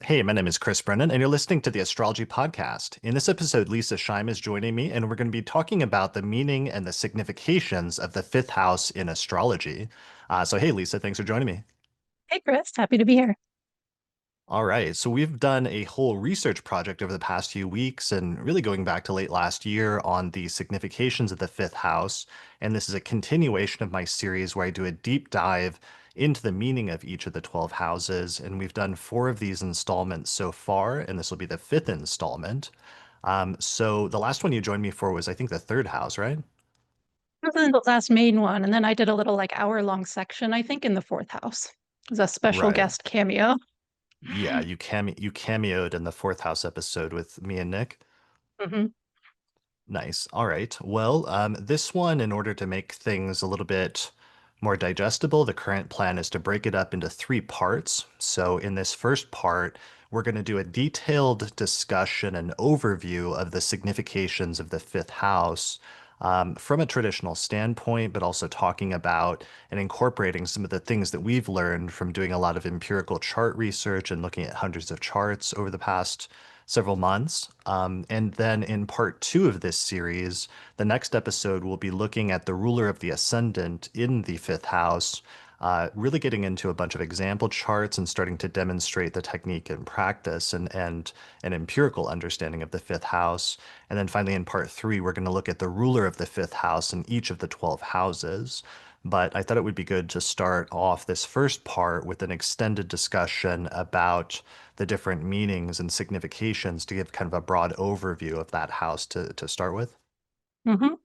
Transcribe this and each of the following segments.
Hey, my name is Chris Brennan, and you're listening to the Astrology Podcast. In this episode, Leisa Schaim is joining me, and we're going to be talking about the meaning and the significations of the fifth house in astrology. Hey, Lisa, thanks for joining me. Hey, Chris, happy to be here. All right, so we've done a whole research project over the past few weeks and really going back to late last year on the significations of the fifth house. And this is a continuation of my series where I do a deep dive into the meaning of each of the 12 houses. And we've done four of these installments so far, and this will be the fifth installment. So the last one you joined me for was, I think, the third house, right? This is the last main one, and then I did a little like hour-long section, I think, in the fourth house. It was a special Right. guest cameo. Yeah, you cameoed in the fourth house episode with me and Nick. hmm Nice. All right. Well, this one, in order to make things a little bit more digestible, the current plan is to break it up into three parts. So, in this first part, we're going to do a detailed discussion and overview of the significations of the fifth house from a traditional standpoint, but also talking about and incorporating some of the things that we've learned from doing a lot of empirical chart research and looking at hundreds of charts over the past several months. And then in part two of this series, the next episode will be looking at the ruler of the ascendant in the fifth house, really getting into a bunch of example charts and starting to demonstrate the technique and practice and an empirical understanding of the fifth house. And then finally, in part three, we're going to look at the ruler of the fifth house in each of the 12 houses. But I thought it would be good to start off this first part with an extended discussion about the different meanings and significations to give kind of a broad overview of that house to start with.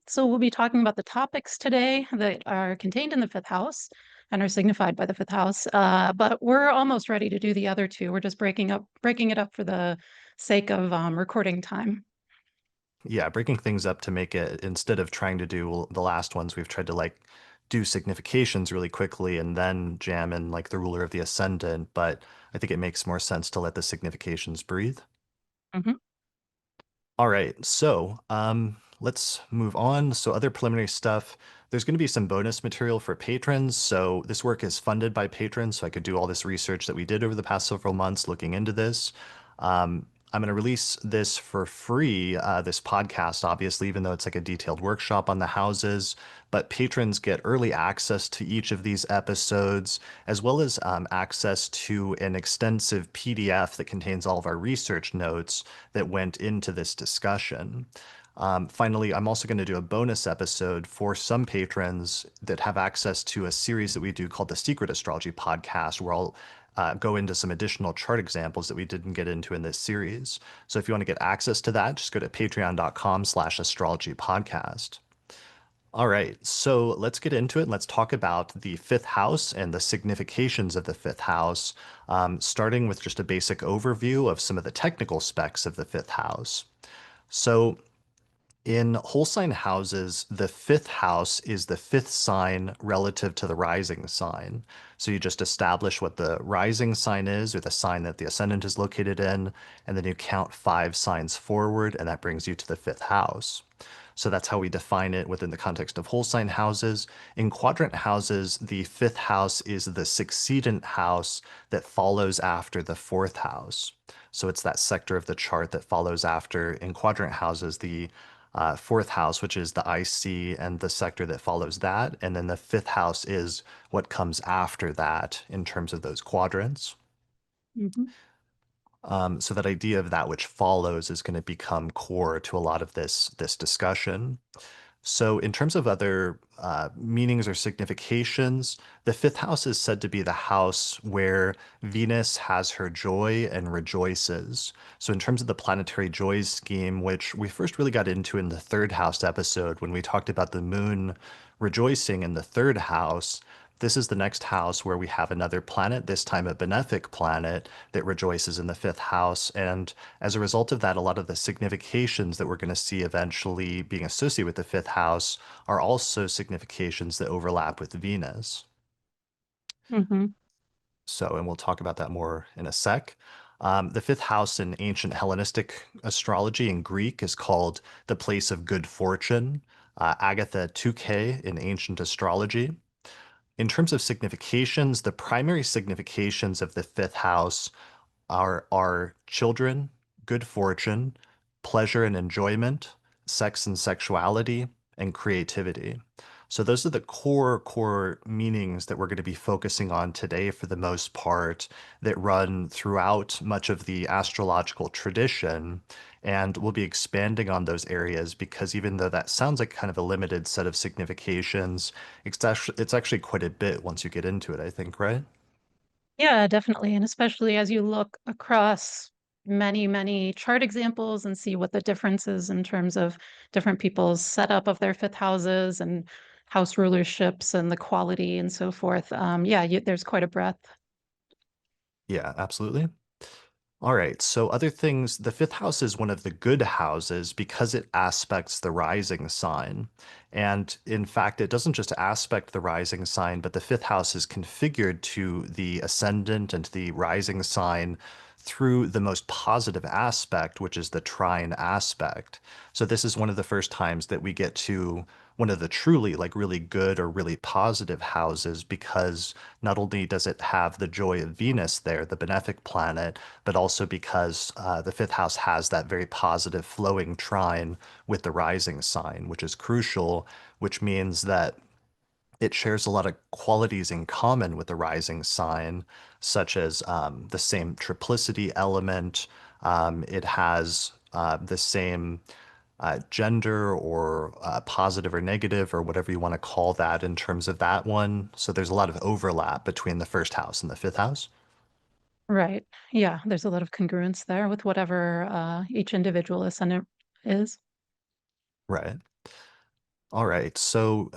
So we'll be talking about the topics today that are contained in the fifth house and are signified by the fifth house. But we're almost ready to do the other two. We're just breaking it up for the sake of recording time. Yeah, breaking things up to make it instead of trying to do the last ones, we've tried to like do significations really quickly and then jam in like the ruler of the ascendant. But I think it makes more sense to let the significations breathe. hmm All right, so let's move on. So, other preliminary stuff. There's going to be some bonus material for patrons. So, this work is funded by patrons. So, I could do all this research that we did over the past several months looking into this. I'm going to release this for free, this podcast, obviously, even though it's like a detailed workshop on the houses. But patrons get early access to each of these episodes, as well as access to an extensive PDF that contains all of our research notes that went into this discussion. Finally, I'm also going to do a bonus episode for some patrons that have access to a series that we do called the Secret Astrology Podcast, where I'll go into some additional chart examples that we didn't get into in this series. So if you want to get access to that, just go to patreon.com/astrology podcast. All right, so let's get into it. And let's talk about the fifth house and the significations of the fifth house, starting with just a basic overview of some of the technical specs of the fifth house. So in whole sign houses, the fifth house is the fifth sign relative to the rising sign. So you just establish what the rising sign is, or the sign that the ascendant is located in, and then you count five signs forward, and that brings you to the fifth house. So that's how we define it within the context of whole sign houses. In quadrant houses, the fifth house is the succedent house that follows after the fourth house. So it's that sector of the chart that follows after in quadrant houses, the fourth house, which is the IC and the sector that follows that. And then the fifth house is what comes after that in terms of those quadrants. hmm So that idea of that which follows is going to become core to a lot of this discussion. So, in terms of other meanings or significations, the fifth house is said to be the house where Venus has her joy and rejoices. So, in terms of the planetary joys scheme, which we first really got into in the third house episode when we talked about the moon rejoicing in the third house, this is the next house where we have another planet, this time a benefic planet that rejoices in the fifth house. And as a result of that, a lot of the significations that we're going to see eventually being associated with the fifth house are also significations that overlap with Venus. hmm So, and we'll talk about that more in a sec. The fifth house in ancient Hellenistic astrology in Greek is called the place of good fortune, Agatha 2K in ancient astrology. In terms of significations, the primary significations of the fifth house are children, good fortune, pleasure and enjoyment, sex and sexuality, and creativity. So those are the core meanings that we're going to be focusing on today for the most part that run throughout much of the astrological tradition. And we'll be expanding on those areas because even though that sounds like kind of a limited set of significations, it's actually quite a bit once you get into it, I think, right? Yeah, definitely. And especially as you look across many, many chart examples and see what the difference is in terms of different people's setup of their fifth houses and house rulerships and the quality and so forth. Yeah, there's quite a breadth. Yeah, absolutely. All right. So other things, the fifth house is one of the good houses because it aspects the rising sign. And in fact, it doesn't just aspect the rising sign, but the fifth house is configured to the ascendant and the rising sign through the most positive aspect, which is the trine aspect. So this is one of the first times that we get to one of the truly like really good or really positive houses because not only does it have the joy of Venus there, the benefic planet, but also because the fifth house has that very positive flowing trine with the rising sign, which is crucial, which means that it shares a lot of qualities in common with the rising sign, such as the same triplicity element. It has the same gender or positive or negative or whatever you want to call that in terms of that one. So there's a lot of overlap between the first house and the fifth house. Right. Yeah, there's a lot of congruence there with whatever each individual ascendant is. Right. All right. So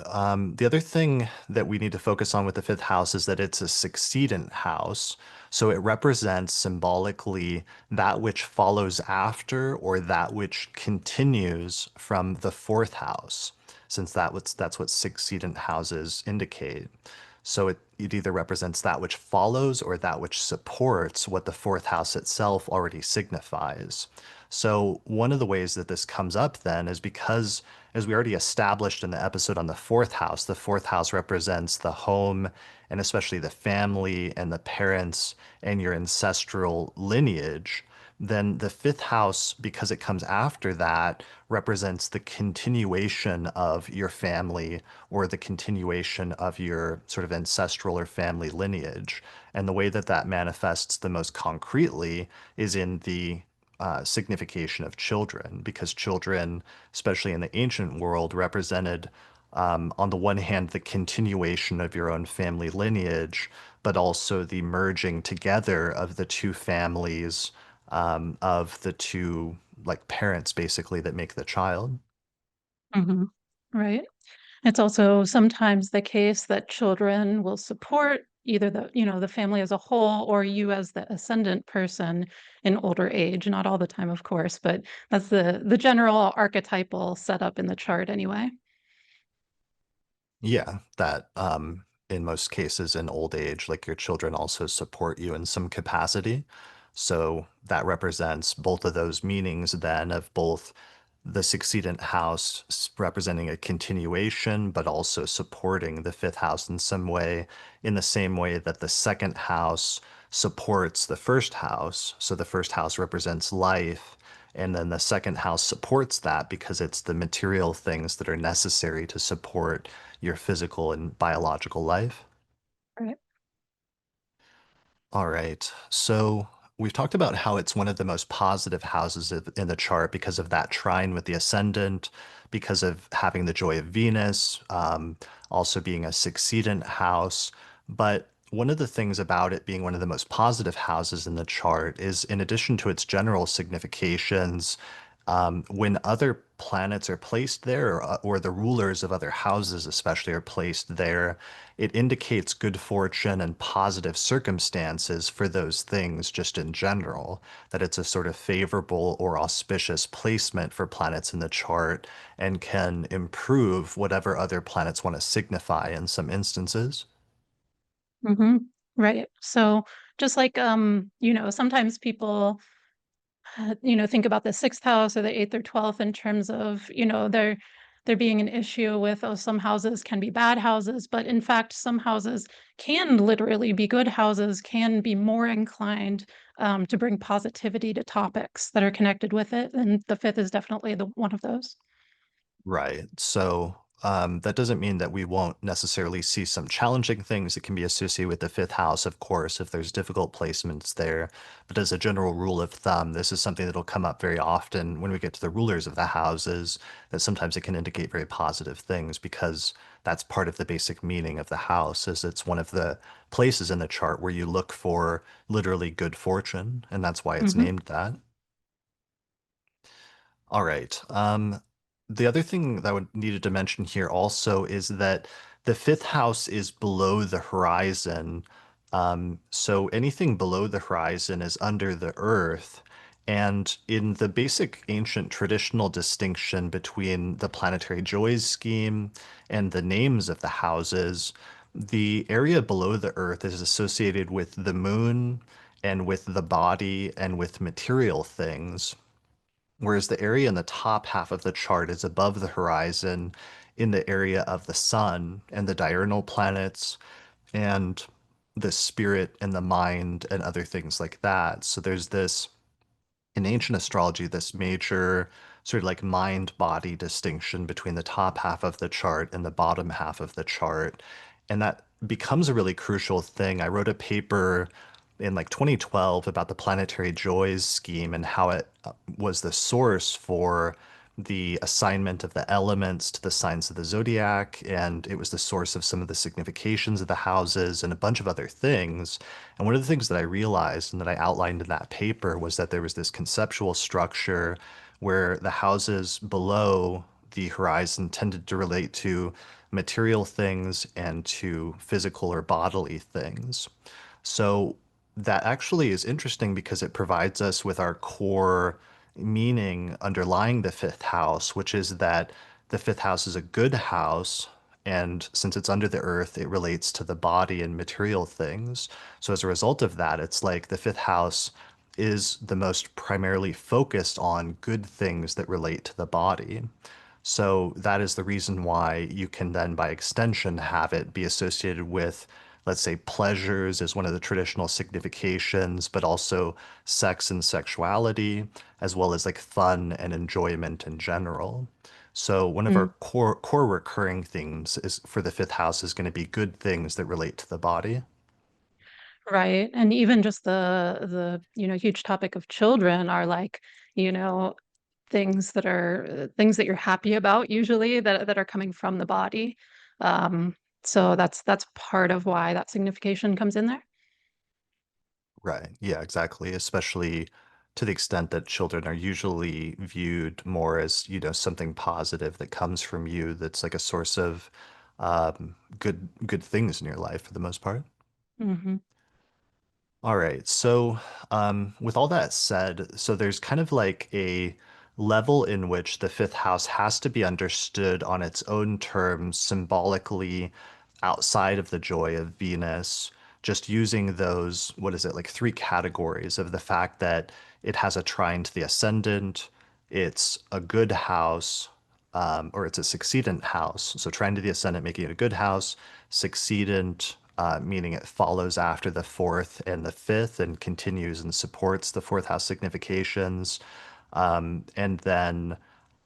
the other thing that we need to focus on with the fifth house is that it's a succedent house. So it represents symbolically that which follows after or that which continues from the fourth house, since that's what succedent houses indicate. So it either represents that which follows or that which supports what the fourth house itself already signifies. So one of the ways that this comes up then is because, as we already established in the episode on the fourth house represents the home and especially the family and the parents and your ancestral lineage. Then the fifth house, because it comes after that, represents the continuation of your family or the continuation of your sort of ancestral or family lineage. And the way that that manifests the most concretely is in the signification of children, because children, especially in the ancient world, represented, on the one hand, the continuation of your own family lineage, but also the merging together of the two families, of the two like parents basically that make the child. Hmm. Right. It's also sometimes the case that children will support either the family as a whole or you as the ascendant person in older age. Not all the time, of course, but that's the general archetypal setup in the chart anyway. Yeah, that in most cases in old age, like your children also support you in some capacity. So that represents both of those meanings then of both the succedent house representing a continuation, but also supporting the fifth house in some way, in the same way that the second house supports the first house. So the first house represents life. And then the second house supports that because it's the material things that are necessary to support your physical and biological life. Right. All right. So we've talked about how it's one of the most positive houses in the chart because of that trine with the ascendant, because of having the joy of Venus, also being a succedent house. But one of the things about it being one of the most positive houses in the chart is, in addition to its general significations, when other planets are placed there, or the rulers of other houses especially are placed there, it indicates good fortune and positive circumstances for those things just in general, that it's a sort of favorable or auspicious placement for planets in the chart and can improve whatever other planets want to signify in some instances. Hmm. Right. So just like sometimes people think about the sixth house or the eighth or 12th in terms of, their there being an issue with, oh, some houses can be bad houses, but in fact, some houses can literally be good houses, can be more inclined to bring positivity to topics that are connected with it. And the fifth is definitely the one of those. Right. So that doesn't mean that we won't necessarily see some challenging things that can be associated with the fifth house, of course, if there's difficult placements there. But as a general rule of thumb, this is something that'll come up very often when we get to the rulers of the houses, that sometimes it can indicate very positive things because that's part of the basic meaning of the house, is it's one of the places in the chart where you look for literally good fortune, and that's why it's Hmm. named that. All right. The other thing that I would needed to mention here also is that the fifth house is below the horizon. So anything below the horizon is under the earth. And in the basic ancient traditional distinction between the planetary joys scheme and the names of the houses, the area below the earth is associated with the moon and with the body and with material things. Whereas the area in the top half of the chart is above the horizon in the area of the sun and the diurnal planets and the spirit and the mind and other things like that. So there's this in ancient astrology, this major sort of like mind body distinction between the top half of the chart and the bottom half of the chart. And that becomes a really crucial thing. I wrote a paper in like 2012 about the planetary joys scheme and how it was the source for the assignment of the elements to the signs of the zodiac, and it was the source of some of the significations of the houses and a bunch of other things. And one of the things that I realized and that I outlined in that paper was that there was this conceptual structure where the houses below the horizon tended to relate to material things and to physical or bodily things. So that actually is interesting because it provides us with our core meaning underlying the fifth house, which is that the fifth house is a good house. And since it's under the earth, it relates to the body and material things. So as a result of that, it's like the fifth house is the most primarily focused on good things that relate to the body. So that is the reason why you can then, by extension, have it be associated with, let's say, pleasures as one of the traditional significations, but also sex and sexuality, as well as like fun and enjoyment in general. So one of our core recurring themes is for the fifth house is going to be good things that relate to the body. Right. And even just the huge topic of children are like, you know, things that you're happy about usually that are coming from the body. Um, so that's part of why that signification comes in there. Right. Yeah, exactly. Especially to the extent that children are usually viewed more as, something positive that comes from you that's like a source of good things in your life for the most part. Hmm. All right. So, with all that said, so there's kind of like a level in which the fifth house has to be understood on its own terms, symbolically outside of the joy of Venus, just using those, what is it, like three categories of the fact that it has a trine to the ascendant, it's a good house, or it's a succedent house. So trine to the ascendant, making it a good house, succedent, meaning it follows after the fourth and the fifth and continues and supports the fourth house significations. And then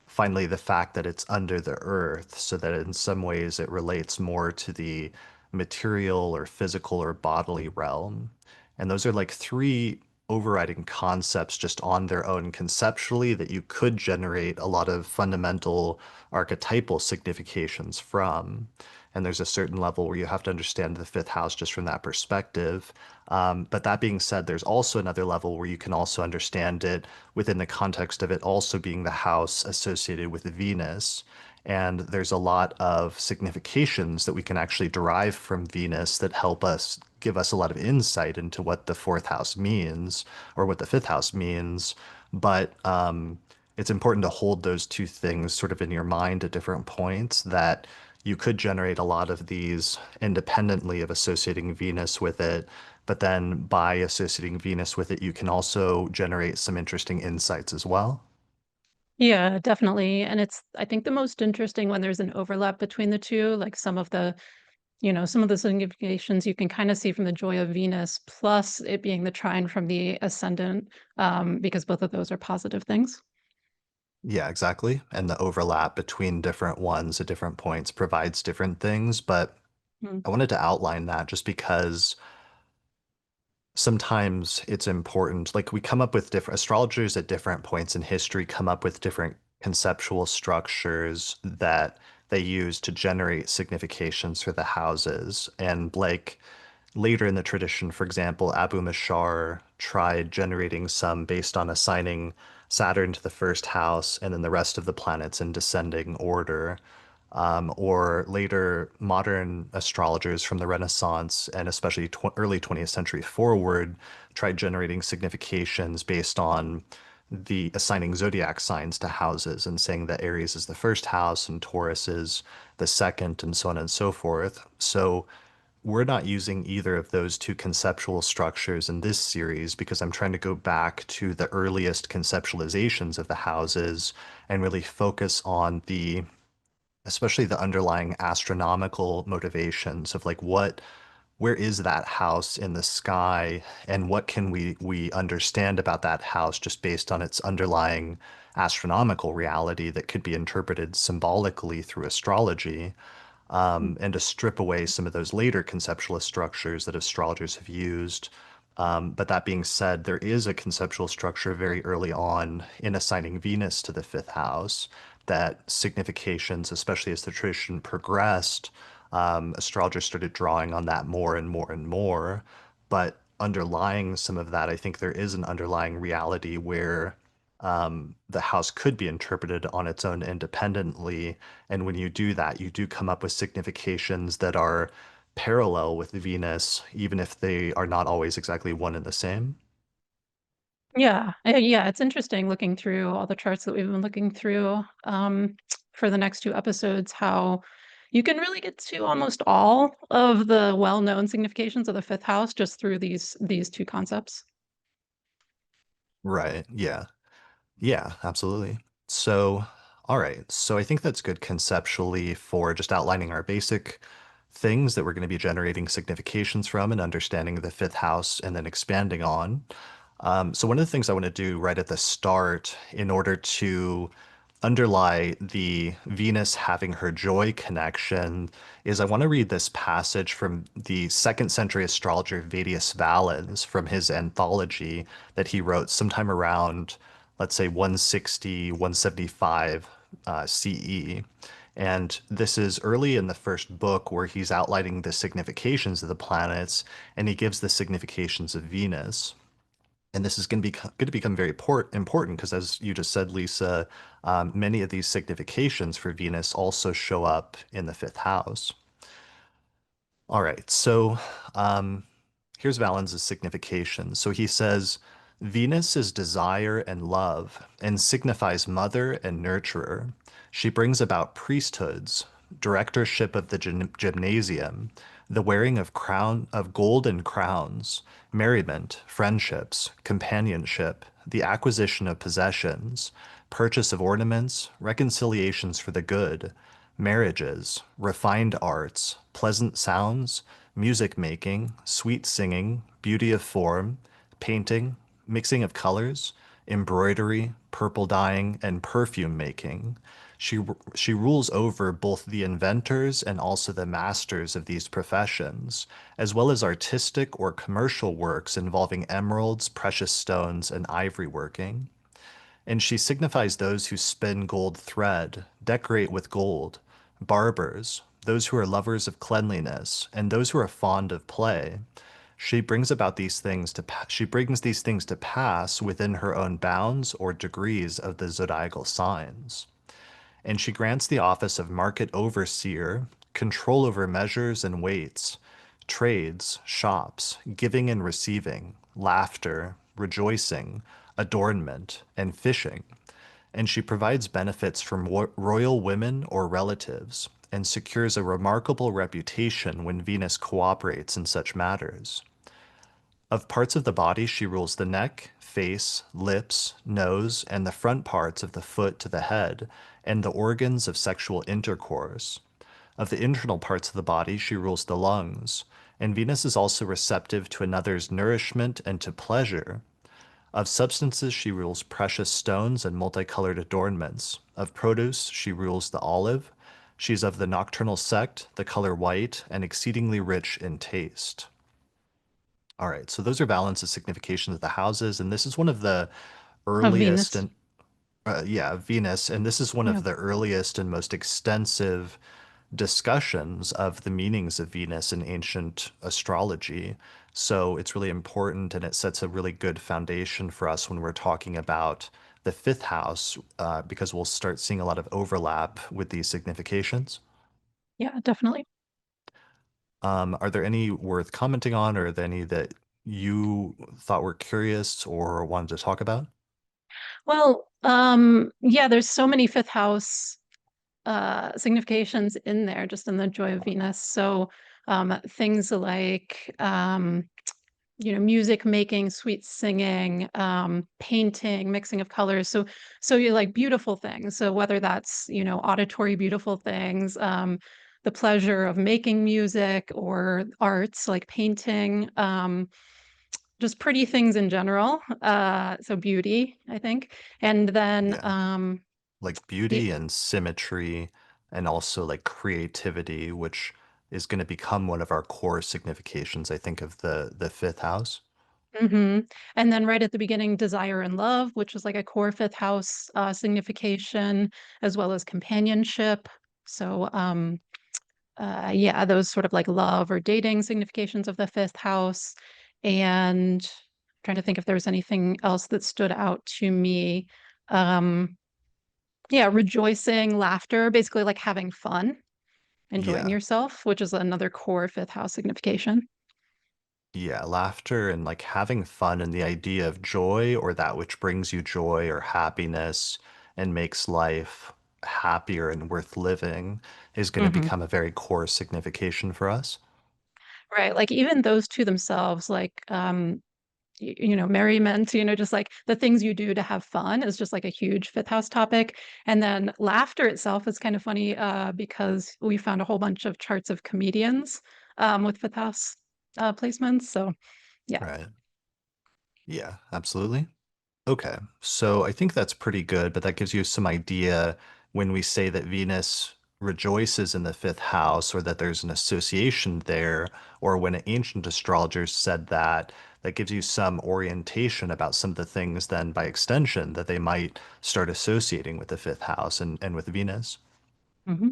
finally, the fact that it's under the earth, so that in some ways it relates more to the material or physical or bodily realm. And those are like three overriding concepts just on their own conceptually that you could generate a lot of fundamental archetypal significations from. And there's a certain level where you have to understand the fifth house just from that perspective. But that being said, there's also another level where you can also understand it within the context of it also being the house associated with Venus. And there's a lot of significations that we can actually derive from Venus that help us give us a lot of insight into what the fourth house means or what the fifth house means. But it's important to hold those two things sort of in your mind at different points that you could generate a lot of these independently of associating Venus with it. But then by associating Venus with it, you can also generate some interesting insights as well. Yeah, definitely. And it's, I think, the most interesting when there's an overlap between the two, like some of the significations you can kind of see from the joy of Venus, plus it being the trine from the ascendant, because both of those are positive things. Yeah, exactly. And the overlap between different ones at different points provides different things. But Mm. I wanted to outline that just because sometimes it's important. Like we come up with different astrologers at different points in history come up with different conceptual structures that they use to generate significations for the houses. And like later in the tradition, for example, Abu Mashar tried generating some based on assigning Saturn to the first house and then the rest of the planets in descending order. Or later modern astrologers from the Renaissance and especially early 20th century forward tried generating significations based on the assigning zodiac signs to houses and saying that Aries is the first house and Taurus is the second, and so on and so forth. So we're not using either of those two conceptual structures in this series because I'm trying to go back to the earliest conceptualizations of the houses and really focus on the especially the underlying astronomical motivations of like where is that house in the sky and what can we understand about that house just based on its underlying astronomical reality that could be interpreted symbolically through astrology, and to strip away some of those later conceptualist structures that astrologers have used. But that being said, there is a conceptual structure very early on in assigning Venus to the fifth house that significations, especially as the tradition progressed, astrologers started drawing on that more and more and more. But underlying some of that, I think there is an underlying reality where the house could be interpreted on its own independently. And when you do that, you do come up with significations that are parallel with Venus, even if they are not always exactly one and the same. Yeah, yeah, it's interesting looking through all the charts that we've been looking through for the next two episodes, how you can really get to almost all of the well-known significations of the fifth house just through these two concepts. Right. Yeah. Yeah, absolutely. So, all right. So I think that's good conceptually for just outlining our basic things that we're going to be generating significations from and understanding the fifth house and then expanding on. So one of the things I want to do right at the start in order to underlie the Venus having her joy connection is I want to read this passage from the second century astrologer Vettius Valens from his anthology that he wrote sometime around, let's say, 160, 175 CE. And this is early in the first book where he's outlining the significations of the planets and he gives the significations of Venus. And this is going to become very important because, as you just said, Lisa, many of these significations for Venus also show up in the fifth house. All right, so um, here's Valens' signification. So he says, Venus is desire and love, and signifies mother and nurturer. She brings about priesthoods, directorship of the gymnasium, the wearing of golden crowns, merriment, friendships, companionship, the acquisition of possessions, purchase of ornaments, reconciliations for the good, marriages, refined arts, pleasant sounds, music making, sweet singing, beauty of form, painting, mixing of colors, embroidery, purple dyeing, and perfume making. She rules over both the inventors and also the masters of these professions, as well as artistic or commercial works involving emeralds, precious stones, and ivory working. And she signifies those who spin gold thread, decorate with gold, barbers, those who are lovers of cleanliness, and those who are fond of play. She brings these things to pass within her own bounds or degrees of the zodiacal signs. And she grants the office of market overseer, control over measures and weights, trades, shops, giving and receiving, laughter, rejoicing, adornment, and fishing. And she provides benefits from royal women or relatives and secures a remarkable reputation when Venus cooperates in such matters. Of parts of the body, she rules the neck, face, lips, nose, and the front parts of the foot to the head, and the organs of sexual intercourse. Of the internal parts of the body, she rules the lungs. And Venus is also receptive to another's nourishment and to pleasure. Of substances, she rules precious stones and multicolored adornments. Of produce, she rules the olive. She's of the nocturnal sect, the color white, and exceedingly rich in taste. All right, so those are Valence's significations of the houses, and this is one of the Of earliest Venus. and yeah, Venus, and this is one Yeah. of the earliest and most extensive discussions of the meanings of Venus in ancient astrology. So it's really important, and it sets a really good foundation for us when we're talking about the fifth house, because we'll start seeing a lot of overlap with these significations. Yeah, definitely. Are there any worth commenting on, or are there any that you thought were curious or wanted to talk about? Well, yeah, there's so many fifth house significations in there, just in the joy of Venus. So things like music making, sweet singing, painting, mixing of colors. So you like beautiful things. So whether that's, auditory beautiful things, the pleasure of making music or arts like painting, just pretty things in general. So beauty, I think. And then Yeah, like yeah, beauty and symmetry, and also like creativity, which is going to become one of our core significations, I think, of the fifth house. hmm. And then right at the beginning, desire and love, which is like a core fifth house signification, as well as companionship. So, yeah, those sort of like love or dating significations of the fifth house. And trying to think if there was anything else that stood out to me. Um, yeah, rejoicing, laughter, basically like having fun, enjoying Yeah. yourself, which is another core fifth house signification. Yeah, laughter and like having fun and the idea of joy or that which brings you joy or happiness and makes life happier and worth living is going to Hmm. become a very core signification for us. Right. Like even those two themselves, like merriment, just like the things you do to have fun is just like a huge fifth house topic. And then laughter itself is kind of funny because we found a whole bunch of charts of comedians with fifth house placements. So yeah. Right. Yeah, absolutely. Okay, so I think that's pretty good, but that gives you some idea when we say that Venus rejoices in the fifth house or that there's an association there, or when ancient astrologers said that, that gives you some orientation about some of the things then by extension that they might start associating with the fifth house and with Venus. Hmm.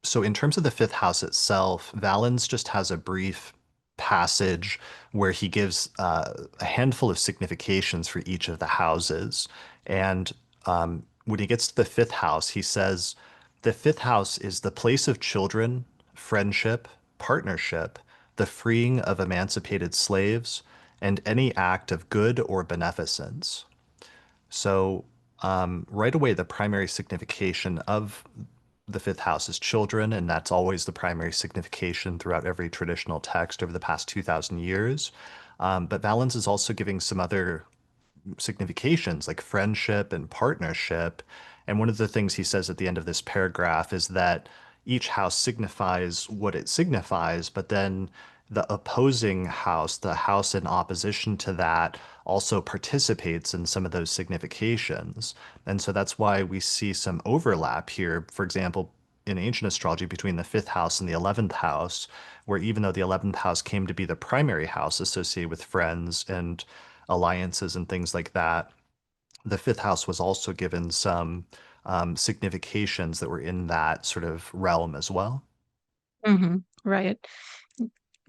So, in terms of the fifth house itself, Valens just has a brief passage where he gives a handful of significations for each of the houses. And when he gets to the fifth house, he says, the fifth house is the place of children, friendship, partnership, the freeing of emancipated slaves, and any act of good or beneficence. So, right away, the primary signification of the fifth house is children, and that's always the primary signification throughout every traditional text over the past 2,000 years. But Valens is also giving some other significations like friendship and partnership. And one of the things he says at the end of this paragraph is that each house signifies what it signifies, but then the opposing house, the house in opposition to that, also participates in some of those significations. And so that's why we see some overlap here. For example, in ancient astrology between the fifth house and the 11th house, where even though the 11th house came to be the primary house associated with friends and alliances and things like that, the fifth house was also given some significations that were in that sort of realm as well. Hmm. Right.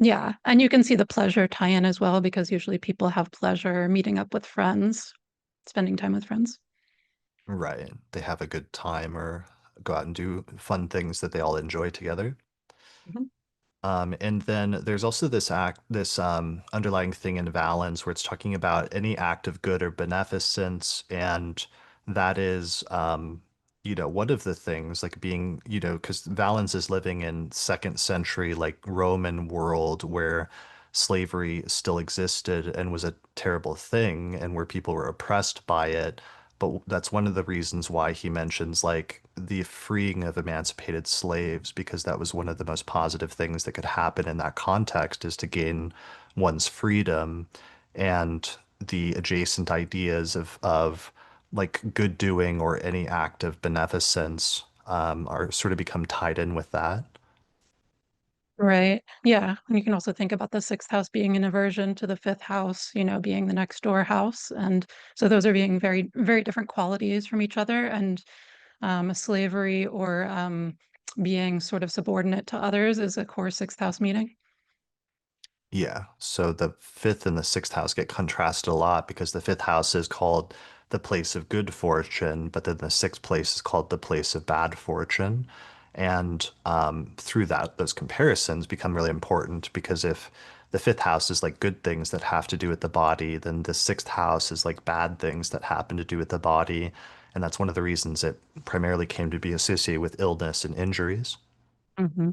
Yeah. And you can see the pleasure tie-in as well, because usually people have pleasure meeting up with friends, spending time with friends. Right. They have a good time or go out and do fun things that they all enjoy together. Mhm. And then there's also this underlying thing in Valens where it's talking about any act of good or beneficence, and that is, one of the things like being, because Valens is living in second century like Roman world where slavery still existed and was a terrible thing and where people were oppressed by it. But that's one of the reasons why he mentions like the freeing of emancipated slaves, because that was one of the most positive things that could happen in that context is to gain one's freedom. And the adjacent ideas of like good doing or any act of beneficence are sort of become tied in with that. Right. Yeah. And you can also think about the sixth house being an aversion to the fifth house, being the next door house. And so those are being very, very different qualities from each other. And slavery or being sort of subordinate to others is a core sixth house meeting. Yeah. So the fifth and the sixth house get contrasted a lot because the fifth house is called the place of good fortune, but then the sixth place is called the place of bad fortune. And through that, those comparisons become really important because if the fifth house is like good things that have to do with the body, then the sixth house is like bad things that happen to do with the body. And that's one of the reasons it primarily came to be associated with illness and injuries. Hmm.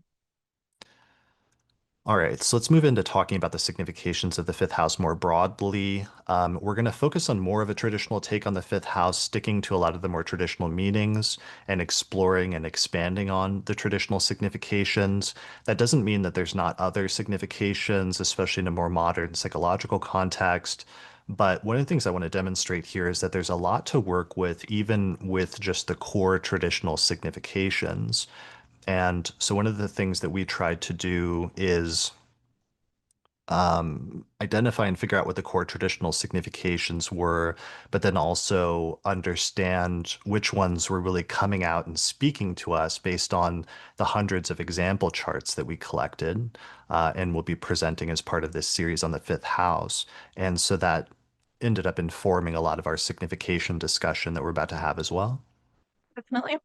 All right, so let's move into talking about the significations of the fifth house more broadly. We're going to focus on more of a traditional take on the fifth house, sticking to a lot of the more traditional meanings and exploring and expanding on the traditional significations. That doesn't mean that there's not other significations, especially in a more modern psychological context. But one of the things I want to demonstrate here is that there's a lot to work with, even with just the core traditional significations. And so one of the things that we tried to do is identify and figure out what the core traditional significations were, but then also understand which ones were really coming out and speaking to us based on the hundreds of example charts that we collected and will be presenting as part of this series on the fifth house. And so that ended up informing a lot of our signification discussion that we're about to have as well. Definitely.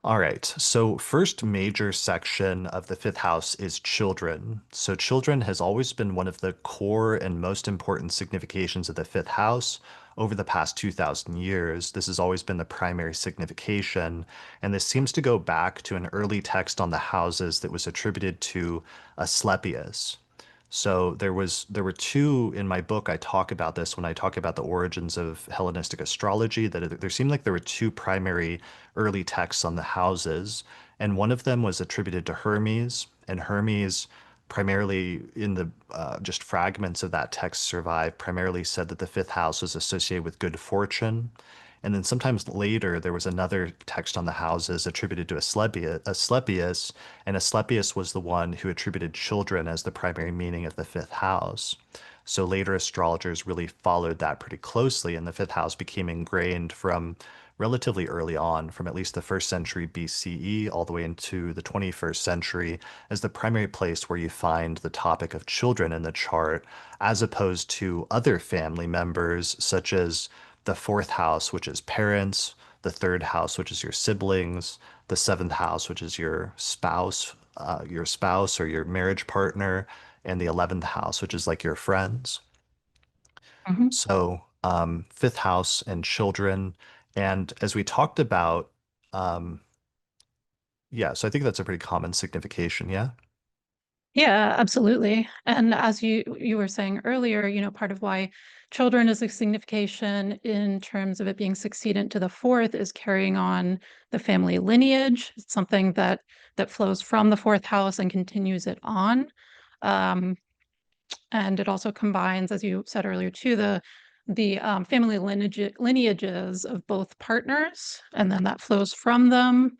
All right. So, first major section of the fifth house is children. So, children has always been one of the core and most important significations of the fifth house over the past 2,000 years. This has always been the primary signification. And this seems to go back to an early text on the houses that was attributed to Asclepius. So there were two in my book. I talk about this when I talk about the origins of Hellenistic astrology, that there seemed like there were two primary early texts on the houses, and one of them was attributed to Hermes, and Hermes primarily in the just fragments of that text survive, primarily said that the fifth house was associated with good fortune. And then sometimes later, there was another text on the houses attributed to Asclepius, and Asclepius was the one who attributed children as the primary meaning of the fifth house. So later astrologers really followed that pretty closely, and the fifth house became ingrained from relatively early on, from at least the first century BCE all the way into the 21st century, as the primary place where you find the topic of children in the chart, as opposed to other family members, such as the fourth house, which is parents, the third house, which is your siblings, the seventh house, which is your spouse or your marriage partner, and the 11th house, which is like your friends. Hmm. So, fifth house and children. And as we talked about, um, yeah, so I think that's a pretty common signification. Yeah. Yeah, absolutely. And as you were saying earlier, part of why children is a signification in terms of it being succedent to the fourth is carrying on the family lineage. It's something that flows from the fourth house and continues it on. Um, and it also combines, as you said earlier, too, the family lineages of both partners, and then that flows from them,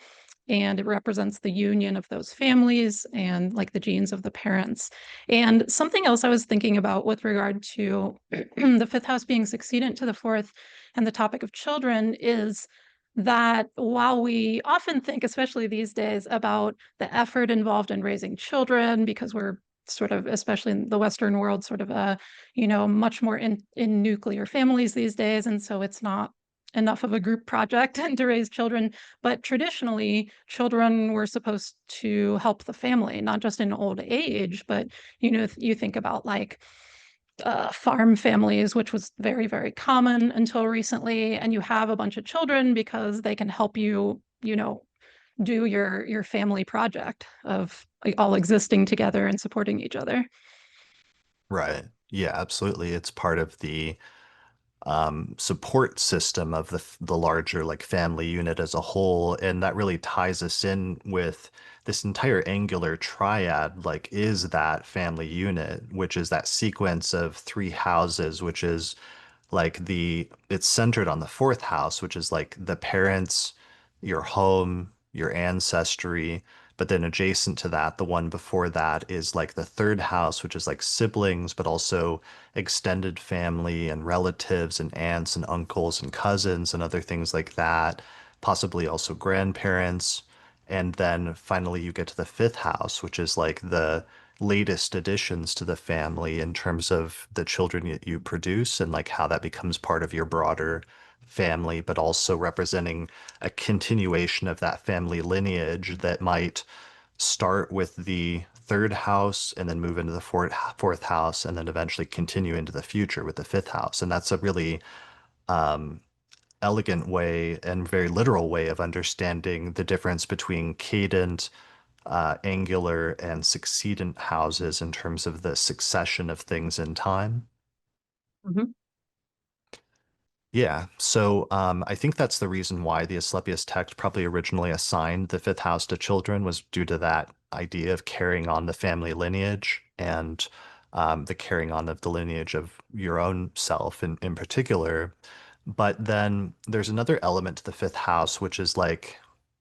and it represents the union of those families and like the genes of the parents. And something else I was thinking about with regard to the fifth house being succedent to the fourth and the topic of children is that while we often think, especially these days, about the effort involved in raising children, because we're sort of, especially in the Western world, sort of much more in nuclear families these days, and so it's not enough of a group project to raise children. But traditionally, children were supposed to help the family, not just in old age, but you think about like farm families, which was very, very common until recently, and you have a bunch of children because they can help you, do your family project of like, all existing together and supporting each other. Right. Yeah, absolutely. It's part of the support system of the larger like family unit as a whole, and that really ties us in with this entire angular triad. Like, is that family unit, which is that sequence of three houses, which is like it's centered on the fourth house, which is like the parents, your home, your ancestry. But then adjacent to that, the one before that is like the third house, which is like siblings, but also extended family and relatives and aunts and uncles and cousins and other things like that, possibly also grandparents. And then finally, you get to the fifth house, which is like the latest additions to the family in terms of the children that you produce and like how that becomes part of your broader family, but also representing a continuation of that family lineage that might start with the third house and then move into the fourth house and then eventually continue into the future with the fifth house. And that's a really elegant way and very literal way of understanding the difference between cadent, angular, and succedent houses in terms of the succession of things in time. Mhm. Yeah, so I think that's the reason why the Asclepius text probably originally assigned the fifth house to children was due to that idea of carrying on the family lineage and the carrying on of the lineage of your own self in particular. But then there's another element to the fifth house, which is like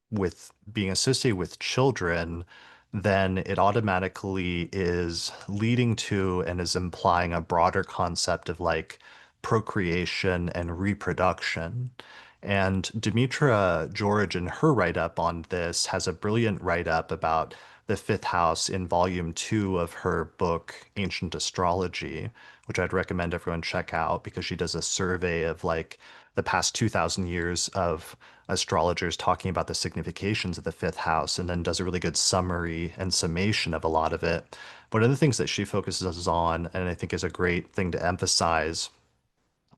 with being associated with children, then it automatically is leading to and is implying a broader concept of like procreation and reproduction. And Demetra George, in her write up on this, has a brilliant write up about the fifth house in volume two of her book, Ancient Astrology, which I'd recommend everyone check out because she does a survey of like the past 2,000 years of astrologers talking about the significations of the fifth house and then does a really good summary and summation of a lot of it. One of the things that she focuses on, and I think is a great thing to emphasize,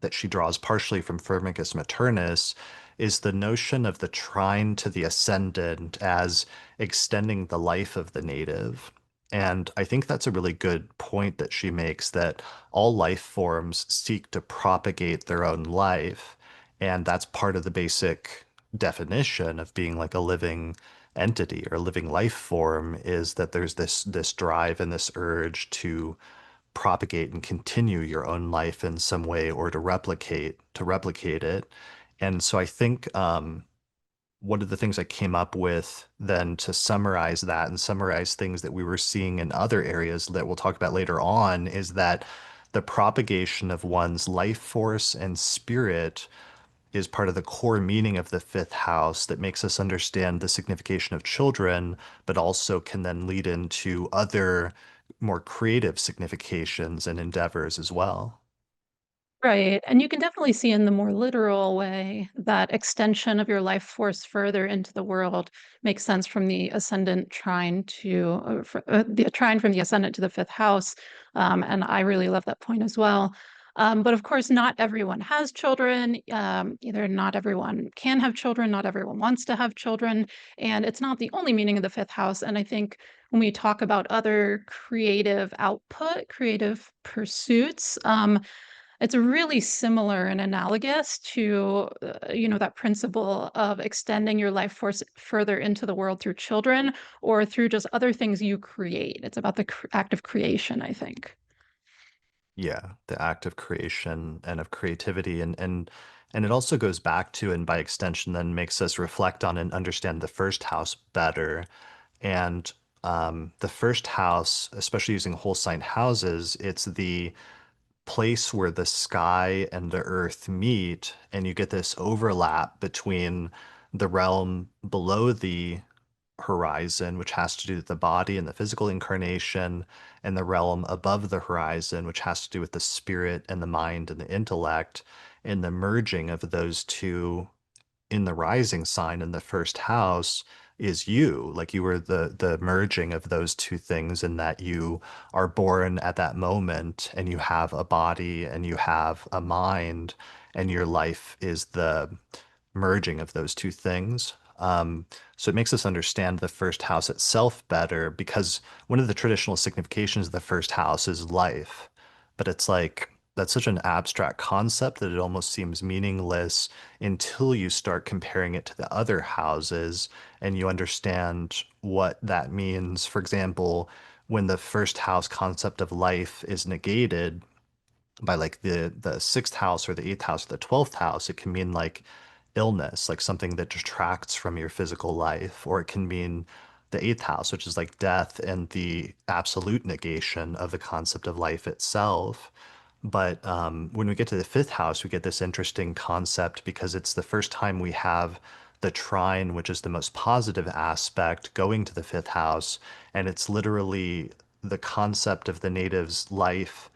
that she draws partially from Firmicus Maternus is the notion of the trine to the ascendant as extending the life of the native. And I think that's a really good point that she makes that all life forms seek to propagate their own life. And that's part of the basic definition of being like a living entity or a living life form is that there's this drive and this urge to propagate and continue your own life in some way or to replicate it. And so I think one of the things I came up with then to summarize that and summarize things that we were seeing in other areas that we'll talk about later on is that the propagation of one's life force and spirit is part of the core meaning of the fifth house that makes us understand the signification of children, but also can then lead into other more creative significations and endeavors as well. Right. And you can definitely see in the more literal way that extension of your life force further into the world makes sense from the ascendant trine to the trine from the ascendant to the fifth house. And I really love that point as well. But of course, not everyone has children. Either not everyone can have children, not everyone wants to have children. And it's not the only meaning of the fifth house. And I think when we talk about other creative output, creative pursuits, it's really similar and analogous to, that principle of extending your life force further into the world through children or through just other things you create. It's about the act of creation, I think. Yeah, the act of creation and of creativity and it also goes back to and by extension then makes us reflect on and understand the first house better. And the first house, especially using whole sign houses, it's the place where the sky and the earth meet, and you get this overlap between the realm below the horizon, which has to do with the body and the physical incarnation, and the realm above the horizon, which has to do with the spirit and the mind and the intellect, and the merging of those two in the rising sign in the first house is you. Like you were the merging of those two things in that you are born at that moment and you have a body and you have a mind and your life is the merging of those two things. So it makes us understand the first house itself better because one of the traditional significations of the first house is life. But it's like that's such an abstract concept that it almost seems meaningless until you start comparing it to the other houses and you understand what that means. For example, when the first house concept of life is negated, by like the sixth house or the eighth house or the 12th house, it can mean like illness, like something that detracts from your physical life, or it can mean the eighth house, which is like death and the absolute negation of the concept of life itself. But when we get to the fifth house, we get this interesting concept because it's the first time we have the trine, which is the most positive aspect, going to the fifth house. And it's literally the concept of the native's life,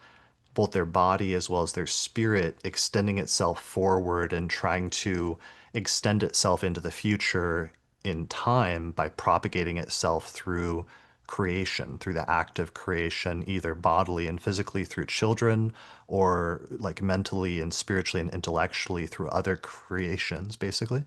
both their body as well as their spirit, extending itself forward and trying to extend itself into the future in time by propagating itself through creation, through the act of creation, either bodily and physically through children, or like mentally and spiritually and intellectually through other creations, basically.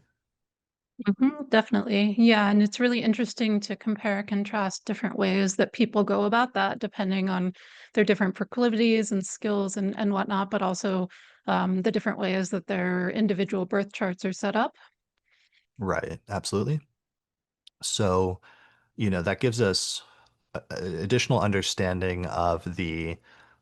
Definitely. Yeah, and it's really interesting to compare and contrast different ways that people go about that depending on their different proclivities and skills and whatnot, but also the different ways that their individual birth charts are set up. Right, absolutely. So, that gives us additional understanding of the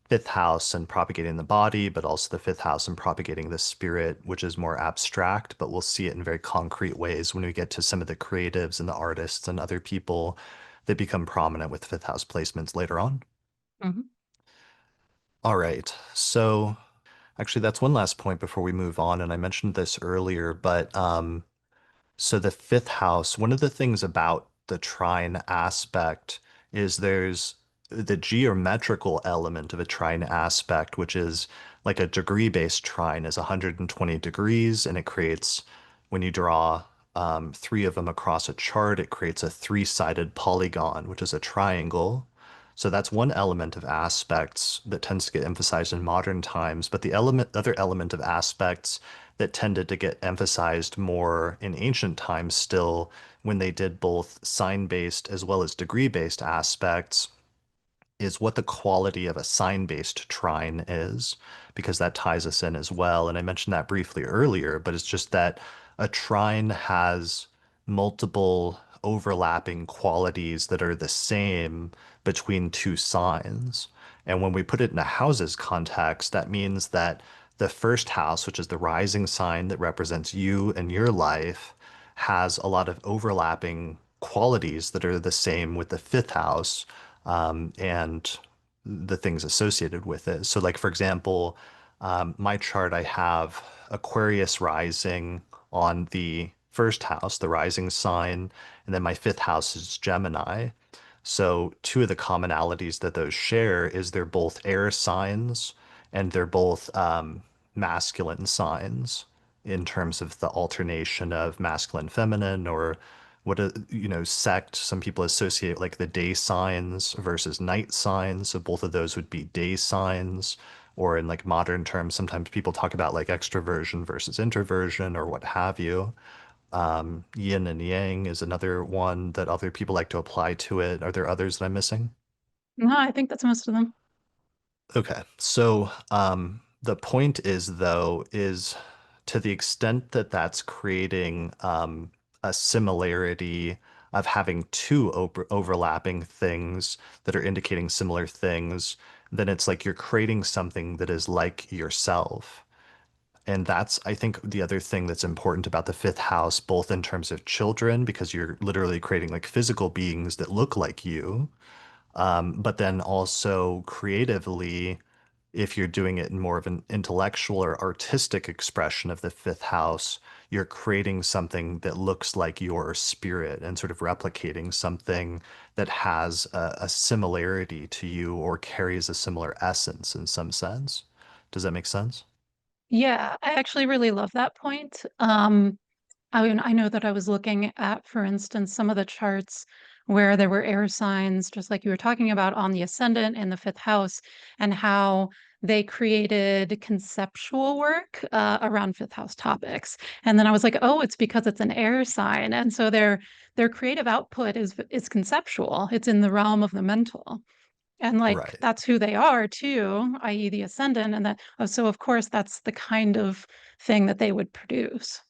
fifth house and propagating the body, but also the fifth house and propagating the spirit, which is more abstract, but we'll see it in very concrete ways when we get to some of the creatives and the artists and other people that become prominent with fifth house placements later on. Mhm. All right. So actually, that's one last point before we move on. And I mentioned this earlier, but so the fifth house, one of the things about the trine aspect is there's the geometrical element of a trine aspect, which is like a degree-based trine is 120 degrees, and it creates, when you draw three of them across a chart, it creates a three-sided polygon, which is a triangle. So that's one element of aspects that tends to get emphasized in modern times. But the other element of aspects that tended to get emphasized more in ancient times still, when they did both sign-based as well as degree-based aspects, is what the quality of a sign-based trine is, because that ties us in as well. And I mentioned that briefly earlier, but it's just that a trine has multiple overlapping qualities that are the same between two signs. And when we put it in a houses context, that means that the first house, which is the rising sign that represents you and your life, has a lot of overlapping qualities that are the same with the fifth house, and the things associated with it. So, like for example, my chart, I have Aquarius rising on the first house, the rising sign, and then my fifth house is Gemini. So, two of the commonalities that those share is they're both air signs and they're both masculine signs in terms of the alternation of masculine, feminine, or what a sect. Some people associate like the day signs versus night signs. So both of those would be day signs. Or in like modern terms, sometimes people talk about like extroversion versus introversion or what have you. Yin and yang is another one that other people like to apply to it. Are there others that I'm missing? No, I think that's most of them. Okay. So, the point is, though, is to the extent that that's creating a similarity of having two overlapping things that are indicating similar things, then it's like you're creating something that is like yourself. And that's, I think, the other thing that's important about the fifth house, both in terms of children, because you're literally creating like physical beings that look like you, but then also creatively, if you're doing it in more of an intellectual or artistic expression of the fifth house, you're creating something that looks like your spirit and sort of replicating something that has a similarity to you or carries a similar essence in some sense. Does that make sense? Yeah, I actually really love that point. I know that I was looking at, for instance, some of the charts where there were air signs, just like you were talking about on the Ascendant in the fifth house, and how they created conceptual work around fifth house topics. And then I was like, oh, it's because it's an air sign. And so their creative output is conceptual. It's in the realm of the mental. And like Right. that's who they are too, i.e. the Ascendant. And that so of course that's the kind of thing that they would produce.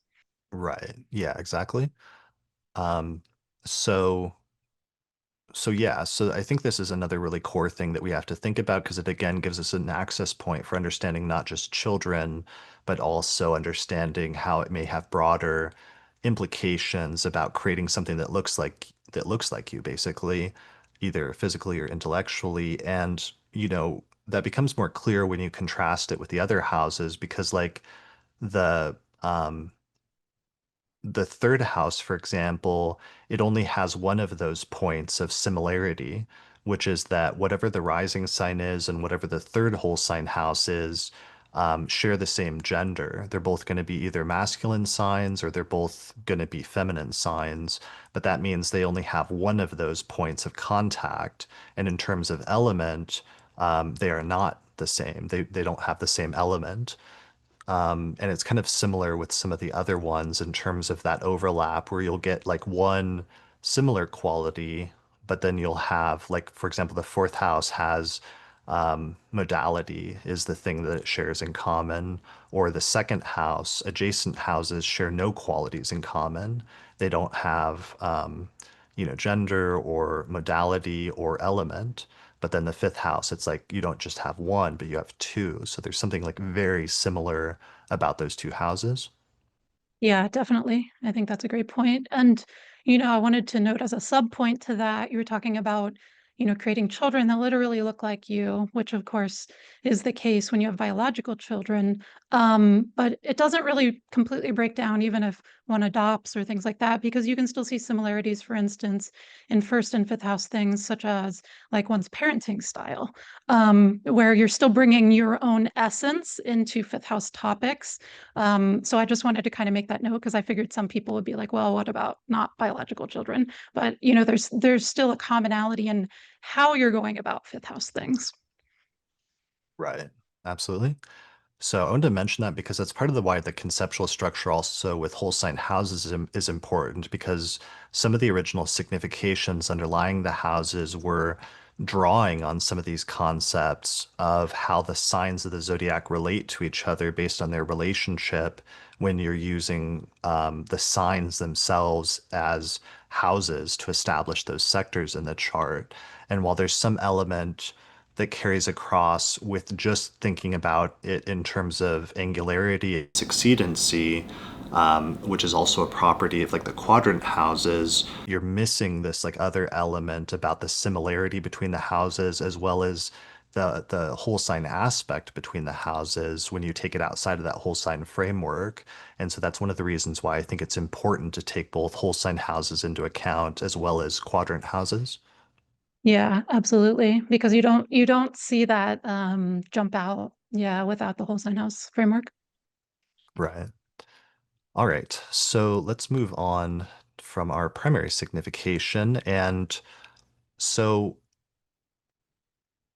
Right. Yeah, exactly. Um, so so I think this is another really core thing that we have to think about because it again gives us an access point for understanding not just children, but also understanding how it may have broader implications about creating something that looks like you, basically, either physically or intellectually. And, that becomes more clear when you contrast it with the other houses because the um the third house, for example, it only has one of those points of similarity, which is that whatever the rising sign is and whatever the third whole sign house is, share the same gender. They're both going to be either masculine signs or they're both going to be feminine signs, but that means they only have one of those points of contact. And in terms of element, they are not the same. They don't have the same element. And it's kind of similar with some of the other ones in terms of that overlap where you'll get like one similar quality, but then you'll have, like, for example, the fourth house has modality is the thing that it shares in common, or the second house, adjacent houses share no qualities in common. They don't have, gender or modality or element. But then the fifth house, it's like you don't just have one, but you have two. So there's something like very similar about those two houses. Yeah, definitely. I think that's a great point. And, I wanted to note as a sub point to that, you were talking about, creating children that literally look like you, which of course is the case when you have biological children. But it doesn't really completely break down, even if one adopts or things like that, because you can still see similarities, for instance, in first and fifth house things, such as like one's parenting style, where you're still bringing your own essence into fifth house topics. So I just wanted to kind of make that note because I figured some people would be like, well, what about not biological children? But there's still a commonality in how you're going about fifth house things. Right. Absolutely. So I wanted to mention that because that's part of the why the conceptual structure also with whole sign houses is important because some of the original significations underlying the houses were drawing on some of these concepts of how the signs of the zodiac relate to each other based on their relationship when you're using the signs themselves as houses to establish those sectors in the chart. And while there's some element that carries across with just thinking about it in terms of angularity, succedency, which is also a property of like the quadrant houses. You're missing this like other element about the similarity between the houses as well as the whole sign aspect between the houses when you take it outside of that whole sign framework. And so that's one of the reasons why I think it's important to take both whole sign houses into account as well as quadrant houses. Yeah, absolutely. Because you don't see that jump out, yeah, without the whole sign house framework. Right. All right, so let's move on from our primary signification. And so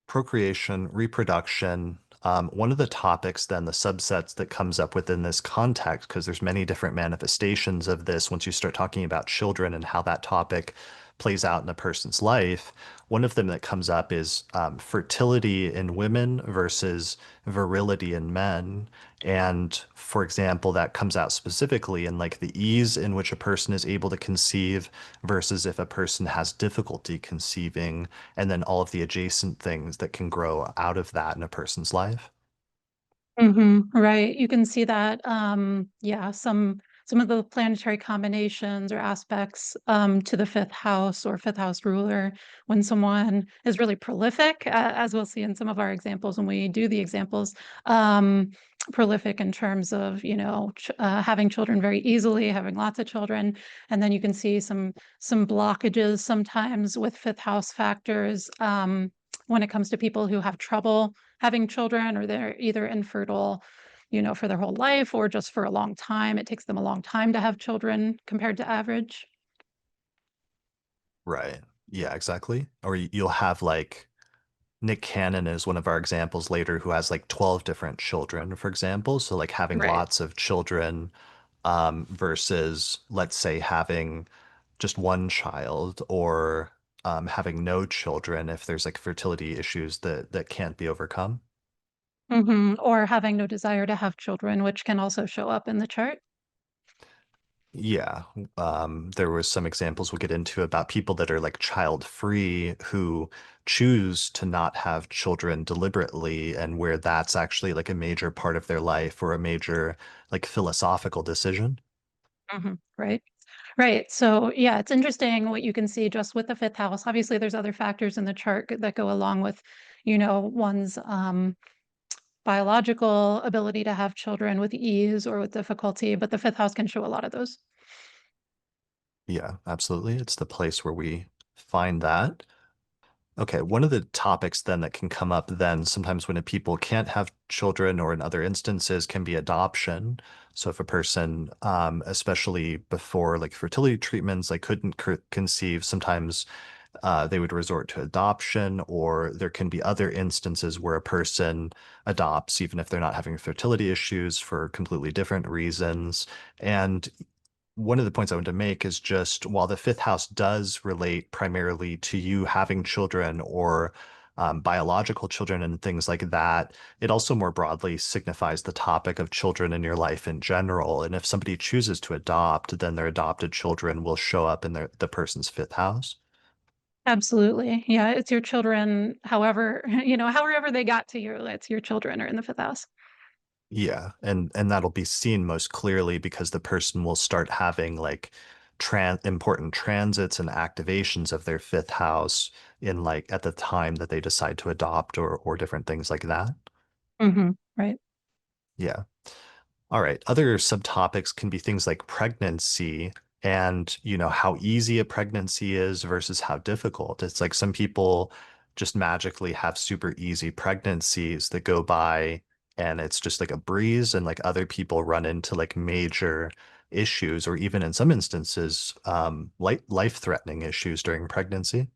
procreation, reproduction. One of the topics, then the subsets that comes up within this context, because there's many different manifestations of this once you start talking about children and how that topic plays out in a person's life. One of them that comes up is fertility in women versus virility in men. And for example, that comes out specifically in like the ease in which a person is able to conceive versus if a person has difficulty conceiving, and then all of the adjacent things that can grow out of that in a person's life. Right. You can see that, yeah, some of the planetary combinations or aspects to the fifth house or fifth house ruler when someone is really prolific, as we'll see in some of our examples when we do the examples, um, prolific in terms of, having children very easily, having lots of children, and then you can see some blockages sometimes with fifth house factors when it comes to people who have trouble having children or they're either infertile, for their whole life or just for a long time. It takes them a long time to have children compared to average. Right. Yeah, exactly. Or you'll have like Nick Cannon is one of our examples later who has like 12 different children, for example. So like having Right. lots of children versus let's say having just one child or having no children if there's like fertility issues that can't be overcome. Or having no desire to have children, which can also show up in the chart. Yeah, there was some examples we'll get into about people that are like child free who choose to not have children deliberately, and where that's actually like a major part of their life or a major like philosophical decision. Right. Right. So, yeah, it's interesting what you can see just with the fifth house. Obviously, there's other factors in the chart that go along with, one's biological ability to have children with ease or with difficulty, but the fifth house can show a lot of those. Yeah, absolutely. It's the place where we find that. Okay, one of the topics then that can come up then sometimes when a people can't have children or in other instances can be adoption. So if a person, especially before like fertility treatments, like couldn't conceive, sometimes they would resort to adoption, or there can be other instances where a person adopts even if they're not having fertility issues for completely different reasons. And one of the points I want to make is just while the fifth house does relate primarily to you having children or biological children and things like that, it also more broadly signifies the topic of children in your life in general. And if somebody chooses to adopt, then their adopted children will show up in the person's fifth house. Absolutely. Yeah, it's your children, however, however they got to you, it's your children are in the fifth house. Yeah, and that'll be seen most clearly because the person will start having like important transits and activations of their fifth house in like at the time that they decide to adopt or different things like that. Right. Yeah. All right. Other subtopics can be things like pregnancy and, how easy a pregnancy is versus how difficult. It's like some people just magically have super easy pregnancies that go by and it's just like a breeze, and like other people run into like major issues or even in some instances, life-threatening issues during pregnancy.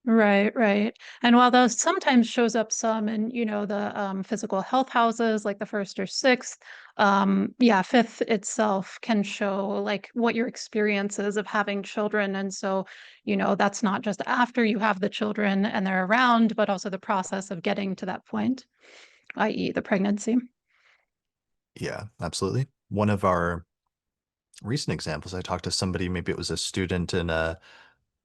Right, right. And while those sometimes shows up some in, the physical health houses, like the first or sixth, yeah, fifth itself can show like what your experience is of having children. And so, that's not just after you have the children and they're around, but also the process of getting to that point, i.e., the pregnancy. Yeah, absolutely. One of our recent examples, I talked to somebody, maybe it was a student in a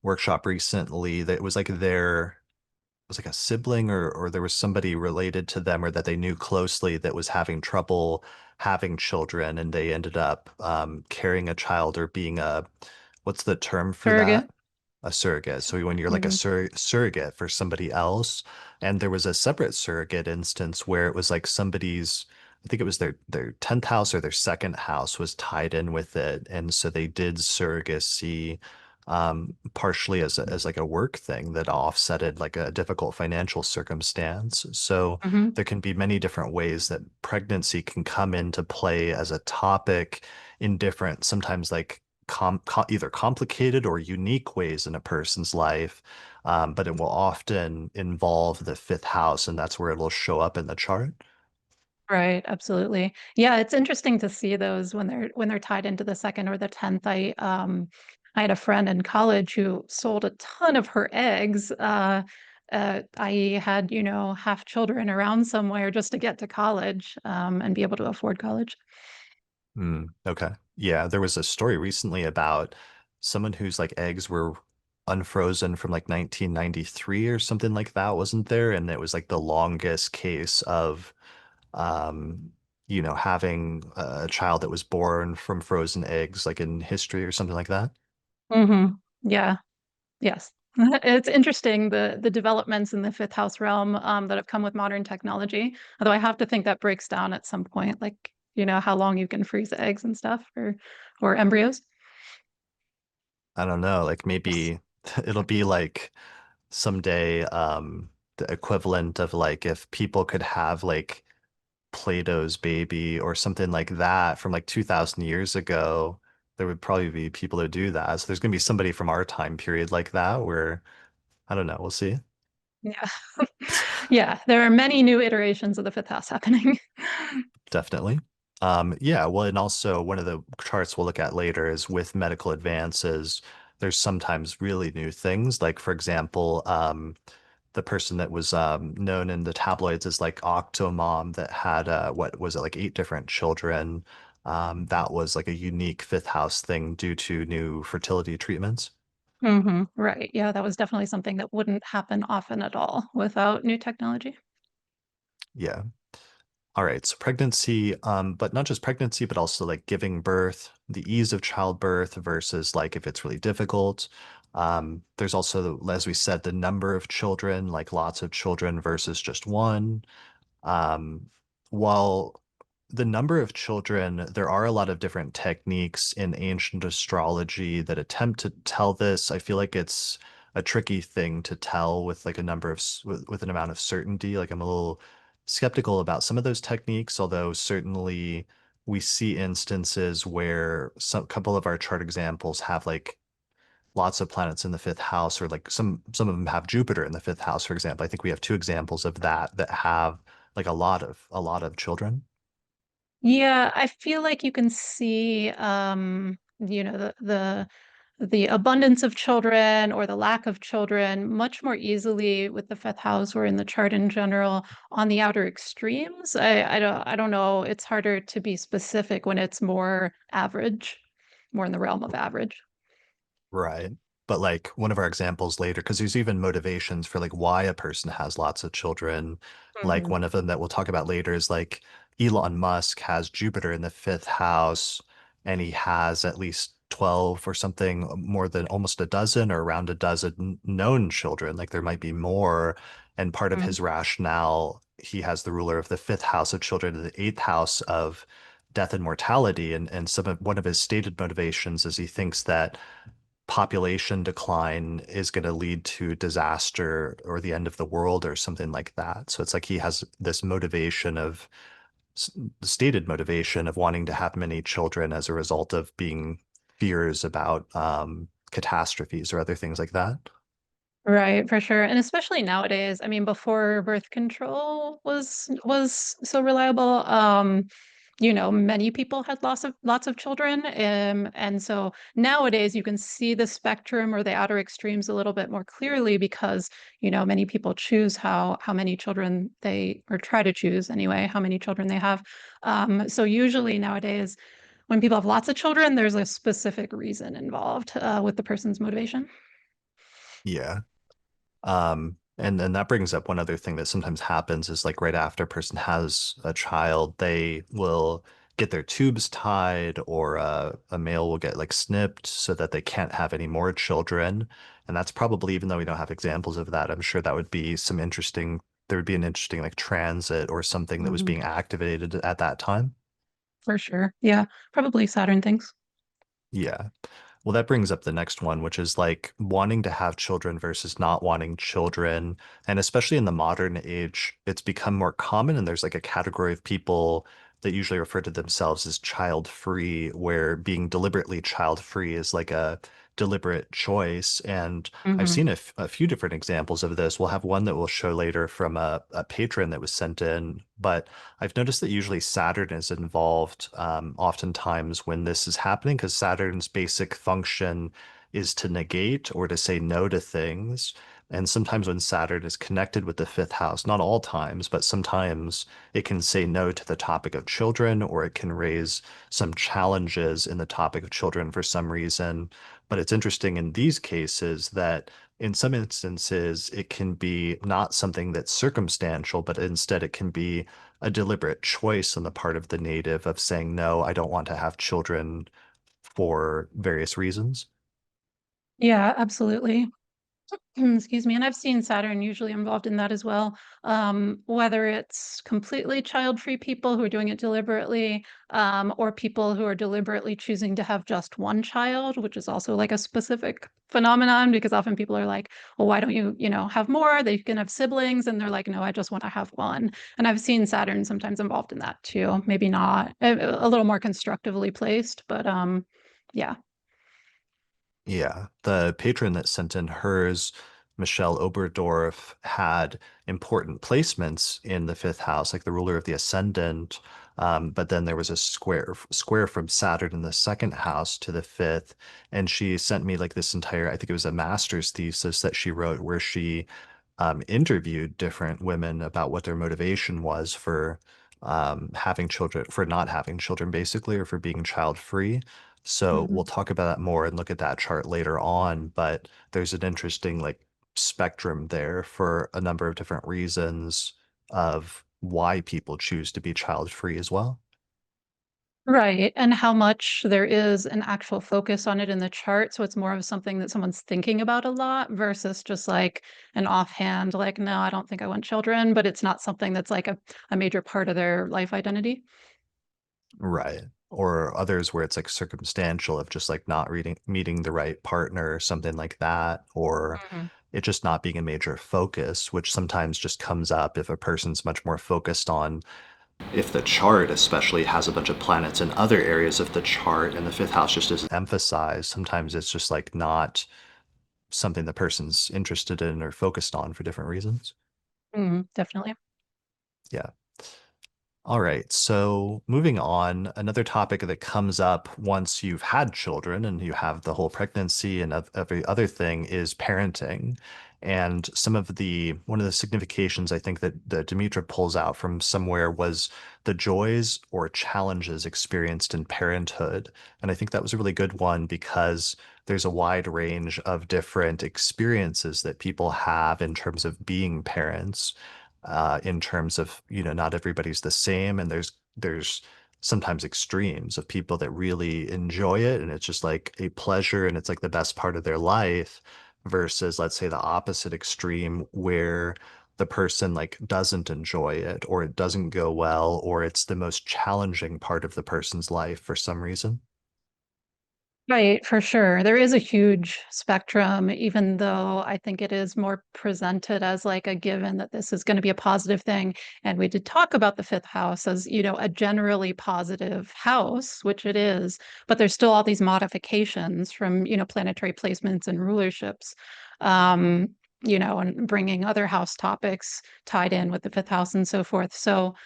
workshop recently that was like was like a sibling or there was somebody related to them or that they knew closely that was having trouble having children, and they ended up carrying a child or being a what's the term for that? Surrogate. A surrogate. So when you're like a Mhm. surrogate for somebody else, and there was a separate surrogate instance where it was like somebody's, I think it was their 10th house or their second house was tied in with it, and so they did surrogacy partially as like a work thing that offsetted like a difficult financial circumstance. So Mhm. there can be many different ways that pregnancy can come into play as a topic in different, sometimes like either complicated or unique ways in a person's life, but it will often involve the fifth house, and that's where it'll show up in the chart. Right, absolutely. Yeah, it's interesting to see those when they're tied into the second or the 10th. I had a friend in college who sold a ton of her eggs. I had, half children around somewhere just to get to college, and be able to afford college. Okay. Yeah, there was a story recently about someone whose like eggs were unfrozen from like 1993 or something like that, wasn't there? And it was like the longest case of um, having a child that was born from frozen eggs like in history or something like that. Yeah. Yes. It's interesting the developments in the fifth house realm that have come with modern technology. Although I have to think that breaks down at some point, like, how long you can freeze eggs and stuff or embryos. I don't know, like Yes. maybe it'll be like someday the equivalent of like if people could have like Plato's baby or something like that from like 2000 years ago, there would probably be people that do that. So there's going to be somebody from our time period like that where I don't know, we'll see. Yeah. Yeah, there are many new iterations of the fifth house happening. Definitely. Yeah, well, and also one of the charts we'll look at later is with medical advances, there's sometimes really new things. Like, for example, the person that was known in the tabloids as like Octomom that had what was it, like 8 different children. That was like a unique fifth house thing due to new fertility treatments. Right. Yeah, that was definitely something that wouldn't happen often at all without new technology. Yeah. All right, so pregnancy, but not just pregnancy, but also like giving birth, the ease of childbirth versus like if it's really difficult. There's also, as we said, the number of children, like lots of children versus just one. Um, while the number of children, there are a lot of different techniques in ancient astrology that attempt to tell this. I feel like it's a tricky thing to tell with like a number of with an amount of certainty. Like I'm a little skeptical about some of those techniques, although certainly we see instances where some couple of our chart examples have like lots of planets in the fifth house, or like some of them have Jupiter in the fifth house, for example. I think we have two examples of that that have like a lot of children. Yeah, I feel like you can see the abundance of children or the lack of children much more easily with the fifth house or in the chart in general on the outer extremes. I don't know. It's harder to be specific when it's more average, more in the realm of average. Right. But like one of our examples later, because there's even motivations for like why a person has lots of children. Like Hmm. one of them that we'll talk about later is like Elon Musk has Jupiter in the fifth house, and he has at least 12 or something, more than almost a dozen or around a dozen known children. Like there might be more. And part of his rationale, he has the ruler of the fifth house of children and the eighth house of death and mortality. And one of his stated motivations is he thinks that population decline is going to lead to disaster or the end of the world or something like that. So it's like he has this motivation of stated motivation of wanting to have many children as a result of being fears about catastrophes or other things like that. Right, for sure. And especially nowadays, I mean, before birth control was so reliable, many people had lots of children. And so nowadays you can see the spectrum or the outer extremes a little bit more clearly because, many people choose how many children they or try to choose anyway, how many children they have. So usually nowadays, when people have lots of children, there's a specific reason involved with the person's motivation. Yeah. And then that brings up one other thing that sometimes happens is like right after a person has a child, they will get their tubes tied, or a male will get like snipped so that they can't have any more children. And that's probably, even though we don't have examples of that, I'm sure that would be there would be an interesting like transit or something that was Mhm. being activated at that time. For sure. Yeah, probably Saturn things. Yeah. Well, that brings up the next one, which is like wanting to have children versus not wanting children. And especially in the modern age, it's become more common. And there's like a category of people that usually refer to themselves as child free, where being deliberately child free is like a deliberate choice. And I've Hmm. seen a few different examples of this. We'll have one that we'll show later from a patron that was sent in. But I've noticed that usually Saturn is involved oftentimes when this is happening, because Saturn's basic function is to negate or to say no to things. And sometimes when Saturn is connected with the fifth house, not all times, but sometimes it can say no to the topic of children, or it can raise some challenges in the topic of children for some reason. But it's interesting in these cases that in some instances, it can be not something that's circumstantial, but instead it can be a deliberate choice on the part of the native of saying, no, I don't want to have children for various reasons. Yeah, absolutely. Excuse me. And I've seen Saturn usually involved in that as well. Whether it's completely child-free people who are doing it deliberately, or people who are deliberately choosing to have just one child, which is also like a specific phenomenon because often people are like, well, why don't you, have more? They can have siblings. And they're like, no, I just want to have one. And I've seen Saturn sometimes involved in that too. Maybe not a little more constructively placed, but Yeah. Yeah, the patron that sent in hers, Michelle Oberdorf, had important placements in the fifth house, like the ruler of the Ascendant. But then there was a square from Saturn in the second house to the fifth, and she sent me like this entire, I think it was a master's thesis that she wrote, where she interviewed different women about what their motivation was for having children, for not having children, basically, or for being child free. So Hmm. we'll talk about that more and look at that chart later on, but there's an interesting like spectrum there for a number of different reasons of why people choose to be child free as well. Right. And how much there is an actual focus on it in the chart. So it's more of something that someone's thinking about a lot versus just like an offhand, like, no, I don't think I want children, but it's not something that's like a major part of their life identity. Right. Or others where it's like circumstantial of just like not meeting the right partner or something like that, or Mhm. it just not being a major focus, which sometimes just comes up if a person's much more focused on, if the chart especially has a bunch of planets in other areas of the chart and the fifth house just isn't emphasized. Sometimes it's just like not something the person's interested in or focused on for different reasons. Definitely. Yeah. All right. So moving on, another topic that comes up once you've had children and you have the whole pregnancy and every other thing is parenting. And one of the significations I think that Demetra pulls out from somewhere was the joys or challenges experienced in parenthood. And I think that was a really good one because there's a wide range of different experiences that people have in terms of being parents, in terms of, not everybody's the same, and there's sometimes extremes of people that really enjoy it and it's just like a pleasure and it's like the best part of their life, versus let's say the opposite extreme where the person like doesn't enjoy it or it doesn't go well or it's the most challenging part of the person's life for some reason. Right, for sure. There is a huge spectrum, even though I think it is more presented as like a given that this is going to be a positive thing. And we did talk about the fifth house as, a generally positive house, which it is, but there's still all these modifications from, planetary placements and rulerships, um, and bringing other house topics tied in with the fifth house and so forth. So,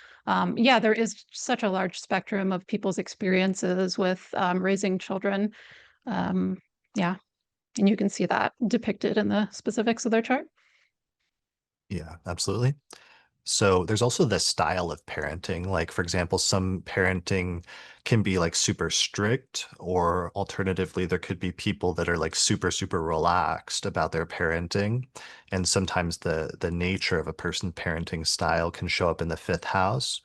yeah, there is such a large spectrum of people's experiences with raising children. um, yeah, and you can see that depicted in the specifics of their chart. Yeah, absolutely. So there's also the style of parenting. Like, for example, some parenting can be like super strict, or alternatively, there could be people that are like super, super relaxed about their parenting. And sometimes the nature of a person's parenting style can show up in the fifth house.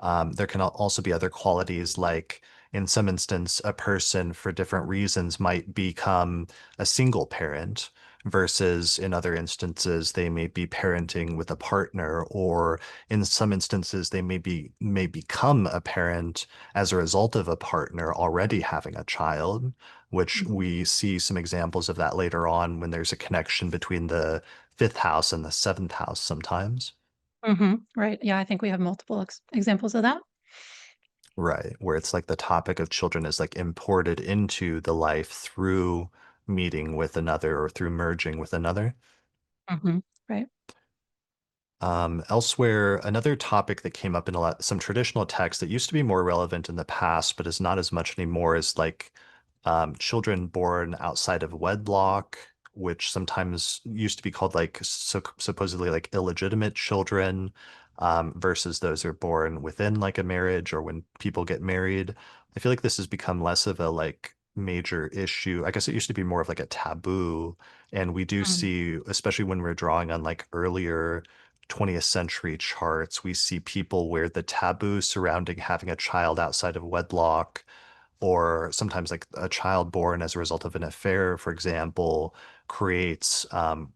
There can also be other qualities, like in some instance, a person for different reasons might become a single parent, versus in other instances, they may be parenting with a partner, or in some instances, may become a parent as a result of a partner already having a child, which Mhm. we see some examples of that later on when there's a connection between the fifth house and the seventh house sometimes. Right. Yeah, I think we have multiple examples of that. Right, where it's like the topic of children is like imported into the life through meeting with another or through merging with another. Right. Elsewhere, another topic that came up in some traditional texts that used to be more relevant in the past, but is not as much anymore, is like children born outside of wedlock, which sometimes used to be called like supposedly like illegitimate children, versus those who are born within like a marriage or when people get married. I feel like this has become less of a like major issue. I guess it used to be more of like a taboo. And we do Mm. see, especially when we're drawing on like earlier 20th century charts, we see people where the taboo surrounding having a child outside of wedlock, or sometimes like a child born as a result of an affair, for example, creates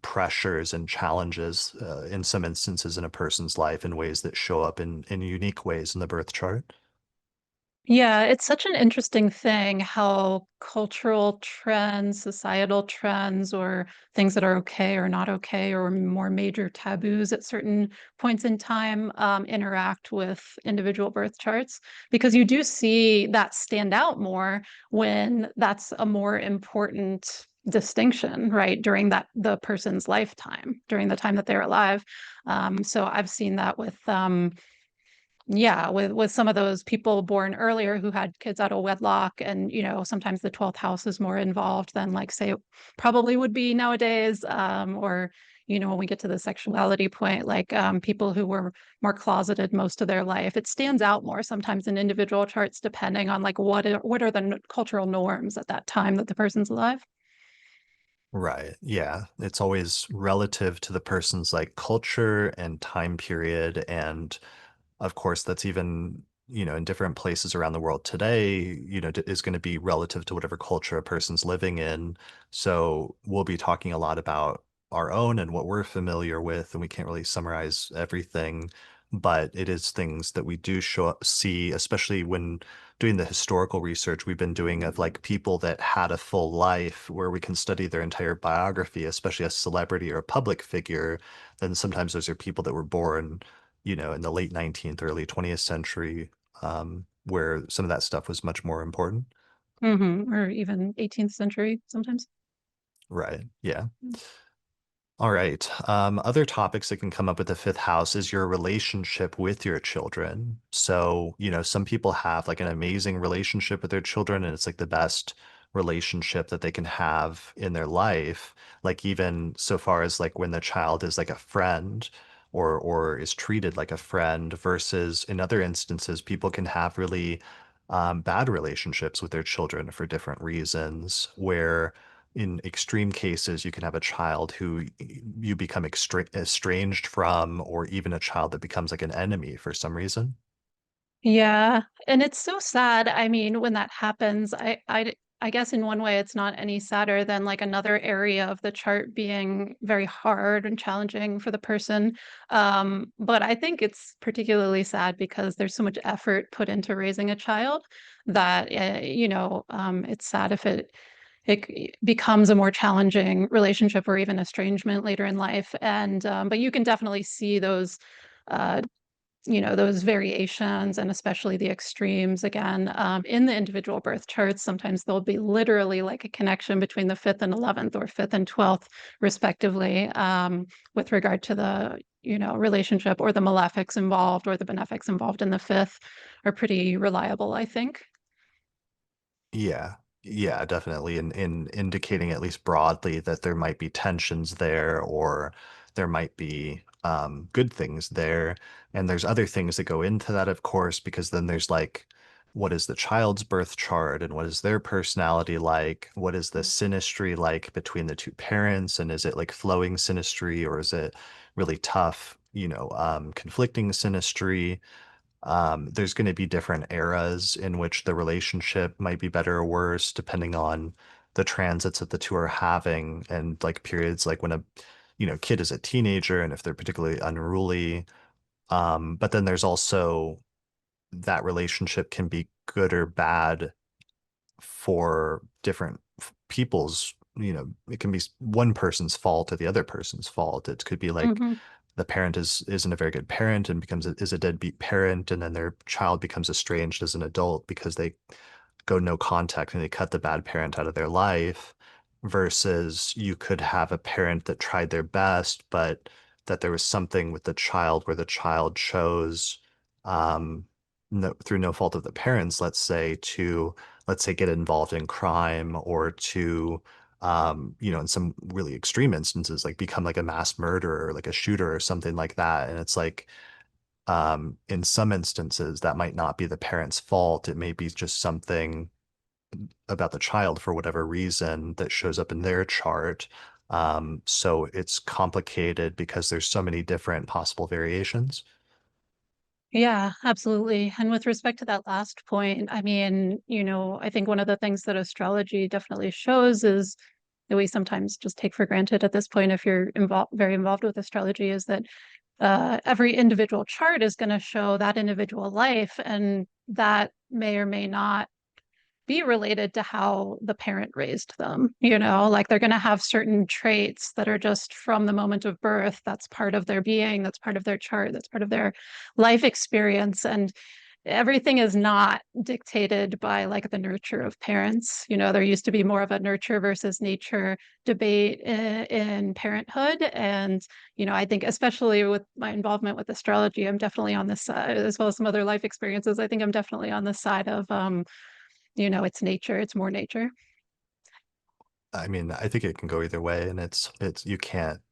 pressures and challenges in some instances in a person's life in ways that show up in unique ways in the birth chart. Yeah, it's such an interesting thing how cultural trends, societal trends, or things that are okay or not okay, or more major taboos at certain points in time interact with individual birth charts. Because you do see that stand out more when that's a more important distinction, right, during the person's lifetime, during the time that they're alive. So I've seen that with yeah, with some of those people born earlier who had kids out of wedlock, and sometimes the 12th house is more involved than, like, say, it probably would be nowadays. Or when we get to the sexuality point, like, people who were more closeted most of their life, it stands out more sometimes in individual charts depending on, like, what are the cultural norms at that time that the person's alive. Right. Yeah. It's always relative to the person's like culture and time period. And of course, that's even, in different places around the world today, is going to be relative to whatever culture a person's living in. So we'll be talking a lot about our own and what we're familiar with, and we can't really summarize everything, but it is things that we do see, especially when doing the historical research we've been doing of like people that had a full life where we can study their entire biography, especially a celebrity or a public figure. Then sometimes those are people that were born in the late 19th, early 20th century, where some of that stuff was much more important. Or even 18th century sometimes. Right. Yeah. All right. Other topics that can come up with the fifth house is your relationship with your children. So, some people have like an amazing relationship with their children, and it's like the best relationship that they can have in their life. Like even so far as like when the child is like a friend or is treated like a friend, versus in other instances, people can have really bad relationships with their children for different reasons, where in extreme cases, you can have a child who you become estranged from, or even a child that becomes like an enemy for some reason. Yeah, and it's so sad. I mean, when that happens, I guess in one way it's not any sadder than, like, another area of the chart being very hard and challenging for the person. But I think it's particularly sad because there's so much effort put into raising a child that it's sad if it becomes a more challenging relationship or even estrangement later in life. And but you can definitely see uh, those variations, and especially the extremes again, in the individual birth charts. Sometimes there'll be literally like a connection between the fifth and 11th or fifth and 12th, respectively, with regard to the relationship, or the malefics involved or the benefics involved in the fifth are pretty reliable, I think. Yeah. Yeah, definitely. In indicating at least broadly that there might be tensions there, or there might be good things there. And there's other things that go into that, of course, because then there's like, what is the child's birth chart and what is their personality like? What is the synastry like between the two parents? And is it like flowing synastry, or is it really tough, conflicting synastry? There's going to be different eras in which the relationship might be better or worse, depending on the transits that the two are having, and like periods like when a kid is a teenager and if they're particularly unruly. But then there's also that relationship can be good or bad for different people's, it can be one person's fault or the other person's fault. It could be like Hmm. the parent isn't a very good parent and is a deadbeat parent, and then their child becomes estranged as an adult because they go no contact and they cut the bad parent out of their life, versus you could have a parent that tried their best, but that there was something with the child where the child chose, um, no, through no fault of the parents, let's say get involved in crime, or to in some really extreme instances, like become like a mass murderer, like a shooter or something like that. And it's like, in some instances, that might not be the parent's fault. It may be just something about the child for whatever reason that shows up in their chart. So it's complicated because there's so many different possible variations. Yeah, absolutely. And with respect to that last point, I mean, I think one of the things that astrology definitely shows is that we sometimes just take for granted at this point, if you're very involved with astrology, is that every individual chart is going to show that individual life, and that may or may not be related to how the parent raised them. Like they're going to have certain traits that are just from the moment of birth. That's part of their being, that's part of their chart, that's part of their life experience. And everything is not dictated by like the nurture of parents. There used to be more of a nurture versus nature debate in parenthood. And, I think especially with my involvement with astrology, I'm definitely on this side, as well as some other life experiences. I think I'm definitely on the side of, it's nature, it's more nature. I mean, I think it can go either way, and it's you can't.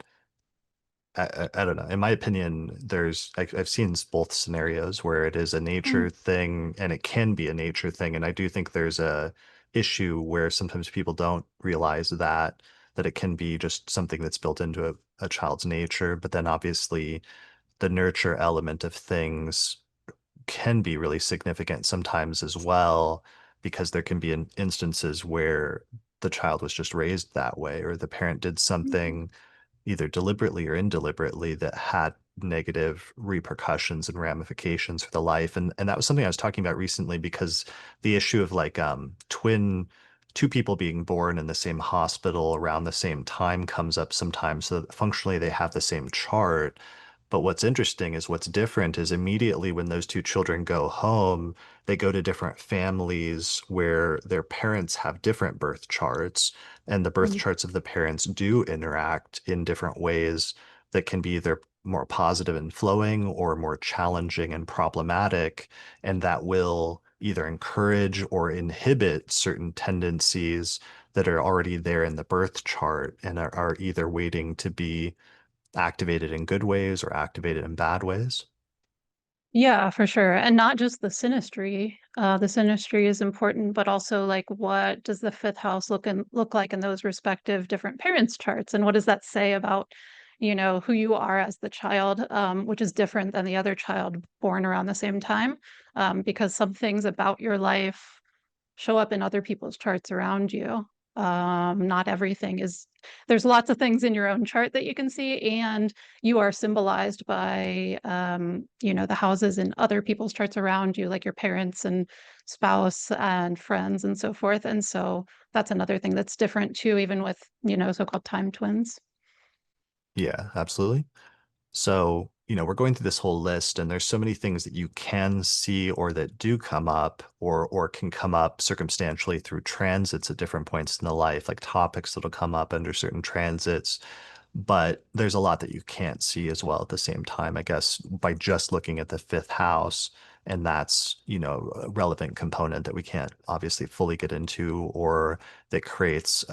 I don't know. In my opinion, I've seen both scenarios where it is a Mm, nature thing and it can be a nature thing, and I do think there's a issue where sometimes people don't realize that it can be just something that's built into a child's nature, but then obviously the nurture element of things can be really significant sometimes as well, because there can be instances where the child was just raised that way, or the parent did mhm, something either deliberately or indeliberately that had negative repercussions and ramifications for the life. And that was something I was talking about recently because the issue of like two people being born in the same hospital around the same time comes up sometimes. So that functionally they have the same chart. But what's interesting is what's different is immediately when those two children go home, they go to different families where their parents have different birth charts, and the birth mhm. charts of the parents do interact in different ways that can be either more positive and flowing or more challenging and problematic. And that will either encourage or inhibit certain tendencies that are already there in the birth chart and are either waiting to be activated in good ways or activated in bad ways. Yeah, for sure. And not just the synastry. The synastry is important, but also like what does the fifth house look like in those respective different parents' charts? And what does that say about, who you are as the child, which is different than the other child born around the same time? Because some things about your life show up in other people's charts around you. Not everything is, there's lots of things in your own chart that you can see, and you are symbolized by, the houses in other people's charts around you, like your parents and spouse and friends and so forth. And so that's another thing that's different too, even with, so-called time twins. Yeah, absolutely. So, we're going through this whole list, and there's so many things that you can see or that do come up or can come up circumstantially through transits at different points in the life, like topics that'll come up under certain transits. But there's a lot that you can't see as well at the same time, I guess, by just looking at the fifth house. And that's, a relevant component that we can't obviously fully get into, or that creates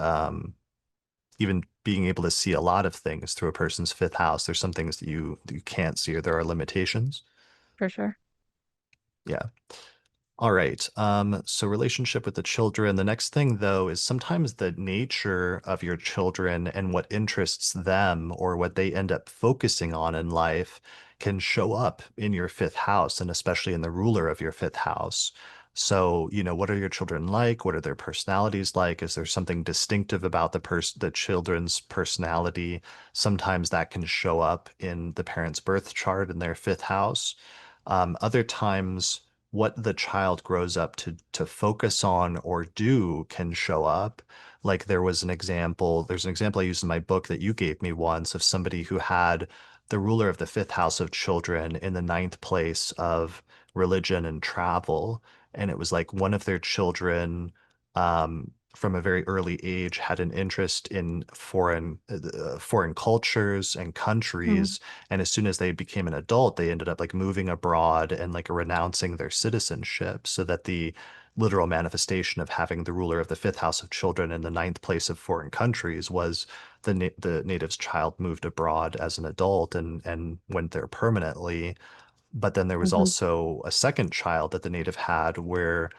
even being able to see a lot of things through a person's fifth house. There's some things that you can't see, or there are limitations. For sure. Yeah. All right. So relationship with the children. The next thing, though, is sometimes the nature of your children and what interests them or what they end up focusing on in life can show up in your fifth house and especially in the ruler of your fifth house. So, what are your children like? What are their personalities like? Is there something distinctive about the children's personality? Sometimes that can show up in the parent's birth chart in their fifth house. Other times, what the child grows up to focus on or do can show up. Like there's an example I used in my book that you gave me once of somebody who had the ruler of the fifth house of children in the ninth place of religion and travel. And it was like one of their children from a very early age had an interest in foreign cultures and Mm, countries, and as soon as they became an adult, they ended up like moving abroad and like renouncing their citizenship, so that the literal manifestation of having the ruler of the fifth house of children in the ninth place of foreign countries was the native's child moved abroad as an adult and went there permanently. But then there was mhm, also a second child that the native had where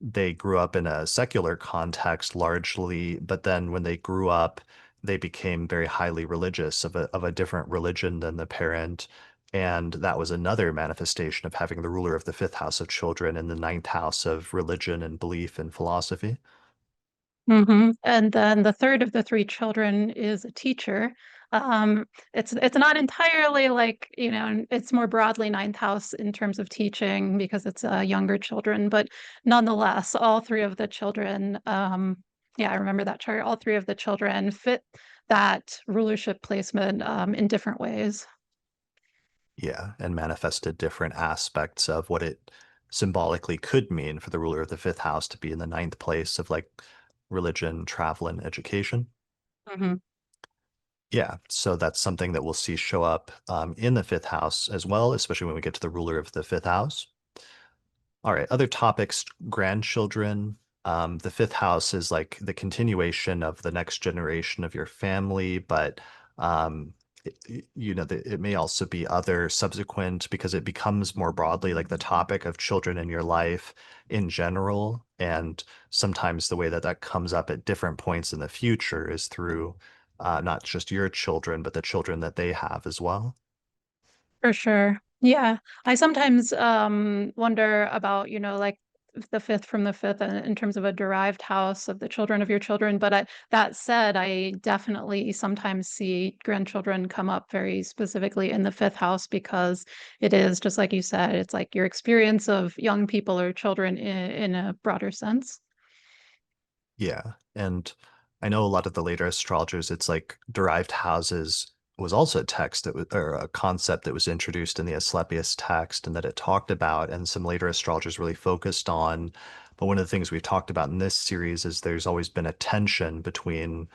they grew up in a secular context largely, but then when they grew up, they became very highly religious of a different religion than the parent. And that was another manifestation of having the ruler of the fifth house of children in the ninth house of religion and belief and philosophy. And then the third of the three children is a teacher. It's not entirely like, it's more broadly ninth house in terms of teaching because it's younger children, but nonetheless, all three of the children, yeah, I remember that chart. All three of the children fit that rulership placement in different ways. Yeah, and manifested different aspects of what it symbolically could mean for the ruler of the fifth house to be in the ninth place of like religion, travel, and education. Hmm. Yeah, so that's something that we'll see show up in the fifth house as well, especially when we get to the ruler of the fifth house. All right, other topics, grandchildren. The fifth house is like the continuation of the next generation of your family, but it may also be other subsequent because it becomes more broadly like the topic of children in your life in general. And sometimes the way that that comes up at different points in the future is through not just your children, but the children that they have as well. For sure. Yeah. I sometimes wonder about, like the fifth from the fifth in terms of a derived house of the children of your children. But that said, I definitely sometimes see grandchildren come up very specifically in the fifth house because it is just like you said, it's like your experience of young people or children in a broader sense. Yeah. And I know a lot of the later astrologers, it's like derived houses was also a text that was, or a concept that was introduced in the Asclepius text and that it talked about, and some later astrologers really focused on. But one of the things we've talked about in this series is there's always been a tension between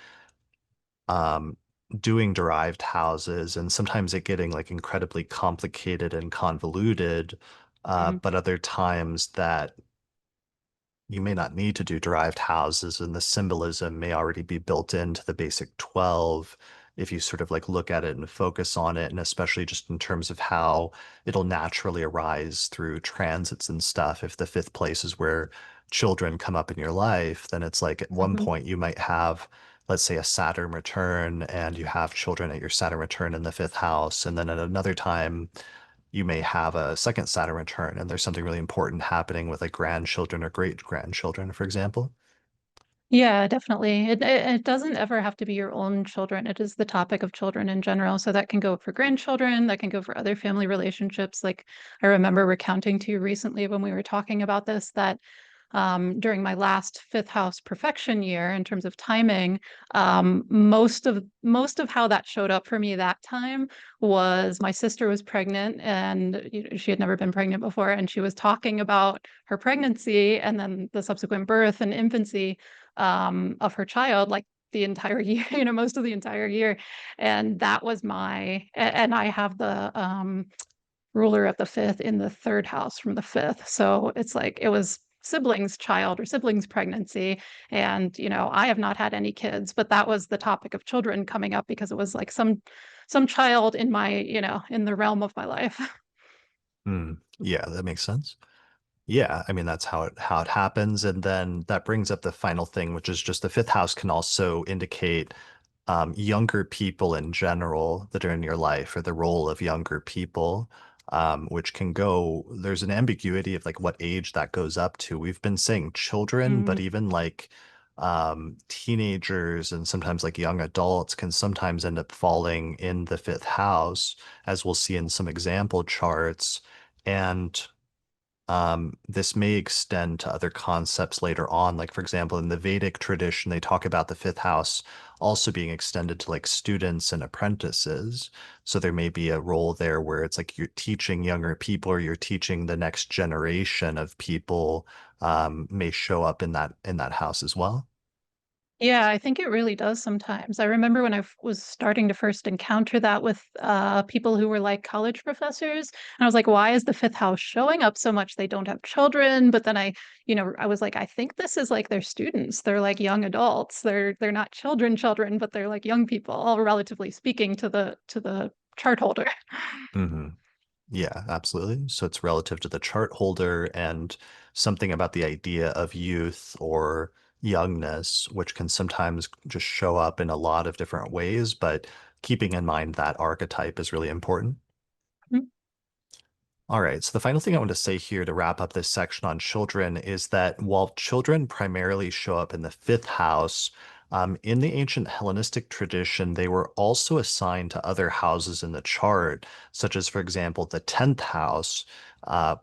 um, doing derived houses and sometimes it getting like incredibly complicated and convoluted, Mhm. but other times that you may not need to do derived houses, and the symbolism may already be built into the basic 12 if you sort of like look at it and focus on it, and especially just in terms of how it'll naturally arise through transits and stuff. If the fifth place is where children come up in your life, then it's like at one Mhm. point you might have, let's say, a Saturn return, and you have children at your Saturn return in the fifth house, and then at another time you may have a second Saturn return and there's something really important happening with like grandchildren or great grandchildren, for example. Yeah, definitely. It doesn't ever have to be your own children. It is the topic of children in general. So that can go for grandchildren, that can go for other family relationships. Like I remember recounting to you recently when we were talking about this that during my last fifth house perfection year in terms of timing, most of how that showed up for me that time was my sister was pregnant and she had never been pregnant before, and she was talking about her pregnancy and then the subsequent birth and infancy of her child, like the entire year, most of the entire year. And that was and I have the ruler of the fifth in the third house from the fifth. So it's like it was siblings child or siblings pregnancy, and I have not had any kids, but that was the topic of children coming up because it was like some child in my in the realm of my life. Hmm. Yeah, that makes sense. Yeah, I mean that's how it happens, and then that brings up the final thing, which is just the fifth house can also indicate younger people in general that are in your life, or the role of younger people, which can go. There's an ambiguity of like what age that goes up to. We've been saying children, but Mm. even like teenagers and sometimes like young adults can sometimes end up falling in the fifth house, as we'll see in some example charts. And this may extend to other concepts later on. Like, for example, in the Vedic tradition, they talk about the fifth house also being extended to like students and apprentices. So there may be a role there where it's like you're teaching younger people or you're teaching the next generation of people may show up in that house as well. Yeah, I think it really does sometimes. I remember when was starting to first encounter that with people who were like college professors, and I was like, why is the fifth house showing up so much? They don't have children, but then I was like, I think this is like their students. They're like young adults. They're not children, but they're like young people, all relatively speaking to the chart holder. Hmm. Yeah, absolutely. So it's relative to the chart holder and something about the idea of youth or youngness, which can sometimes just show up in a lot of different ways, but keeping in mind that archetype is really important. All right. So the final thing I want to say here to wrap up this section on children is that while children primarily show up in the fifth house, in the ancient Hellenistic tradition, they were also assigned to other houses in the chart, such as, for example, the 10th house,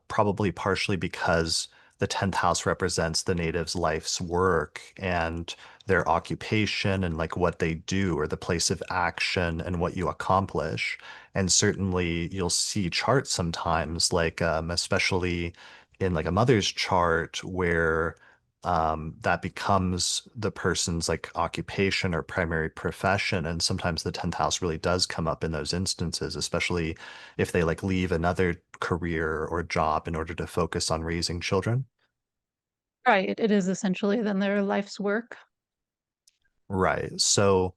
probably partially because the 10th house represents the native's life's work and their occupation and like what they do or the place of action and what you accomplish. And certainly you'll see charts sometimes, like especially in like a mother's chart where that becomes the person's like occupation or primary profession. And sometimes the 10th house really does come up in those instances, especially if they like leave another career or job in order to focus on raising children. Right. It is essentially then their life's work. Right. So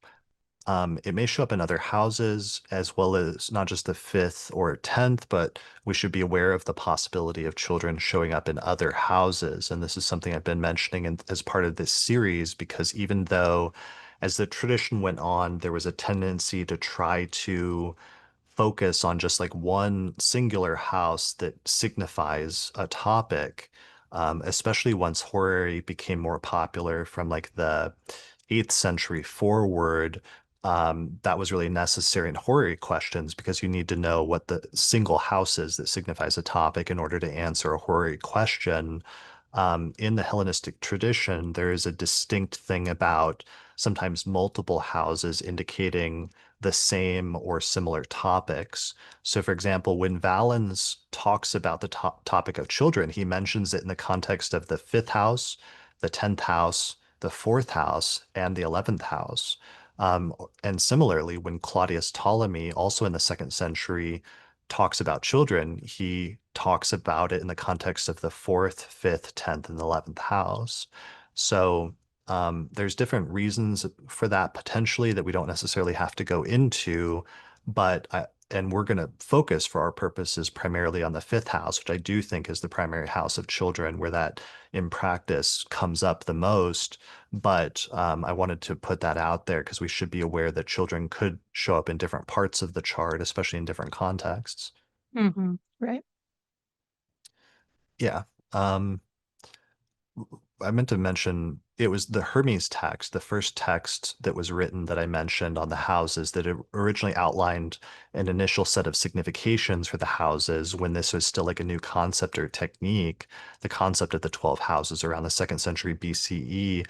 it may show up in other houses as well as not just the fifth or 10th, but we should be aware of the possibility of children showing up in other houses. And this is something I've been mentioning as part of this series, because even though as the tradition went on, there was a tendency to try to focus on just like one singular house that signifies a topic, especially once horary became more popular from like the 8th century forward. That was really necessary in horary questions because you need to know what the single house is that signifies a topic in order to answer a horary question. In the Hellenistic tradition, there is a distinct thing about sometimes multiple houses indicating the same or similar topics. So, for example, when Valens talks about the topic of children, he mentions it in the context of the fifth house, the 10th house, the fourth house, and the 11th house. And similarly, when Claudius Ptolemy, also in the second century, talks about children, he talks about it in the context of the fourth, fifth, 10th, and 11th house. So there's different reasons for that potentially that we don't necessarily have to go into, and we're going to focus for our purposes primarily on the fifth house, which I do think is the primary house of children, where that in practice comes up the most. But I wanted to put that out there because we should be aware that children could show up in different parts of the chart, especially in different contexts. Right. Yeah. Um, I meant to mention it was the Hermes text, the first text that was written that I mentioned on the houses that originally outlined an initial set of significations for the houses when this was still like a new concept or technique. The concept of the 12 houses around the second century BCE.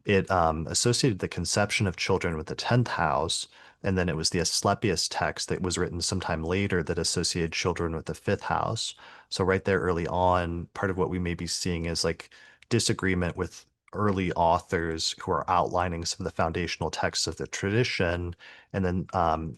It associated the conception of children with the 10th house. And then it was the Asclepius text that was written sometime later that associated children with the fifth house. So right there early on, part of what we may be seeing is like disagreement with early authors who are outlining some of the foundational texts of the tradition. And then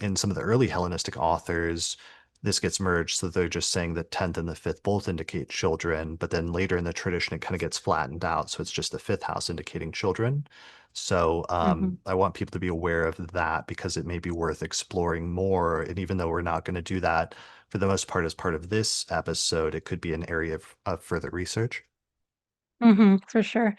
in some of the early Hellenistic authors, this gets merged. So they're just saying that 10th and the fifth both indicate children. But then later in the tradition, it kind of gets flattened out. So it's just the fifth house indicating children. So Hmm. I want people to be aware of that because it may be worth exploring more. And even though we're not going to do that for the most part as part of this episode, it could be an area of further research. For sure.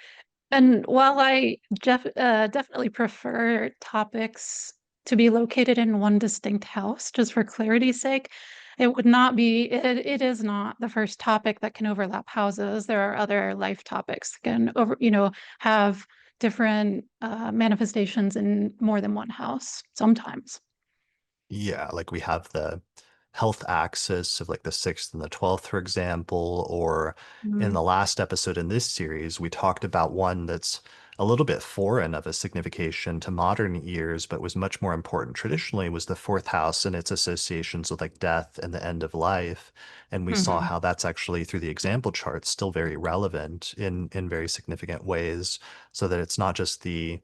And while I definitely prefer topics to be located in one distinct house, just for clarity's sake, it is not the first topic that can overlap houses. There are other life topics that can have different manifestations in more than one house sometimes. Yeah, like we have the health axis of like the sixth and the 12th, for example, or in Mm, the last episode in this series, we talked about one that's a little bit foreign of a signification to modern ears, but was much more important traditionally was the fourth house and its associations with like death and the end of life. And we saw mhm. how that's actually through the example charts still very relevant in very significant ways, so that it's not just the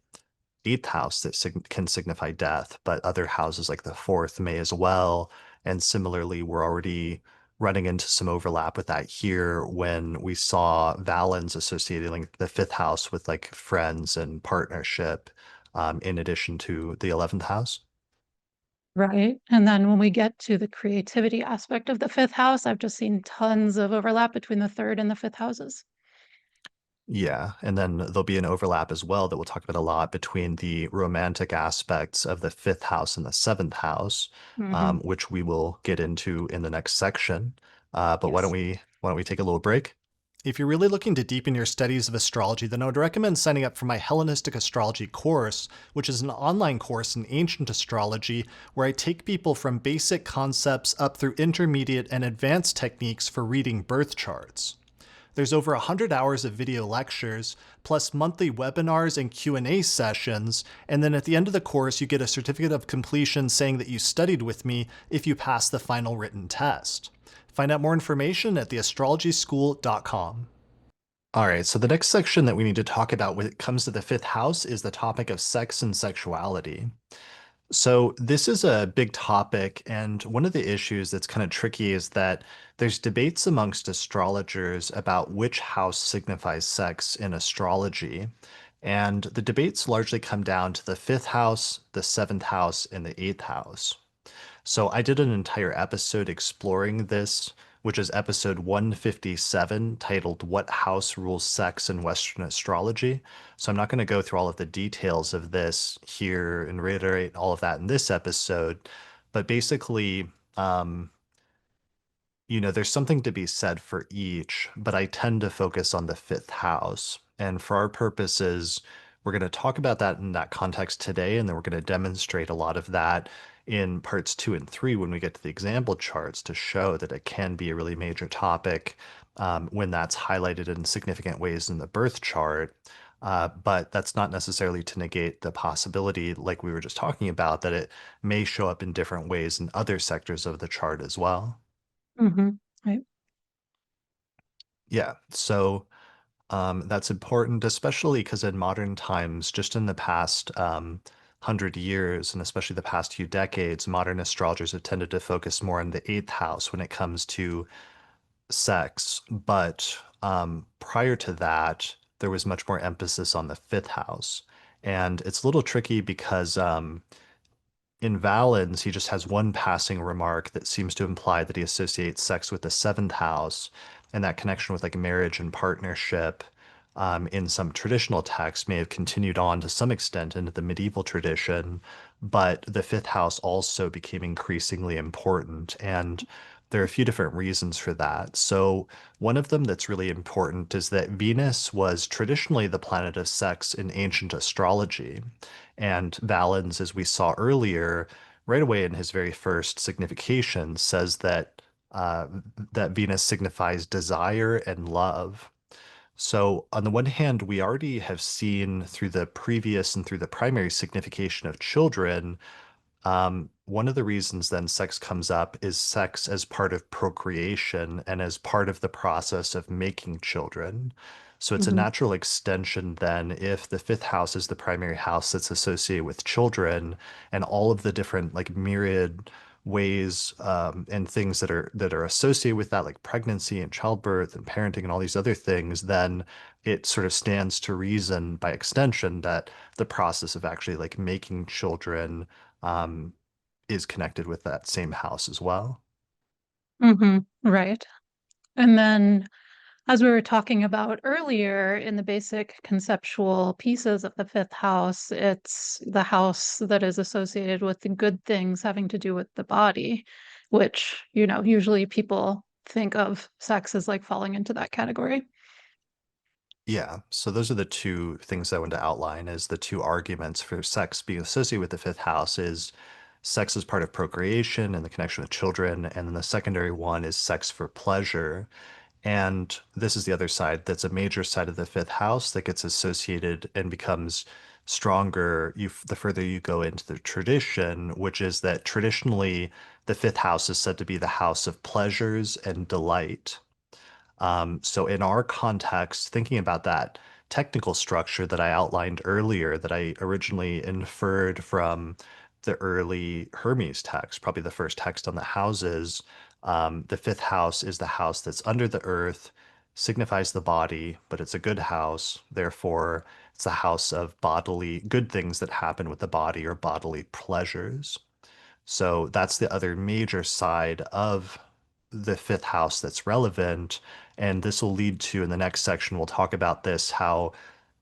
eighth house that can signify death, but other houses like the fourth may as well. And similarly, we're already running into some overlap with that here when we saw Valens associating like the fifth house with like friends and partnership, in addition to the 11th house. Right. And then when we get to the creativity aspect of the fifth house, I've just seen tons of overlap between the third and the fifth houses. Yeah, and then there'll be an overlap as well that we'll talk about a lot between the romantic aspects of the fifth house and the seventh house, Hmm. which we will get into in the next section. But Yes. why don't we take a little break? If you're really looking to deepen your studies of astrology, then I would recommend signing up for my Hellenistic Astrology course, which is an online course in ancient astrology where I take people from basic concepts up through intermediate and advanced techniques for reading birth charts. There's over 100 hours of video lectures, plus monthly webinars and Q&A sessions, and then at the end of the course you get a certificate of completion saying that you studied with me if you pass the final written test. Find out more information at theastrologyschool.com. All right, so the next section that we need to talk about when it comes to the fifth house is the topic of sex and sexuality. So this is a big topic, and one of the issues that's kind of tricky is that there's debates amongst astrologers about which house signifies sex in astrology. And the debates largely come down to the fifth house, the seventh house, and the eighth house. So I did an entire episode exploring this, which is episode 157, titled What House Rules Sex in Western Astrology. So I'm not going to go through all of the details of this here and reiterate all of that in this episode. But basically, um, there's something to be said for each, but I tend to focus on the fifth house. And for our purposes, we're going to talk about that in that context today, and then we're going to demonstrate a lot of that in parts 2 and 3 when we get to the example charts to show that it can be a really major topic when that's highlighted in significant ways in the birth chart. But that's not necessarily to negate the possibility, like we were just talking about, that it may show up in different ways in other sectors of the chart as well. Mm-hmm. Right. Yeah, so that's important, especially because in modern times, just in the past 100 years, and especially the past few decades, modern astrologers have tended to focus more on the eighth house when it comes to sex. But prior to that, there was much more emphasis on the fifth house. And it's a little tricky because in Valens, he just has one passing remark that seems to imply that he associates sex with the seventh house, and that connection with like marriage and partnership in some traditional texts may have continued on to some extent into the medieval tradition, but the fifth house also became increasingly important. And there are a few different reasons for that. So, one of them that's really important is that Venus was traditionally the planet of sex in ancient astrology. And Valens, as we saw earlier, right away in his very first signification, says uh, that Venus signifies desire and love. So, on the one hand, we already have seen through the previous and through the primary signification of children one of the reasons then sex comes up is sex as part of procreation and as part of the process of making children. So it's a Mm-hmm. natural extension then if the fifth house is the primary house that's associated with children and all of the different like myriad ways and things that are associated with that, like pregnancy and childbirth and parenting and all these other things, then it sort of stands to reason by extension that the process of actually like making children um, is connected with that same house as well. Mm-hmm. Right. And then, as we were talking about earlier in the basic conceptual pieces of the fifth house, it's the house that is associated with the good things having to do with the body, which, usually people think of sex as like falling into that category. Yeah, so those are the two things I want to outline as the two arguments for sex being associated with the fifth house is sex as part of procreation and the connection with children, and then the secondary one is sex for pleasure. And this is the other side that's a major side of the fifth house that gets associated and becomes stronger the further you go into the tradition, which is that traditionally the fifth house is said to be the house of pleasures and delight. So in our context, thinking about that technical structure that I outlined earlier, that I originally inferred from the early Hermes text, probably the first text on the houses, the fifth house is the house that's under the earth, signifies the body, but it's a good house. Therefore, it's a house of bodily good things that happen with the body or bodily pleasures. So that's the other major side of the fifth house that's relevant. And this will lead to, in the next section, we'll talk about this, how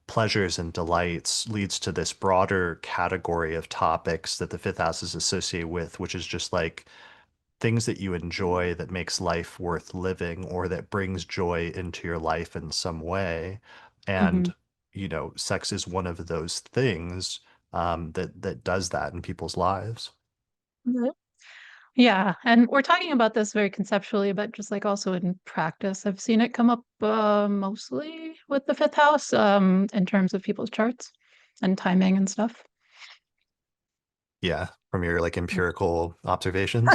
pleasures and delights leads to this broader category of topics that the fifth house is associated with, which is just like things that you enjoy that makes life worth living or that brings joy into your life in some way. Hmm. And, sex is one of those things that does that in people's lives. Yeah, and we're talking about this very conceptually, but just like also in practice, I've seen it come up mostly with the fifth house in terms of people's charts and timing and stuff. Yeah, from your like empirical observations.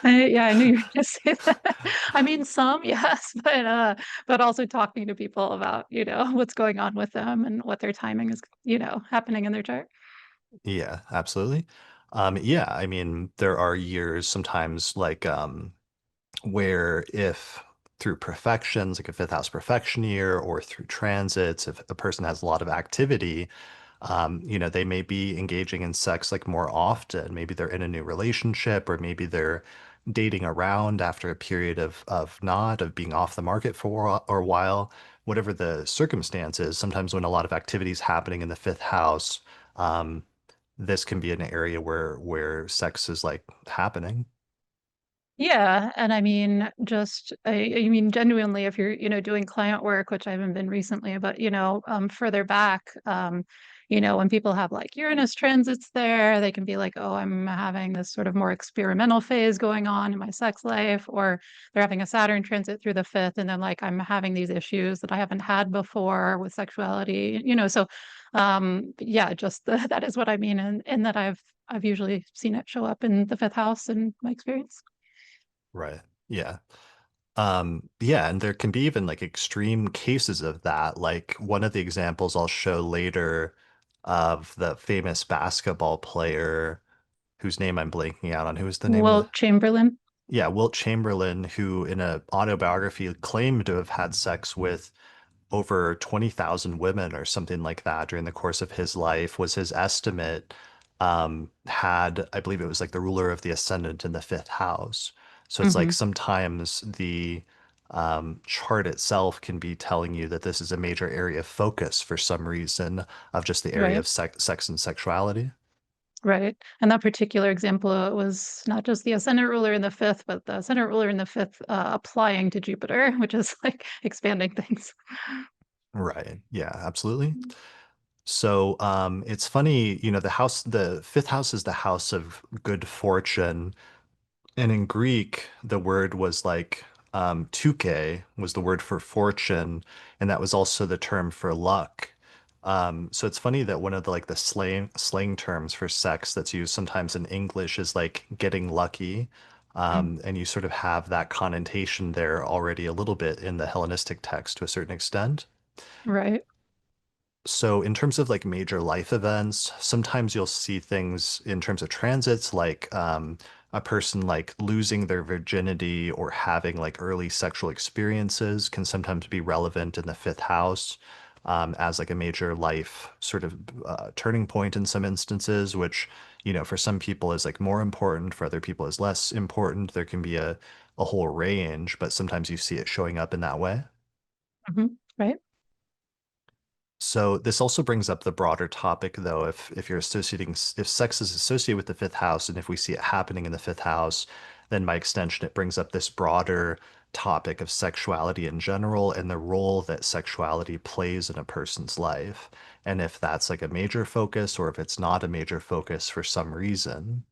Yeah, I knew you were going to say that. I mean, some, yes, but also talking to people about, what's going on with them and what their timing is, happening in their chart. Yeah, absolutely. Yeah, I mean, there are years sometimes like where if through perfections, like a fifth house perfection year, or through transits, if a person has a lot of activity, they may be engaging in sex like more often. Maybe they're in a new relationship, or maybe they're dating around after a period of being off the market for a while. Whatever the circumstances, sometimes when a lot of activity is happening in the fifth house, um, this can be an area where sex is like happening. Yeah, and I mean, I mean, genuinely, if you're, doing client work, which I haven't been recently, but further back, when people have like Uranus transits there, they can be like, oh, I'm having this sort of more experimental phase going on in my sex life, or they're having a Saturn transit through the fifth, and then like I'm having these issues that I haven't had before with sexuality, so yeah, just that is what I mean, and that I've usually seen it show up in the fifth house in my experience. Right. Yeah. Yeah, and there can be even like extreme cases of that. Like one of the examples I'll show later of the famous basketball player whose name I'm blanking out on. Who was the name of the? Wilt Chamberlain. Yeah, Wilt Chamberlain, who in a autobiography claimed to have had sex with over 20,000 women or something like that during the course of his life was his estimate. Had, I believe it was like the ruler of the Ascendant in the fifth house. So it's like Hmm. sometimes the chart itself can be telling you that this is a major area of focus for some reason of just the area Right, of sex and sexuality. right. And that particular example was not just the ascendant ruler in the fifth, but the ascendant ruler in the fifth applying to Jupiter, which is like expanding things. Right. Yeah, absolutely. So it's funny, the fifth house is the house of good fortune. And in Greek, the word was like tuke was the word for fortune, and that was also the term for luck. So it's funny that one of the like the slang terms for sex that's used sometimes in English is like getting lucky. Mm. And you sort of have that connotation there already a little bit in the Hellenistic text to a certain extent. Right. So in terms of like major life events, sometimes you'll see things in terms of transits, like a person like losing their virginity or having like early sexual experiences can sometimes be relevant in the fifth house as like a major life sort of turning point in some instances, which, for some people is like more important, for other people is less important. There can be a whole range, but sometimes you see it showing up in that way. Hmm. Right. So this also brings up the broader topic, though, if you're if sex is associated with the fifth house, and if we see it happening in the fifth house, then by extension, it brings up this broader topic of sexuality in general and the role that sexuality plays in a person's life, and if that's like a major focus or if it's not a major focus for some reason.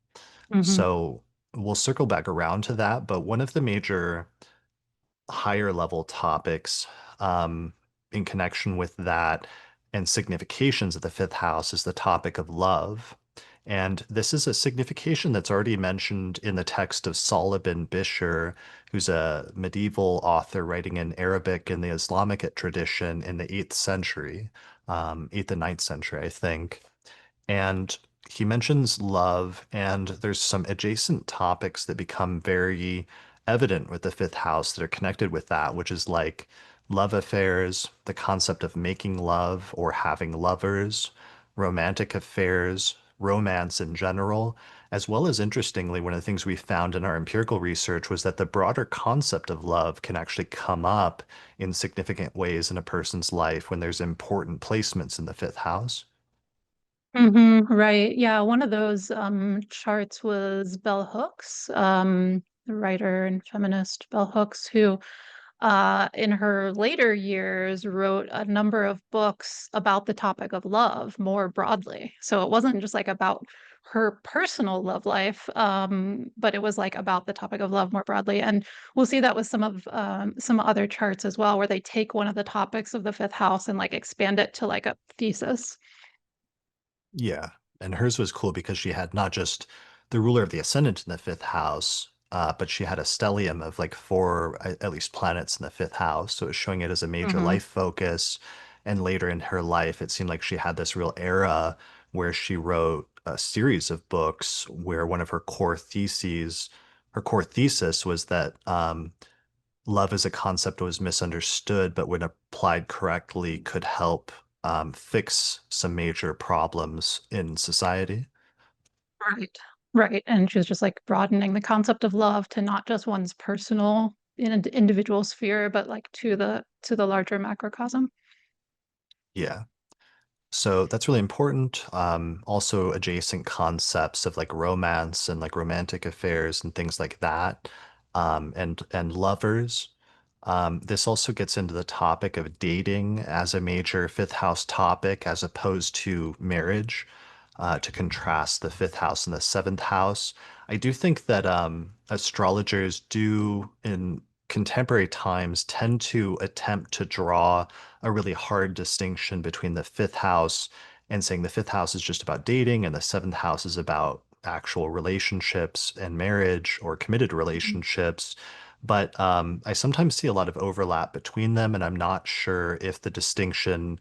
Hmm. So we'll circle back around to that, but one of the major higher level topics in connection with that and significations of the fifth house is the topic of love. And this is a signification that's already mentioned in the text of Salah bin Bishr, who's a medieval author writing in Arabic in the Islamic tradition in the 8th century, 8th and 9th century, I think. And he mentions love, and there's some adjacent topics that become very evident with the fifth house that are connected with that, which is like love affairs, the concept of making love or having lovers, romantic affairs, romance in general, as well as interestingly, one of the things we found in our empirical research was that the broader concept of love can actually come up in significant ways in a person's life when there's important placements in the fifth house. Hmm. Right. Yeah. One of those charts was Bell Hooks. the writer and feminist Bell Hooks, who in her later years wrote a number of books about the topic of love more broadly. So it wasn't just like about her personal love life, but it was like about the topic of love more broadly. And we'll see that with some other charts as well, where they take one of the topics of the fifth house and like expand it to like a thesis. Yeah. And hers was cool because she had not just the ruler of the ascendant in the fifth house, but she had a stellium of like four, at least planets in the fifth house. So it was showing it as a major Hmm. life focus. And later in her life, it seemed like she had this real era where she wrote a series of books where one of her core thesis was that love as a concept was misunderstood, but when applied correctly, could help fix some major problems in society. Right. Right. And she was just like broadening the concept of love to not just one's personal in an individual sphere, but like to the larger macrocosm. Yeah. So that's really important. Also, adjacent concepts of like romance and like romantic affairs and things like that, and lovers. This also gets into the topic of dating as a major fifth house topic, as opposed to marriage, to contrast the fifth house and the seventh house. I do think that astrologers do in contemporary times tend to attempt to draw a really hard distinction between the fifth house and saying the fifth house is just about dating and the seventh house is about actual relationships and marriage or committed Mhm. relationships. But I sometimes see a lot of overlap between them, and I'm not sure if the distinction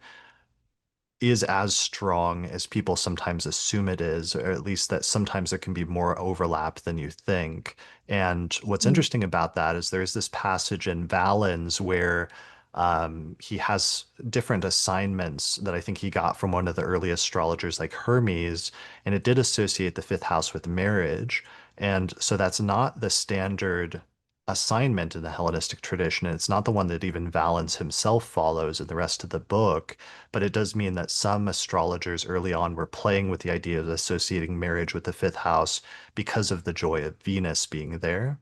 is as strong as people sometimes assume it is, or at least that sometimes there can be more overlap than you think. And what's Mhm. interesting about that is there's this passage in Valens where he has different assignments that I think he got from one of the early astrologers like Hermes, and it did associate the fifth house with marriage. And so that's not the standard assignment in the Hellenistic tradition. And it's not the one that even Valens himself follows in the rest of the book, but it does mean that some astrologers early on were playing with the idea of associating marriage with the fifth house because of the joy of Venus being there.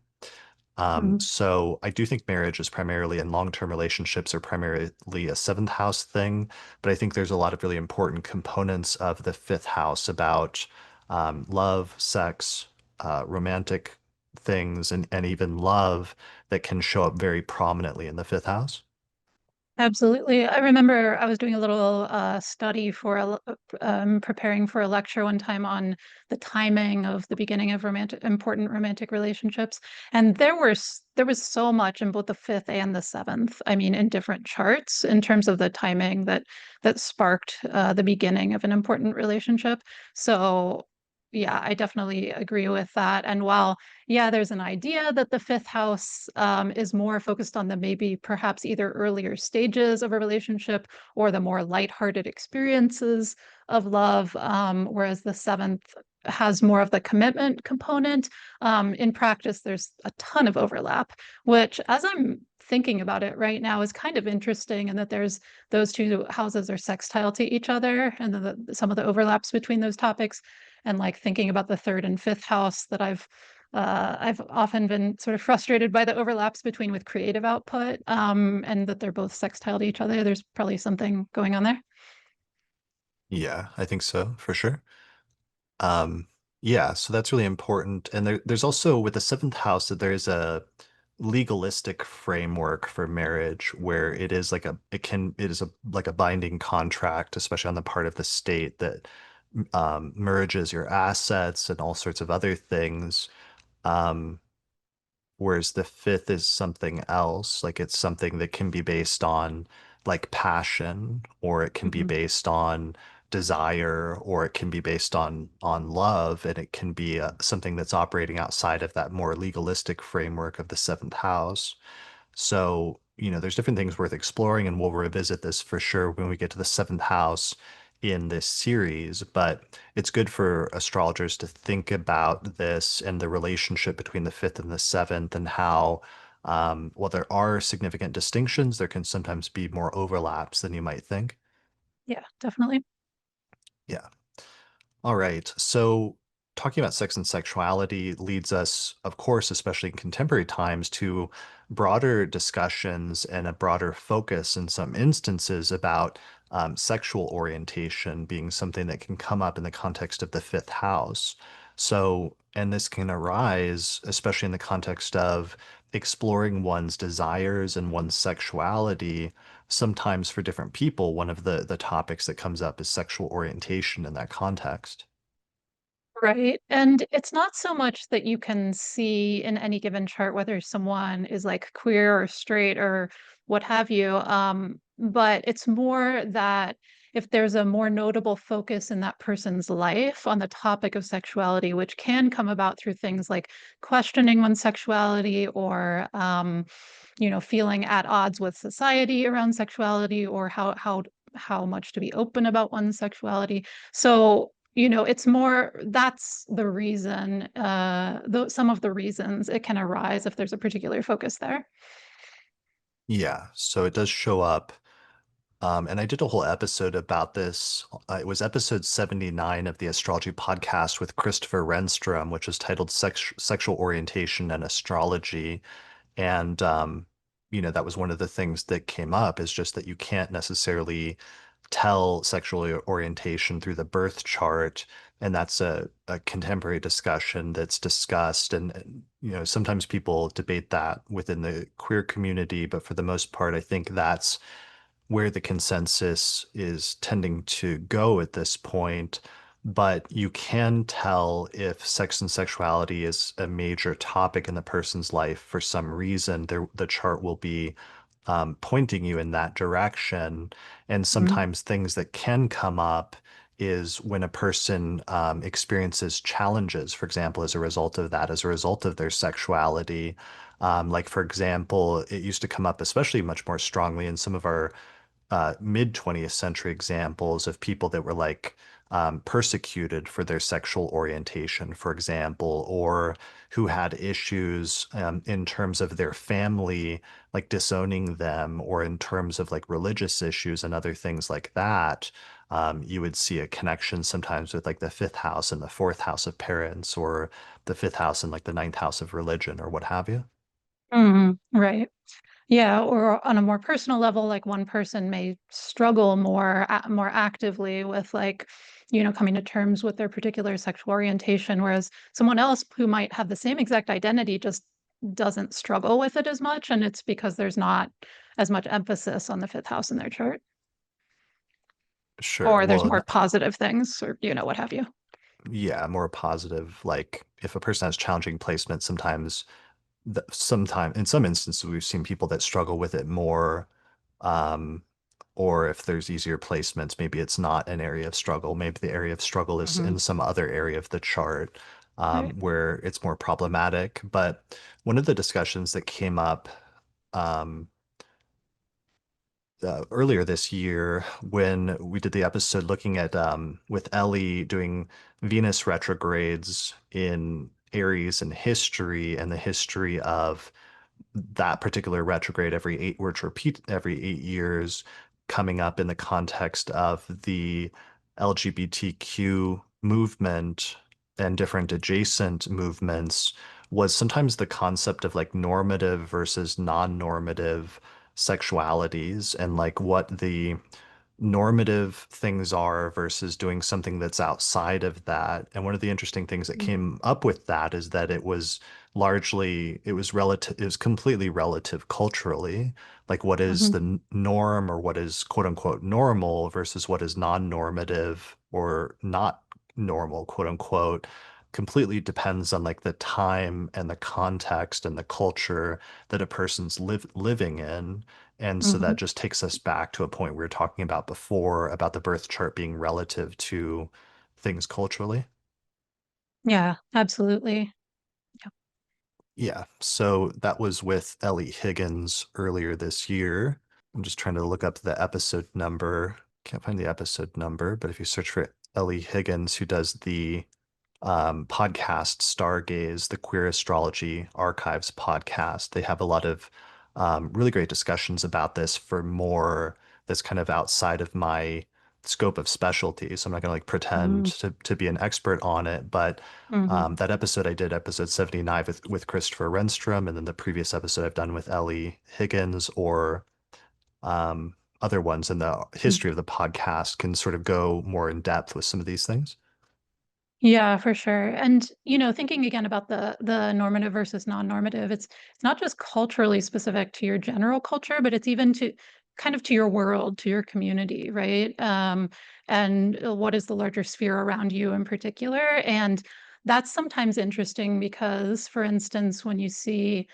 Mhm. So I do think marriage is primarily and long-term relationships are primarily a seventh house thing, but I think there's a lot of really important components of the fifth house about love, sex, romantic things, and even love that can show up very prominently in the fifth house. Absolutely. I remember I was doing a little study for preparing for a lecture one time on the timing of the beginning of important romantic relationships, and there was so much in both the fifth and the seventh. I mean, in different charts in terms of the timing that sparked the beginning of an important relationship. So, yeah, I definitely agree with that. And while yeah, there's an idea that the fifth house is more focused on the maybe perhaps either earlier stages of a relationship or the more lighthearted experiences of love, whereas the seventh has more of the commitment component. In practice, there's a ton of overlap, which, as I'm thinking about it right now, is kind of interesting, and that there's those two houses are sextile to each other, and some of the overlaps between those topics, and like thinking about the third and fifth house that I've often been sort of frustrated by the overlaps between with creative output, and that they're both sextile to each other. There's probably something going on there. Yeah, I think so, for sure. Um, yeah, so that's really important. And there's also with the seventh house that there's a legalistic framework for marriage where it is like it is a like a binding contract, especially on the part of the state that merges your assets and all sorts of other things. Um, Whereas the fifth is something else, like it's something that can be based on like passion, or it can be Mhm. based on desire, or it can be based on love, and it can be something that's operating outside of that more legalistic framework of the seventh house. So, there's different things worth exploring, and we'll revisit this for sure when we get to the seventh house in this series. But it's good for astrologers to think about this and the relationship between the fifth and the seventh, and how, while there are significant distinctions, there can sometimes be more overlaps than you might think. Yeah, definitely. Yeah. All right. So, talking about sex and sexuality leads us, of course, especially in contemporary times, to broader discussions and a broader focus in some instances about sexual orientation being something that can come up in the context of the fifth house. So, and this can arise, especially in the context of exploring one's desires and one's sexuality. Sometimes for different people, one of the topics that comes up is sexual orientation in that context. Right. And it's not so much that you can see in any given chart whether someone is like queer or straight or what have you. But it's more that if there's a more notable focus in that person's life on the topic of sexuality, which can come about through things like questioning one's sexuality or feeling at odds with society around sexuality or how much to be open about one's sexuality. So it's more that's the reason, some of the reasons it can arise if there's a particular focus there. Yeah, so it does show up. And I did a whole episode about this. It was episode 79 of the Astrology podcast with Christopher Renstrom, which was titled Sexual Orientation and Astrology. And, that was one of the things that came up is just that you can't necessarily tell sexual orientation through the birth chart. And that's a contemporary discussion that's discussed. And, sometimes people debate that within the queer community, but for the most part, I think that's where the consensus is tending to go at this point. But you can tell if sex and sexuality is a major topic in the person's life for some reason. The chart will be pointing you in that direction. And Mhm. sometimes things that can come up is when a person experiences challenges, for example, as a result of that, as a result of their sexuality. Like, for example, it used to come up especially much more strongly in some of our mid 20th century examples of people that were like persecuted for their sexual orientation, for example, or who had issues in terms of their family, like disowning them, or in terms of like religious issues and other things like that. You would see a connection sometimes with like the fifth house and the fourth house of parents, or the fifth house and like the ninth house of religion, or what have you. Right. Yeah, or on a more personal level, like one person may struggle more actively with like, coming to terms with their particular sexual orientation, whereas someone else who might have the same exact identity just doesn't struggle with it as much, and it's because there's not as much emphasis on the fifth house in their chart, Sure. or there's Well, more positive things, or what have you. yeah, more positive. Like if a person has challenging placement, sometime in some instances we've seen people that struggle with it more. Um, or if there's easier placements, maybe it's not an area of struggle. Maybe the area of struggle is Hmm. in some other area of the chart Right. where it's more problematic. But one of the discussions that came up um, earlier this year when we did the episode looking at with Ellie doing Venus retrogrades in Aries and history and the history of that particular retrograde every eight, which repeat every 8 years, coming up in the context of the LGBTQ movement and different adjacent movements, was sometimes the concept of like normative versus non-normative sexualities and like what the normative things are versus doing something that's outside of that. And one of the interesting things that came up with that is that it was relative, it was completely relative culturally. Like what is Hmm. the norm or what is quote unquote normal versus what is non-normative or not normal, quote unquote, completely depends on like the time and the context and the culture that a person's living in. And so Hmm. that just takes us back to a point we were talking about before about the birth chart being relative to things culturally. Yeah, absolutely. Yeah. So that was with Ellie Higgins earlier this year. I'm just trying to look up the episode number. Can't find the episode number, but if you search for Ellie Higgins, who does the podcast Stargaze, the Queer Astrology Archives podcast. They have a lot of really great discussions about this for more that's kind of outside of my scope of specialty, so I'm not gonna like pretend Mm, to be an expert on it. But mhm. that episode I did, episode 79 with Christopher Renstrom, and then the previous episode I've done with Ellie Higgins or other ones in the Mm. history of the podcast can sort of go more in depth with some of these things. Yeah, for sure. And thinking again about the normative versus non-normative, it's not just culturally specific to your general culture, but it's even to kind of to your world, to your community, right? And what is the larger sphere around you in particular? And that's sometimes interesting because, for instance, when you see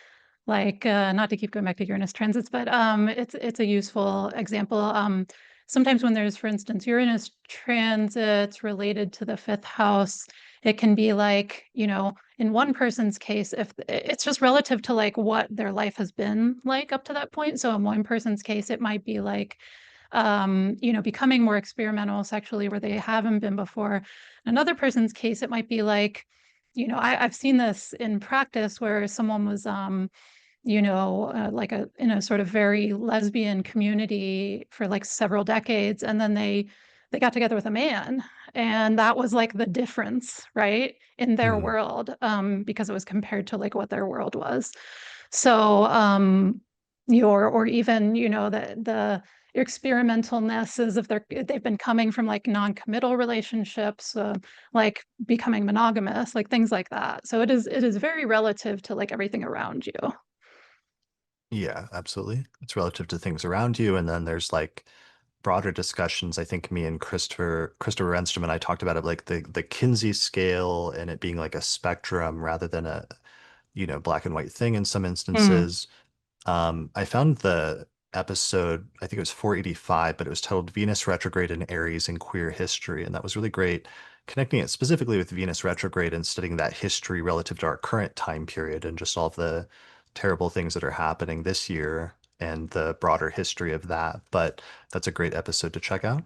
like not to keep going back to Uranus transits, but it's a useful example. Sometimes when there's, for instance, Uranus transits related to the fifth house, it can be like, in one person's case, if it's just relative to like what their life has been like up to that point. So in one person's case, it might be like becoming more experimental sexually where they haven't been before. In another person's case, it might be like, I've seen this in practice where someone was like in a sort of very lesbian community for like several decades, and then they got together with a man, and that was like the difference, right, in their Mhm. world, because it was compared to like what their world was. So, or even the experimentalness is if they've been coming from like non-committal relationships, like becoming monogamous, like things like that. So it is very relative to like everything around you. Yeah, absolutely. It's relative to things around you. And then there's like broader discussions. I think me and Christopher Renstrom and I talked about it like the Kinsey scale and it being like a spectrum rather than a, black and white thing in some Mm. instances. I found the episode, I think it was 485, but it was titled Venus Retrograde in Aries in Queer History. And that was really great, connecting it specifically with Venus retrograde and studying that history relative to our current time period and just all of the terrible things that are happening this year and the broader history of that. But that's a great episode to check out.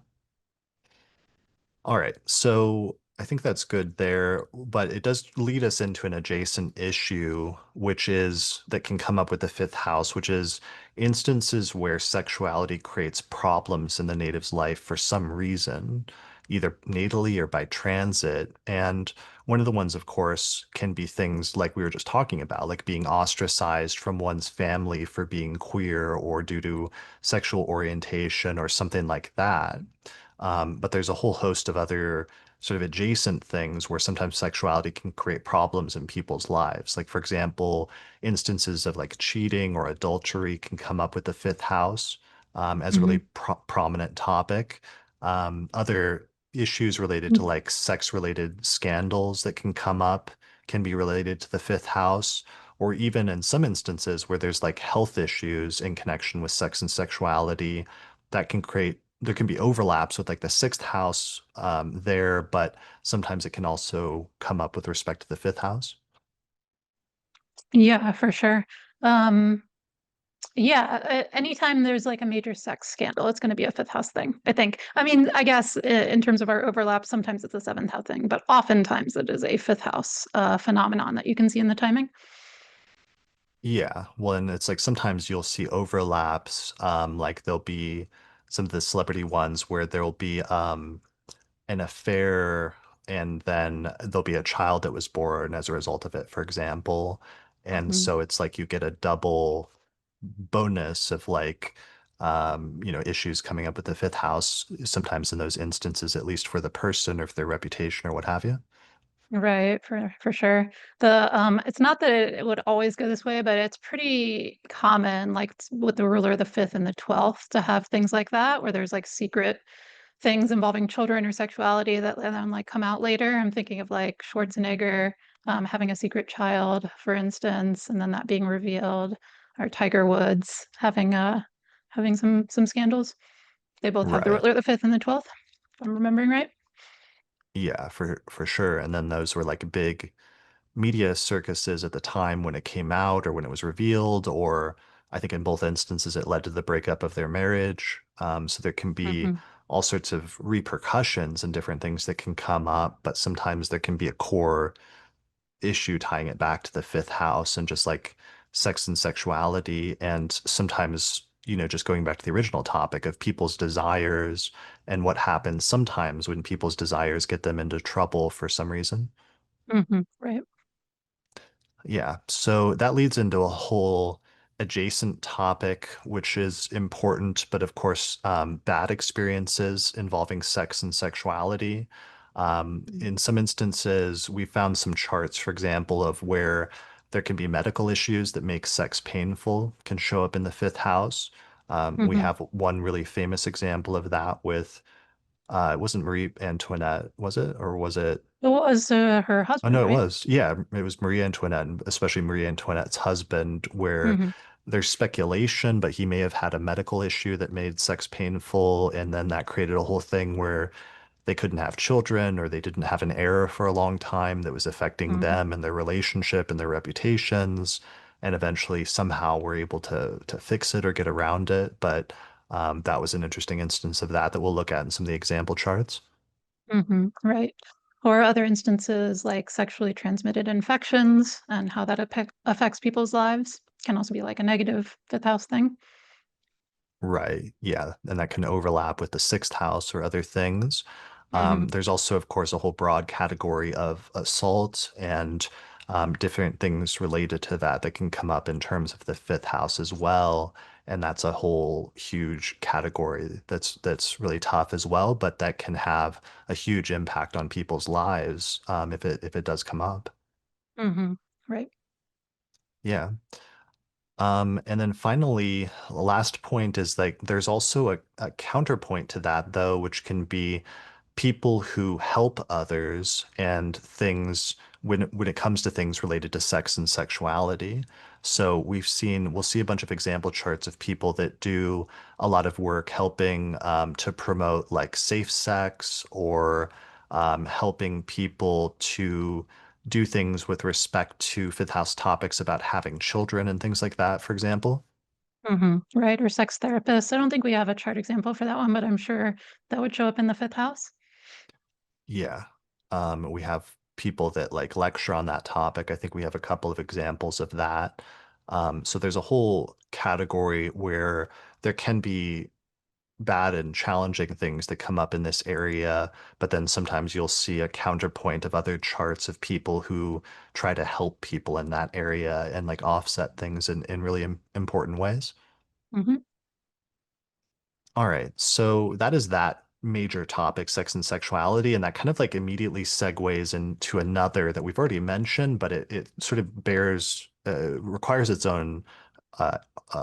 All right, so I think that's good there, but it does lead us into an adjacent issue, which is that can come up with the fifth house, which is instances where sexuality creates problems in the native's life for some reason, either natally or by transit. And one of the ones, of course, can be things like we were just talking about, like being ostracized from one's family for being queer or due to sexual orientation or something like that. But there's a whole host of other sort of adjacent things where sometimes sexuality can create problems in people's lives. Like, for example, instances of like cheating or adultery can come up with the fifth house as a really Mhm. prominent topic. Other issues related to like sex-related scandals that can come up can be related to the fifth house, or even in some instances where there's like health issues in connection with sex and sexuality that can create there can be overlaps with like the sixth house there, but sometimes it can also come up with respect to the fifth house. Yeah, for sure. Um, yeah, anytime there's like a major sex scandal, it's going to be a fifth house thing, I think. I mean, I guess in terms of our overlap, sometimes it's a seventh house thing, but oftentimes it is a fifth house phenomenon that you can see in the timing. Yeah, well, and it's like sometimes you'll see overlaps. Like there'll be some of the celebrity ones where there'll be an affair and then there'll be a child that was born as a result of it, for example. And Mhm. so it's like you get a double bonus of like issues coming up with the fifth house, sometimes in those instances, at least for the person or for their reputation or what have you. Right, for sure. It's not that it would always go this way, but it's pretty common, like with the ruler of the fifth and the 12th, to have things like that, where there's like secret things involving children or sexuality that then like come out later. I'm thinking of like Schwarzenegger having a secret child, for instance, and then that being revealed, or Tiger Woods having some scandals. They both have the Right. ruler of the fifth and the 12th, if I'm remembering right. Yeah, for sure. And then those were like big media circuses at the time when it came out or when it was revealed, or I think in both instances it led to the breakup of their marriage. So there can be Hmm. all sorts of repercussions and different things that can come up, but sometimes there can be a core issue tying it back to the fifth house and just like sex and sexuality. And sometimes just going back to the original topic of people's desires and what happens sometimes when people's desires get them into trouble for some reason. Right. Yeah, so that leads into a whole adjacent topic, which is important, but of course, bad experiences involving sex and sexuality. In some instances, we found some charts, for example, of where there can be medical issues that make sex painful, can show up in the fifth house. We Mm-hmm. have one really famous example of that with, it wasn't Marie Antoinette, was it? Or was it? It was her Oh, husband, no, it right? was. Yeah, it was Marie Antoinette, and especially Marie Antoinette's husband, where Mm-hmm. there's speculation, but he may have had a medical issue that made sex painful, and then that created a whole thing where they couldn't have children or they didn't have an heir for a long time that was affecting Mm-hmm. them and their relationship and their reputations, and eventually somehow were able to fix it or get around it. But that was an interesting instance of that we'll look at in some of the example charts. Right. Or other instances like sexually transmitted infections and how that affects people's lives can also be like a negative fifth house thing. Right. Yeah. And that can overlap with the sixth house or other things. Hmm. There's also, of course, a whole broad category of assault and different things related to that that can come up in terms of the fifth house as well. And that's a whole huge category that's really tough as well, but that can have a huge impact on people's lives if it does come up. Right. Yeah. And then finally, the last point is like there's also a counterpoint to that, though, which can be people who help others and things when it comes to things related to sex and sexuality. So we'll see a bunch of example charts of people that do a lot of work helping to promote like safe sex or helping people to do things with respect to fifth house topics about having children and things like that, for example. Right. Or sex therapists. I don't think we have a chart example for that one, but I'm sure that would show up in the fifth house. Yeah. We have people that like lecture on that topic. I think we have a couple of examples of that. So there's a whole category where there can be bad and challenging things that come up in this area, but then sometimes you'll see a counterpoint of other charts of people who try to help people in that area and like offset things in really important ways. Hmm. All right, so that is that major topic, sex and sexuality, and that kind of like immediately segues into another that we've already mentioned, but it sort of requires its own uh,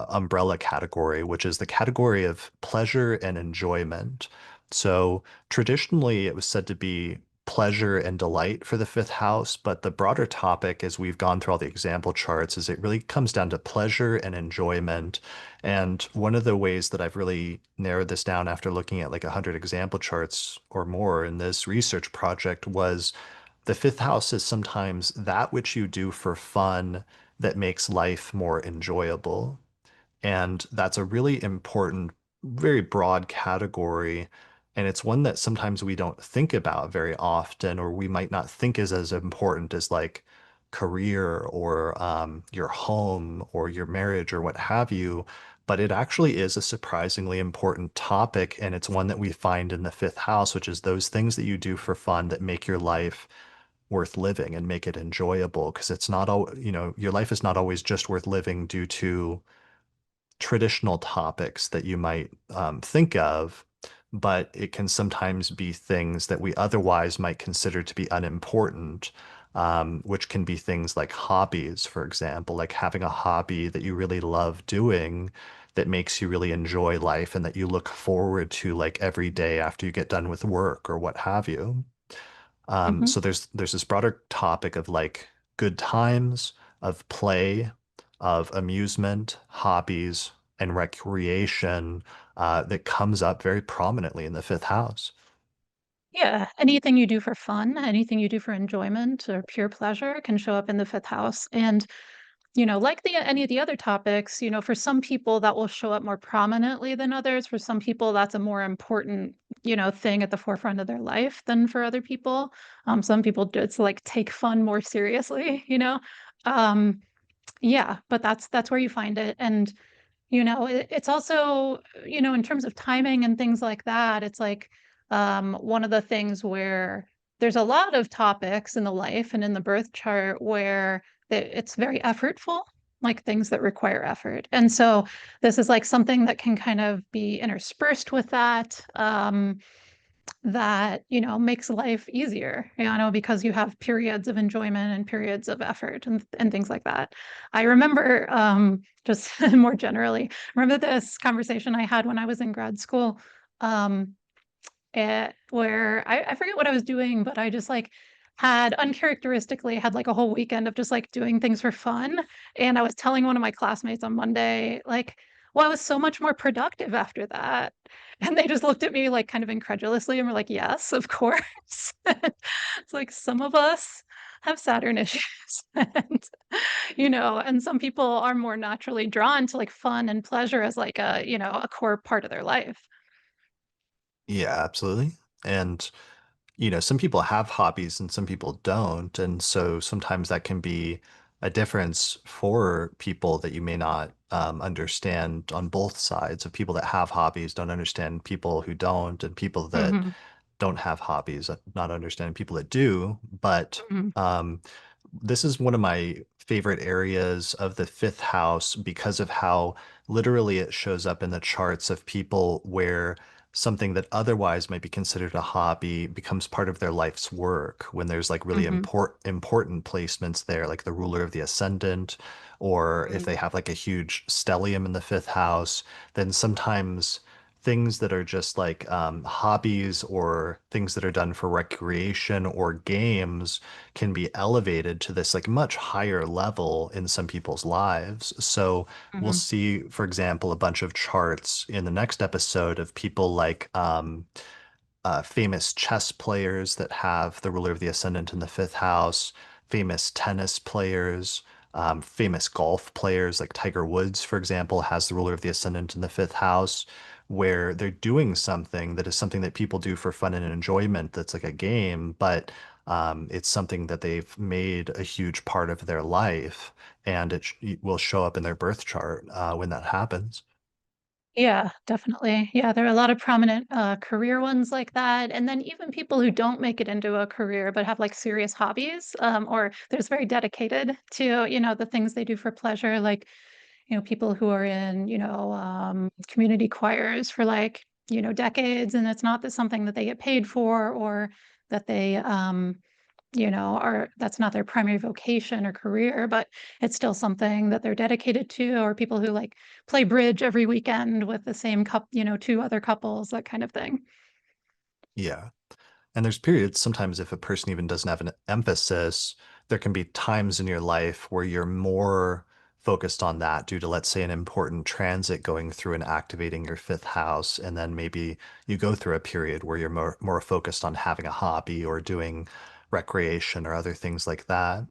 umbrella category, which is the category of pleasure and enjoyment. So traditionally, it was said to be pleasure and delight for the fifth house, but the broader topic, as we've gone through all the example charts, is it really comes down to pleasure and enjoyment. And one of the ways that I've really narrowed this down after looking at like 100 example charts or more in this research project was the fifth house is sometimes that which you do for fun that makes life more enjoyable. And that's a really important, very broad category. And it's one that sometimes we don't think about very often, or we might not think is as important as like career or your home or your marriage or what have you. But it actually is a surprisingly important topic. And it's one that we find in the fifth house, which is those things that you do for fun that make your life worth living and make it enjoyable. Because it's not all, your life is not always just worth living due to traditional topics that you might think of, but it can sometimes be things that we otherwise might consider to be unimportant, which can be things like hobbies, for example, like having a hobby that you really love doing that makes you really enjoy life and that you look forward to like every day after you get done with work or what have you. Hmm. So there's this broader topic of like good times, of play, of amusement, hobbies, and recreation that comes up very prominently in the fifth house. Yeah. Anything you do for fun, anything you do for enjoyment or pure pleasure can show up in the fifth house. And like any of the other topics, for some people that will show up more prominently than others. For some people, that's a more important, thing at the forefront of their life than for other people. Some people just like take fun more seriously. Um, yeah, but that's where you find it. And It's also, in terms of timing and things like that, it's like one of the things where there's a lot of topics in the life and in the birth chart where it's very effortful, like things that require effort. And so this is like something that can kind of be interspersed with that. That makes life easier, because you have periods of enjoyment and periods of effort and things like that. I remember, just more generally, remember this conversation I had when I was in grad school, um, where I forget what I was doing, but I just like had uncharacteristically had like a whole weekend of just like doing things for fun. And I was telling one of my classmates on Monday, like, well, I was so much more productive after that. And they just looked at me like kind of incredulously and were like, yes, of course. It's like some of us have Saturn issues. And and some people are more naturally drawn to like fun and pleasure as like a core part of their life. Yeah, absolutely. And some people have hobbies and some people don't. And so sometimes that can be a difference for people that you may not understand on both sides of people that have hobbies don't understand people who don't, and people that Hmm. don't have hobbies not understand people that do. But Hmm. um, this is one of my favorite areas of the fifth house because of how literally it shows up in the charts of people where something that otherwise might be considered a hobby becomes part of their life's work when there's like really Hmm. important placements there, like the ruler of the ascendant, or if Hmm. they have like a huge stellium in the fifth house, then sometimes things that are just like hobbies or things that are done for recreation or games can be elevated to this like much higher level in some people's lives. So we'll Hmm. see, for example, a bunch of charts in the next episode of people like famous chess players that have the ruler of the ascendant in the fifth house, famous tennis players, famous golf players like Tiger Woods, for example, has the ruler of the ascendant in the fifth house, where they're doing something that is something that people do for fun and enjoyment that's like a game, but it's something that they've made a huge part of their life, and it will show up in their birth chart when that happens. Yeah, definitely. Yeah, there are a lot of prominent career ones like that. And then even people who don't make it into a career but have like serious hobbies, or they're just very dedicated to, the things they do for pleasure, like, people who are in, community choirs for like, decades, and it's not that something that they get paid for or that they are that's not their primary vocation or career, but it's still something that they're dedicated to, or people who like play bridge every weekend with the same two other couples, that kind of thing. Yeah. And there's periods, sometimes if a person even doesn't have an emphasis, there can be times in your life where you're more focused on that due to, let's say, an important transit going through and activating your fifth house. And then maybe you go through a period where you're more focused on having a hobby or doing recreation or other things like that.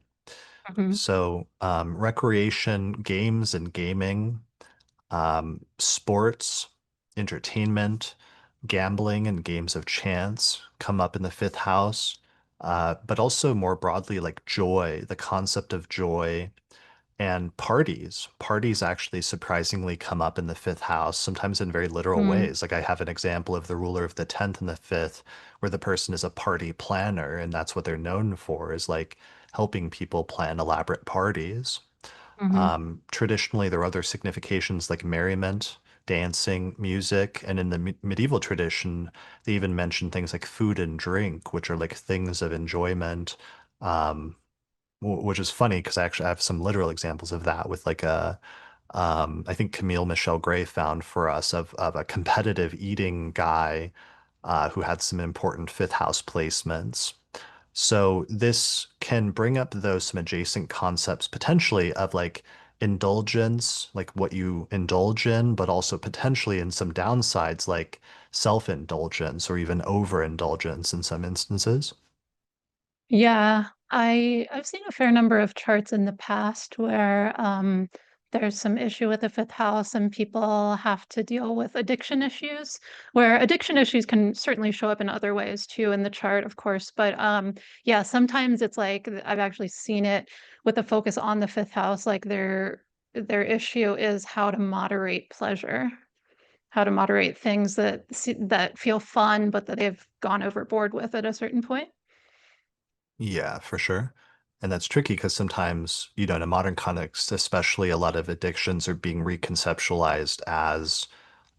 Mhm. So, recreation, games and gaming, sports, entertainment, gambling, and games of chance come up in the fifth house. But also more broadly, like joy, the concept of joy and parties. Parties actually surprisingly come up in the fifth house, sometimes in very literal Mm. ways. Like I have an example of the ruler of the 10th and the fifth, where the person is a party planner, and that's what they're known for, is like helping people plan elaborate parties. Mhm. Traditionally, there are other significations like merriment, dancing, music, and in the medieval tradition, they even mention things like food and drink, which are like things of enjoyment. Um, which is funny because I actually have some literal examples of that with like I think Camille Michelle Gray found for us of a competitive eating guy who had some important fifth house placements. So this can bring up those some adjacent concepts potentially of like indulgence, like what you indulge in, but also potentially in some downsides like self-indulgence or even overindulgence in some instances. Yeah, I've seen a fair number of charts in the past where there's some issue with the fifth house and people have to deal with addiction issues, where addiction issues can certainly show up in other ways too in the chart, of course. But yeah, sometimes it's like I've actually seen it with a focus on the fifth house, like they're their issue is how to moderate pleasure, how to moderate things that feel fun, but that they've gone overboard with at a certain point. Yeah, for sure. And that's tricky because sometimes, in a modern context, especially a lot of addictions are being reconceptualized as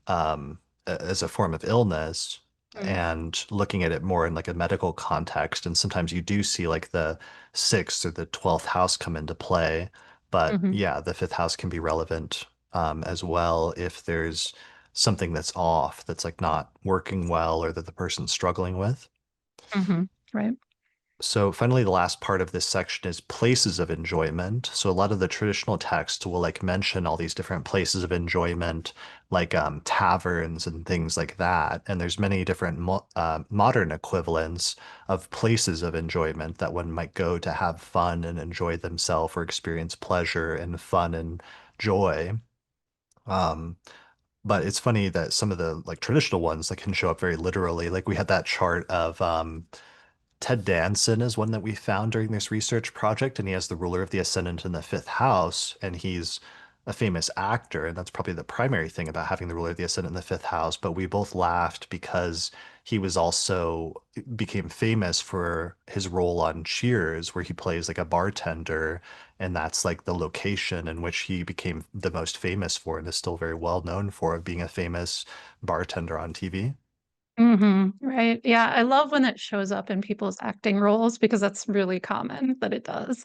a form of illness Mm. and looking at it more in like a medical context. And sometimes you do see like the sixth or the 12th house come into play. But Mhm. yeah, the fifth house can be relevant as well if there's something that's off, that's like not working well or that the person's struggling with. Mhm. Right. So finally, the last part of this section is places of enjoyment. So a lot of the traditional texts will like mention all these different places of enjoyment, like taverns and things like that. And there's many different modern equivalents of places of enjoyment that one might go to have fun and enjoy themselves or experience pleasure and fun and joy. Um, but it's funny that some of the like traditional ones that can show up very literally, like we had that chart of Ted Danson is one that we found during this research project, and he has the ruler of the ascendant in the fifth house, and he's a famous actor, and that's probably the primary thing about having the ruler of the ascendant in the fifth house. But we both laughed because he was also became famous for his role on Cheers, where he plays like a bartender, and that's like the location in which he became the most famous for and is still very well known for being a famous bartender on TV. Right. Yeah, I love when it shows up in people's acting roles because that's really common that it does.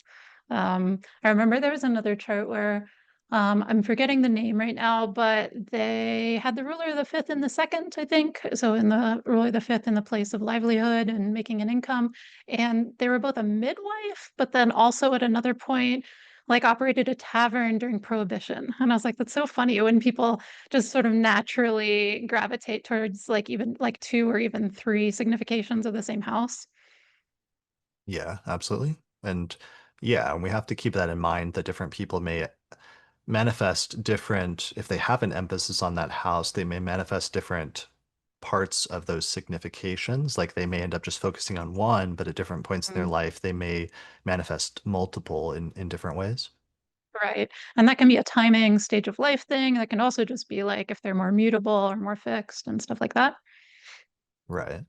I remember there was another chart where I'm forgetting the name right now, but they had the ruler of the fifth and the second, I think. So in the ruler of the fifth in the place of livelihood and making an income. And they were both a midwife, but then also at another point, like operated a tavern during Prohibition. And I was like, that's so funny when people just sort of naturally gravitate towards like even like two or even three significations of the same house. Yeah, absolutely. And yeah, and we have to keep that in mind that different people may manifest different, if they have an emphasis on that house, they may manifest different parts of those significations. Like they may end up just focusing on one, but at different points in their Mm. life, they may manifest multiple in different ways. Right. And that can be a timing, stage of life thing. That can also just be like if they're more mutable or more fixed and stuff like that. Right.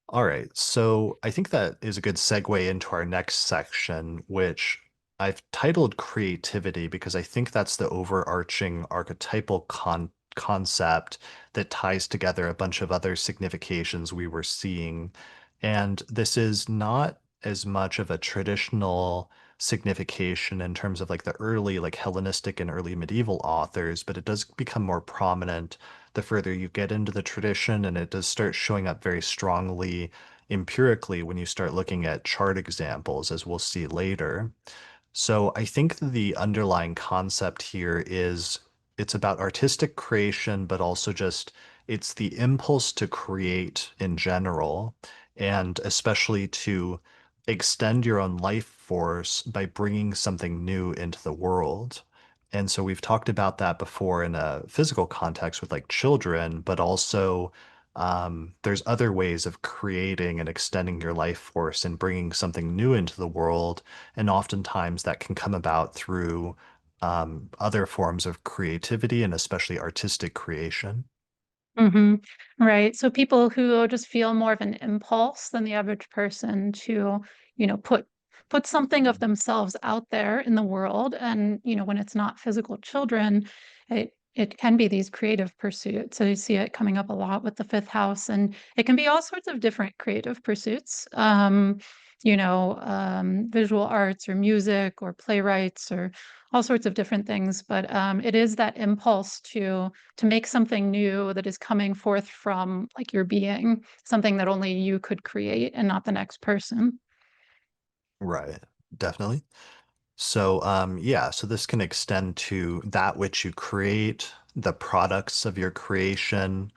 All right, so I think that is a good segue into our next section, which I've titled creativity because I think that's the overarching archetypal concept that ties together a bunch of other significations we were seeing. And this is not as much of a traditional signification in terms of like the early, like Hellenistic and early medieval authors, but it does become more prominent the further you get into the tradition, and it does start showing up very strongly empirically when you start looking at chart examples, as we'll see later. So I think the underlying concept here is it's about artistic creation, but also just it's the impulse to create in general, and especially to extend your own life force by bringing something new into the world. And so we've talked about that before in a physical context with like children, but also there's other ways of creating and extending your life force and bringing something new into the world, and oftentimes that can come about through other forms of creativity and especially artistic creation. hmm Right. So people who just feel more of an impulse than the average person to, put something of themselves out there in the world. And, when it's not physical children, it can be these creative pursuits. So you see it coming up a lot with the fifth house, and it can be all sorts of different creative pursuits. Visual arts or music or playwrights or all sorts of different things. But it is that impulse to make something new that is coming forth from like your being, something that only you could create and not the next person. Right. Definitely. So, yeah, so this can extend to that which you create, the products of your creation,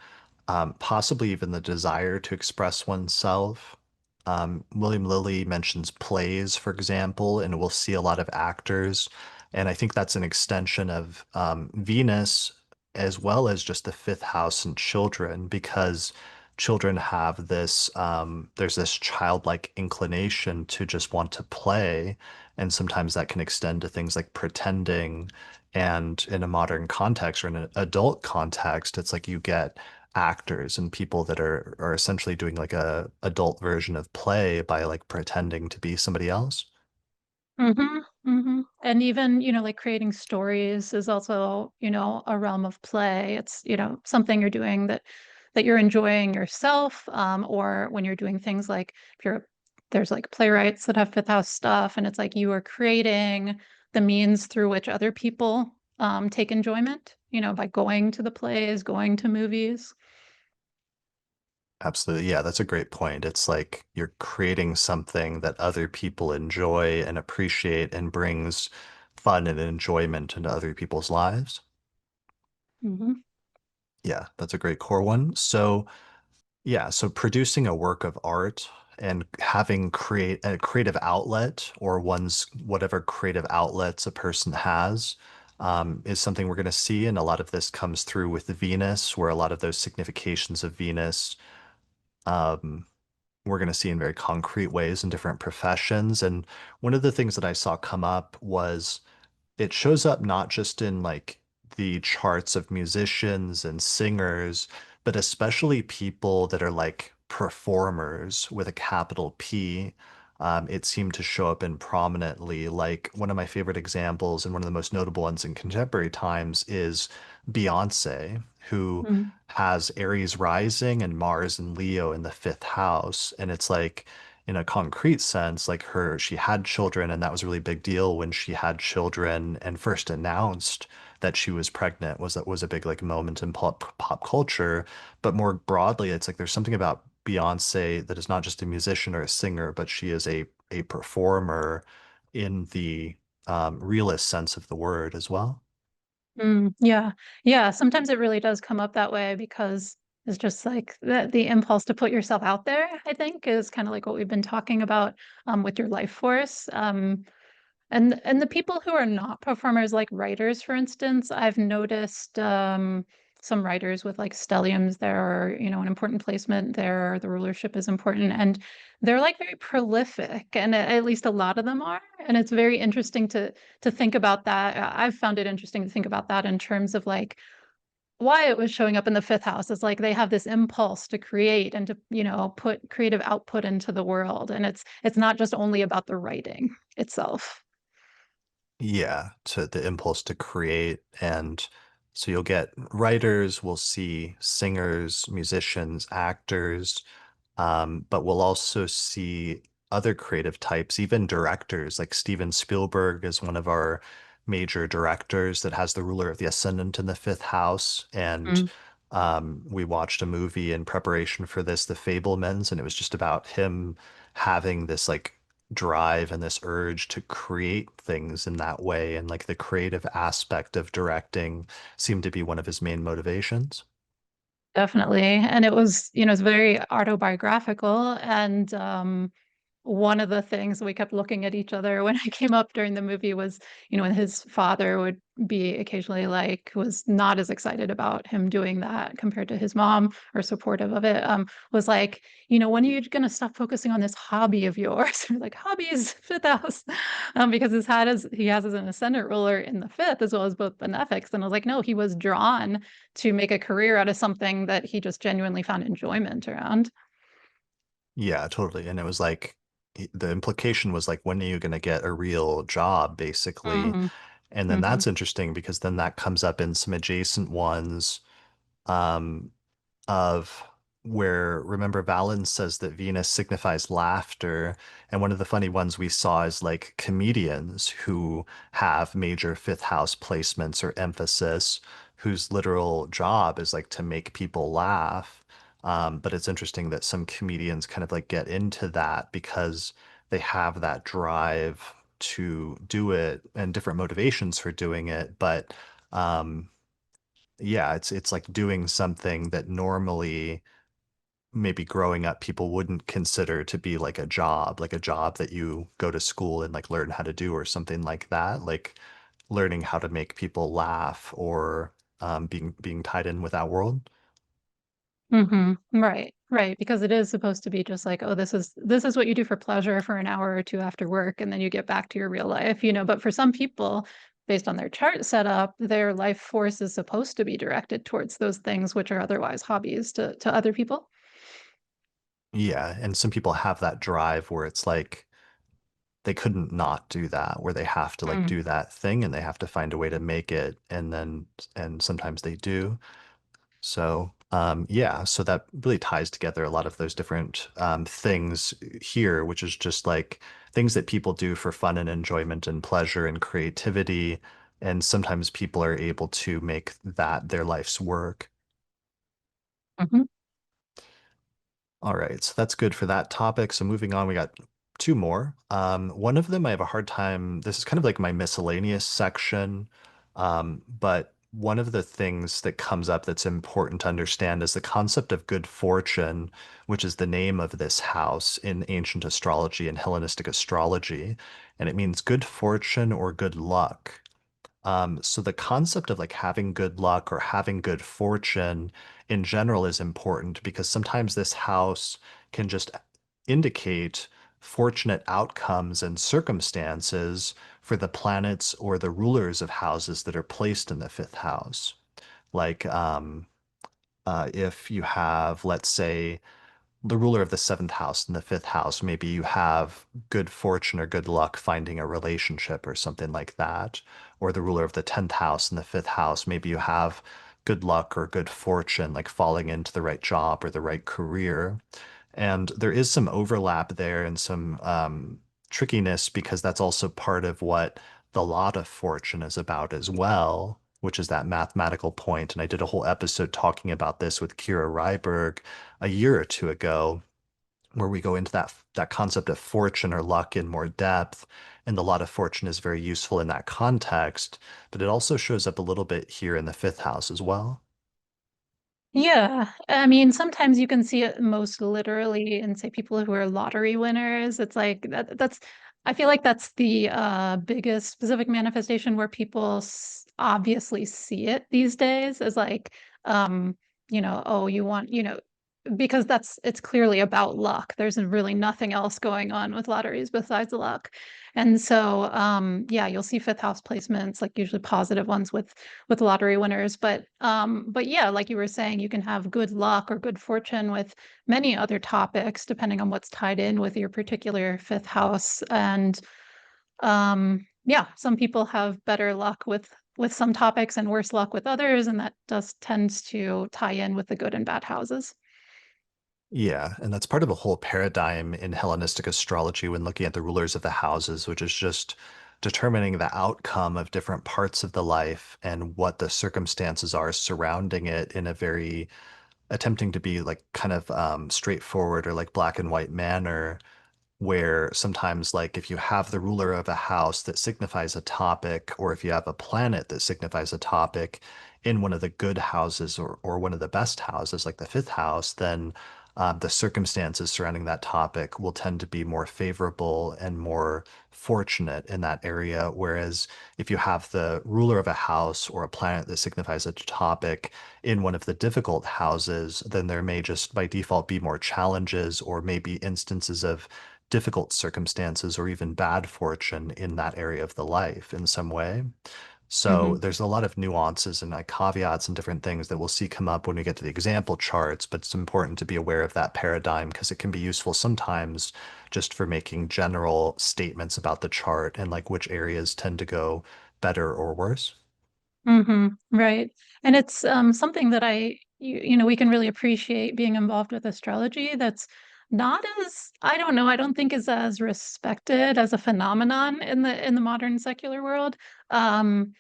possibly even the desire to express oneself. William Lilly mentions plays, for example, and we'll see a lot of actors. And I think that's an extension of Venus as well as just the fifth house and children, because children have this, there's this childlike inclination to just want to play. And sometimes that can extend to things like pretending. And in a modern context or in an adult context, it's like you get actors and people that are essentially doing like a adult version of play by like pretending to be somebody else. Mm-hmm, mm-hmm. And even, like creating stories is also, a realm of play. It's, something you're doing that you're enjoying yourself, or when you're doing things like if you're there's like playwrights that have fifth house stuff, and it's like you are creating the means through which other people take enjoyment, by going to the plays, going to movies. Absolutely. Yeah, that's a great point. It's like you're creating something that other people enjoy and appreciate and brings fun and enjoyment into other people's lives. Mm-hmm. Yeah, that's a great core one. So, yeah, so producing a work of art and having create a creative outlet or one's whatever creative outlets a person has is something we're going to see. And a lot of this comes through with Venus, where a lot of those significations of Venus um, we're going to see in very concrete ways in different professions. And one of the things that I saw come up was it shows up not just in like the charts of musicians and singers, but especially people that are like performers with a capital P. It seemed to show up in prominently. Like one of my favorite examples and one of the most notable ones in contemporary times is Beyonce, who has Aries rising and Mars and Leo in the fifth house. And it's like, in a concrete sense, like she had children, and that was a really big deal when she had children and first announced that she was pregnant was a big like moment in pop culture. But more broadly, it's like there's something about Beyonce that is not just a musician or a singer, but she is a performer in the realist sense of the word as well. Yeah. Yeah. Sometimes it really does come up that way because it's just like the impulse to put yourself out there, I think, is kind of like what we've been talking about with your life force. And the people who are not performers, like writers, for instance, I've noticed some writers with like stelliums there are, an important placement there, the rulership is important, and they're like very prolific, and at least a lot of them are. And it's very interesting to think about that. I've found it interesting to think about that in terms of like why it was showing up in the fifth house is like they have this impulse to create and to, put creative output into the world. And it's not just only about the writing itself. Yeah, to the impulse to create. And so you'll get writers, we'll see singers, musicians, actors, but we'll also see other creative types, even directors. Like Steven Spielberg is one of our major directors that has the ruler of the Ascendant in the fifth house. And we watched a movie in preparation for this, The Fablemans, and it was just about him having this like drive and this urge to create things in that way. And like the creative aspect of directing seemed to be one of his main motivations. Definitely. And it was, it's very autobiographical. And one of the things we kept looking at each other when I came up during the movie was, when his father would be occasionally like, was not as excited about him doing that compared to his mom or supportive of it, was like, when are you going to stop focusing on this hobby of yours? Like hobbies, fifth house, because he has as an ascendant ruler in the fifth as well as both benefics. And I was like, no, he was drawn to make a career out of something that he just genuinely found enjoyment around. Yeah, totally. And it was like the implication was like, when are you going to get a real job, basically? Hmm. And then Hmm. that's interesting because then that comes up in some adjacent ones. Um, of where remember Valens says that Venus signifies laughter, and one of the funny ones we saw is like comedians who have major fifth house placements or emphasis, whose literal job is like to make people laugh. But it's interesting that some comedians kind of like get into that because they have that drive to do it and different motivations for doing it. But yeah, it's like doing something that normally maybe growing up people wouldn't consider to be like a job that you go to school and like learn how to do or something like that, like learning how to make people laugh or being tied in with that world. Right, right. Because it is supposed to be just like, oh, this is what you do for pleasure for an hour or two after work, and then you get back to your real life, you know. But for some people, based on their chart setup, their life force is supposed to be directed towards those things which are otherwise hobbies to other people. Yeah, and some people have that drive where it's like they couldn't not do that, where they have to like Mm. do that thing and they have to find a way to make it, and sometimes they do. So, yeah, so that really ties together a lot of those different things here, which is just like things that people do for fun and enjoyment and pleasure and creativity. And sometimes people are able to make that their life's work. Mhm. All right, so that's good for that topic. So moving on, we got two more. One of them I have a hard time. This is kind of like my miscellaneous section, but one of the things that comes up that's important to understand is the concept of good fortune, which is the name of this house in ancient astrology and Hellenistic astrology, and it means good fortune or good luck. So the concept of like having good luck or having good fortune in general is important because sometimes this house can just indicate fortunate outcomes and circumstances for the planets or the rulers of houses that are placed in the fifth house. Like if you have, let's say, the ruler of the seventh house and the fifth house, maybe you have good fortune or good luck finding a relationship or something like that. Or the ruler of the 10th house and the fifth house, maybe you have good luck or good fortune, like falling into the right job or the right career. And there is some overlap there and some trickiness because that's also part of what the lot of fortune is about as well, which is that mathematical point. And I did a whole episode talking about this with Kira Ryberg a year or two ago, where we go into that concept of fortune or luck in more depth. And the lot of fortune is very useful in that context, but it also shows up a little bit here in the fifth house as well. Yeah, I mean, sometimes you can see it most literally in, say, people who are lottery winners. It's like that's I feel like that's the biggest specific manifestation where people obviously see it these days as like, um, oh, you want, because it's clearly about luck. There's really nothing else going on with lotteries besides luck. And so, yeah, you'll see fifth house placements, like usually positive ones with lottery winners. But yeah, like you were saying, you can have good luck or good fortune with many other topics, depending on what's tied in with your particular fifth house. And yeah, some people have better luck with some topics and worse luck with others, and that just tends to tie in with the good and bad houses. Yeah, and that's part of a whole paradigm in Hellenistic astrology when looking at the rulers of the houses, which is just determining the outcome of different parts of the life and what the circumstances are surrounding it in a very attempting to be like kind of straightforward or like black and white manner where sometimes like if you have the ruler of a house that signifies a topic or if you have a planet that signifies a topic in one of the good houses or one of the best houses like the fifth house, then the circumstances surrounding that topic will tend to be more favorable and more fortunate in that area. Whereas if you have the ruler of a house or a planet that signifies a topic in one of the difficult houses, then there may just by default be more challenges or maybe instances of difficult circumstances or even bad fortune in that area of the life in some way. So Hmm. there's a lot of nuances and like caveats and different things that we'll see come up when we get to the example charts, but it's important to be aware of that paradigm because it can be useful sometimes just for making general statements about the chart and like which areas tend to go better or worse. Right. And it's something that we can really appreciate being involved with astrology. That's not as, I don't know, I don't think is as respected as a phenomenon in the modern secular world. Um,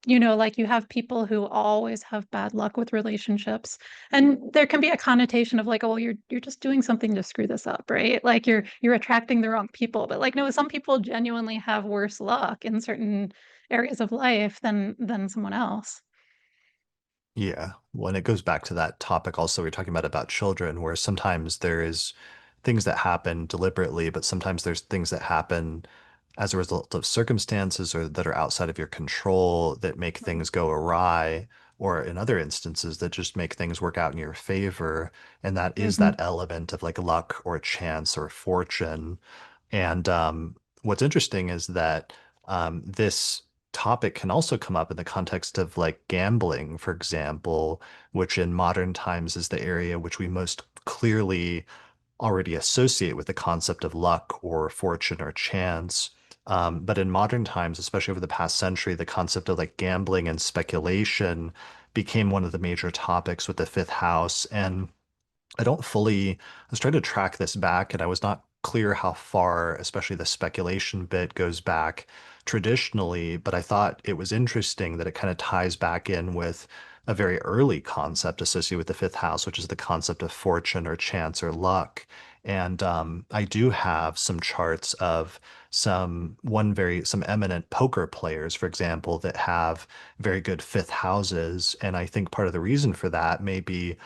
like you have people who always have bad luck with relationships. And there can be a connotation of like, oh, you're just doing something to screw this up, right? Like you're attracting the wrong people. But like no, some people genuinely have worse luck in certain areas of life than someone else. Yeah. When it goes back to that topic also we are talking about children, where sometimes there is things that happen deliberately, but sometimes there's things that happen as a result of circumstances or that are outside of your control that make things go awry or in other instances that just make things work out in your favor. And that is Hmm. that element of like luck or chance or fortune. And what's interesting is that this topic can also come up in the context of like gambling, for example, which in modern times is the area which we most clearly already associate with the concept of luck or fortune or chance. But in modern times, especially over the past century, the concept of like gambling and speculation became one of the major topics with the fifth house. And I was trying to track this back and I was not clear how far, especially the speculation bit goes back traditionally, but I thought it was interesting that it kind of ties back in with a very early concept associated with the fifth house, which is the concept of fortune or chance or luck. And I do have some charts of some eminent poker players, for example, that have very good fifth houses. And I think part of the reason for that may be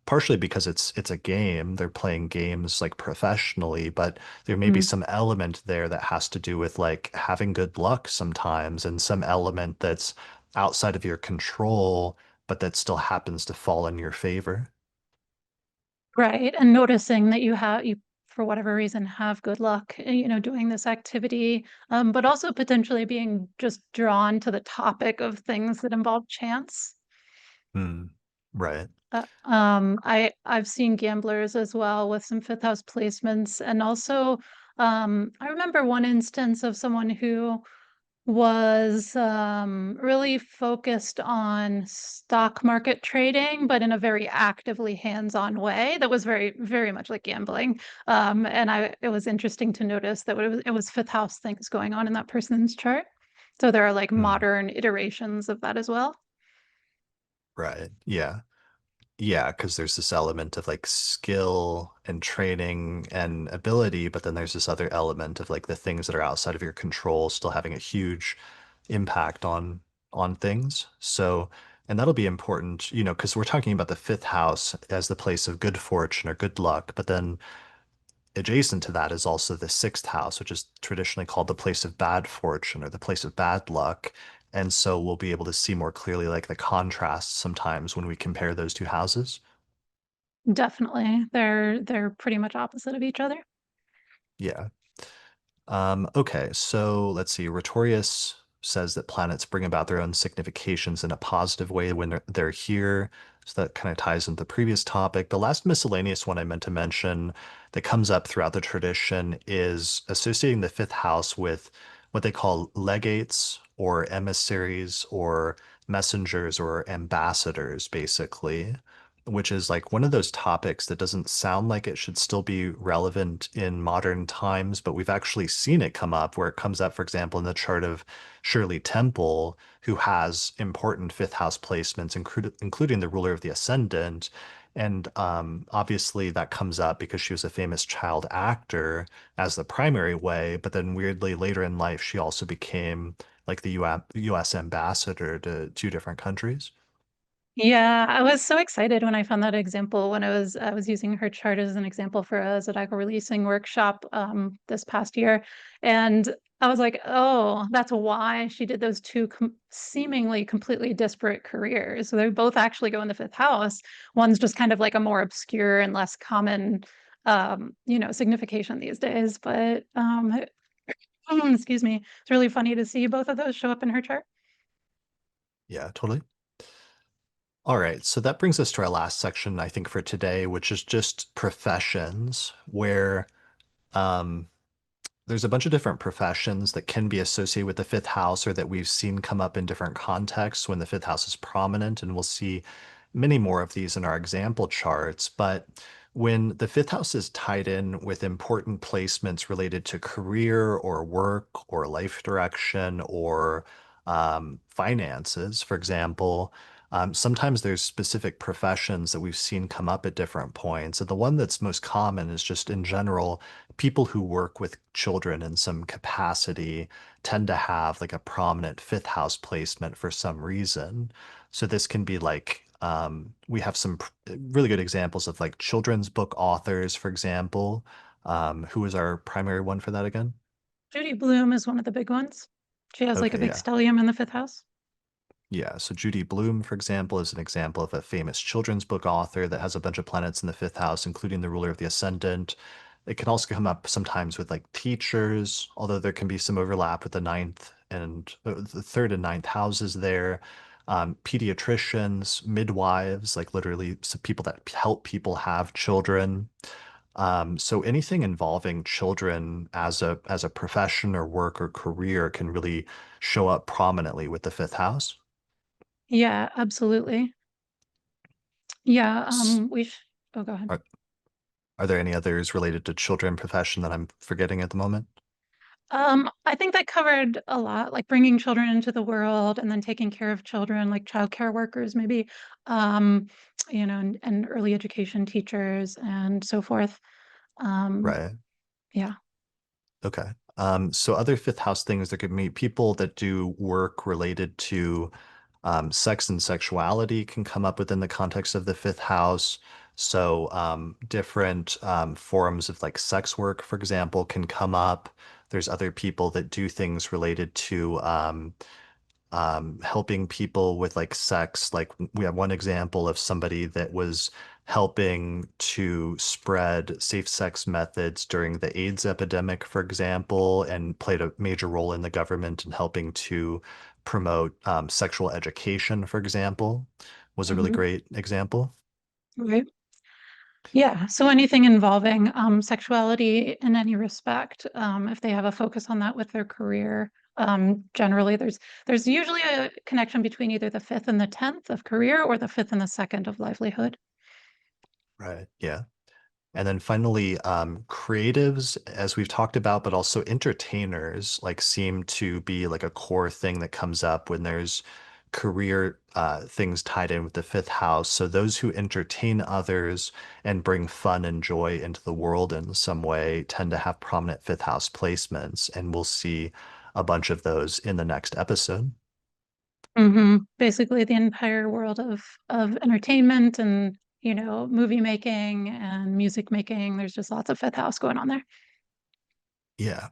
partially because it's a game. They're playing games like professionally, but there may be some element there that has to do with like having good luck sometimes and some element that's outside of your control, but that still happens to fall in your favor. Right. And noticing that you, for whatever reason, have good luck, doing this activity, but also potentially being just drawn to the topic of things that involve chance. Hmm. Right. I've seen gamblers as well with some fifth house placements, and also, I remember one instance of someone who was really focused on stock market trading, but in a very actively hands-on way that was very, very much like gambling. And it was interesting to notice that it was fifth house things going on in that person's chart. So there are like Hmm. modern iterations of that as well. Right. Yeah. Yeah, because there's this element of like skill and training and ability, but then there's this other element of like the things that are outside of your control still having a huge impact on things. So, and that'll be important, because we're talking about the fifth house as the place of good fortune or good luck, but then adjacent to that is also the sixth house, which is traditionally called the place of bad fortune or the place of bad luck. And so we'll be able to see more clearly like the contrasts sometimes when we compare those two houses. Definitely. They're pretty much opposite of each other. Yeah. Okay, so let's see. Rhetorius says that planets bring about their own significations in a positive way when they're here. So that kind of ties into the previous topic. The last miscellaneous one I meant to mention that comes up throughout the tradition is associating the fifth house with what they call legates or emissaries or messengers or ambassadors, basically, which is like one of those topics that doesn't sound like it should still be relevant in modern times, but we've actually seen it come up where it comes up, for example, in the chart of Shirley Temple, who has important fifth house placements, including the ruler of the Ascendant. And obviously, that comes up because she was a famous child actor as the primary way. But then, weirdly, later in life, she also became like the US ambassador to two different countries. Yeah, I was so excited when I found that example when I was using her chart as an example for a zodiacal releasing workshop this past year. And I was like, oh, that's why she did those two seemingly completely disparate careers. So they both actually go in the fifth house. One's just kind of like a more obscure and less common signification these days. But excuse me, it's really funny to see both of those show up in her chart. Yeah, totally. All right, so that brings us to our last section, I think, for today, which is just professions, where um, there's a bunch of different professions that can be associated with the fifth house or that we've seen come up in different contexts when the fifth house is prominent. And we'll see many more of these in our example charts. But when the fifth house is tied in with important placements related to career or work or life direction or finances, for example, sometimes there's specific professions that we've seen come up at different points. And the one that's most common is just in general people who work with children in some capacity tend to have like a prominent fifth house placement for some reason. So this can be like we have some really good examples of like children's book authors, for example. Who is our primary one for that again? Judy Bloom is one of the big ones. She has like a Okay, big yeah. stellium in the fifth house. Yeah, so Judy Blume, for example, is an example of a famous children's book author that has a bunch of planets in the fifth house, including the ruler of the Ascendant. It can also come up sometimes with like teachers, although there can be some overlap with the ninth and the third and ninth houses there. Pediatricians, midwives, like literally some people that help people have children. So anything involving children as a profession or work or career can really show up prominently with the fifth house. Yeah, absolutely. Yeah, S- oh, go ahead. Are, are there any others related to children profession that I'm forgetting at the moment? I think that covered a lot, like bringing children into the world and then taking care of children, like childcare workers, maybe, um, and early education teachers and so forth. Um, Right. yeah. Okay. So other fifth house things, there could be people that do work related to sex and sexuality can come up within the context of the fifth house. So different forms of like sex work, for example, can come up. There's other people that do things related to helping people with like sex. Like we have one example of somebody that was helping to spread safe sex methods during the AIDS epidemic, for example, and played a major role in the government in helping to promote sexual education, for example, was a really Hmm. great example. Right. Yeah. So anything involving sexuality in any respect, if they have a focus on that with their career, generally there's usually a connection between either the fifth and the tenth of career or the fifth and the second of livelihood. Right. Yeah. And then finally, creatives, as we've talked about, but also entertainers, like seem to be like a core thing that comes up when there's career things tied in with the fifth house. So those who entertain others and bring fun and joy into the world in some way tend to have prominent fifth house placements, and we'll see a bunch of those in the next episode. Basically, the entire world of entertainment and movie making and music making. There's just lots of fifth house going on there. Yeah.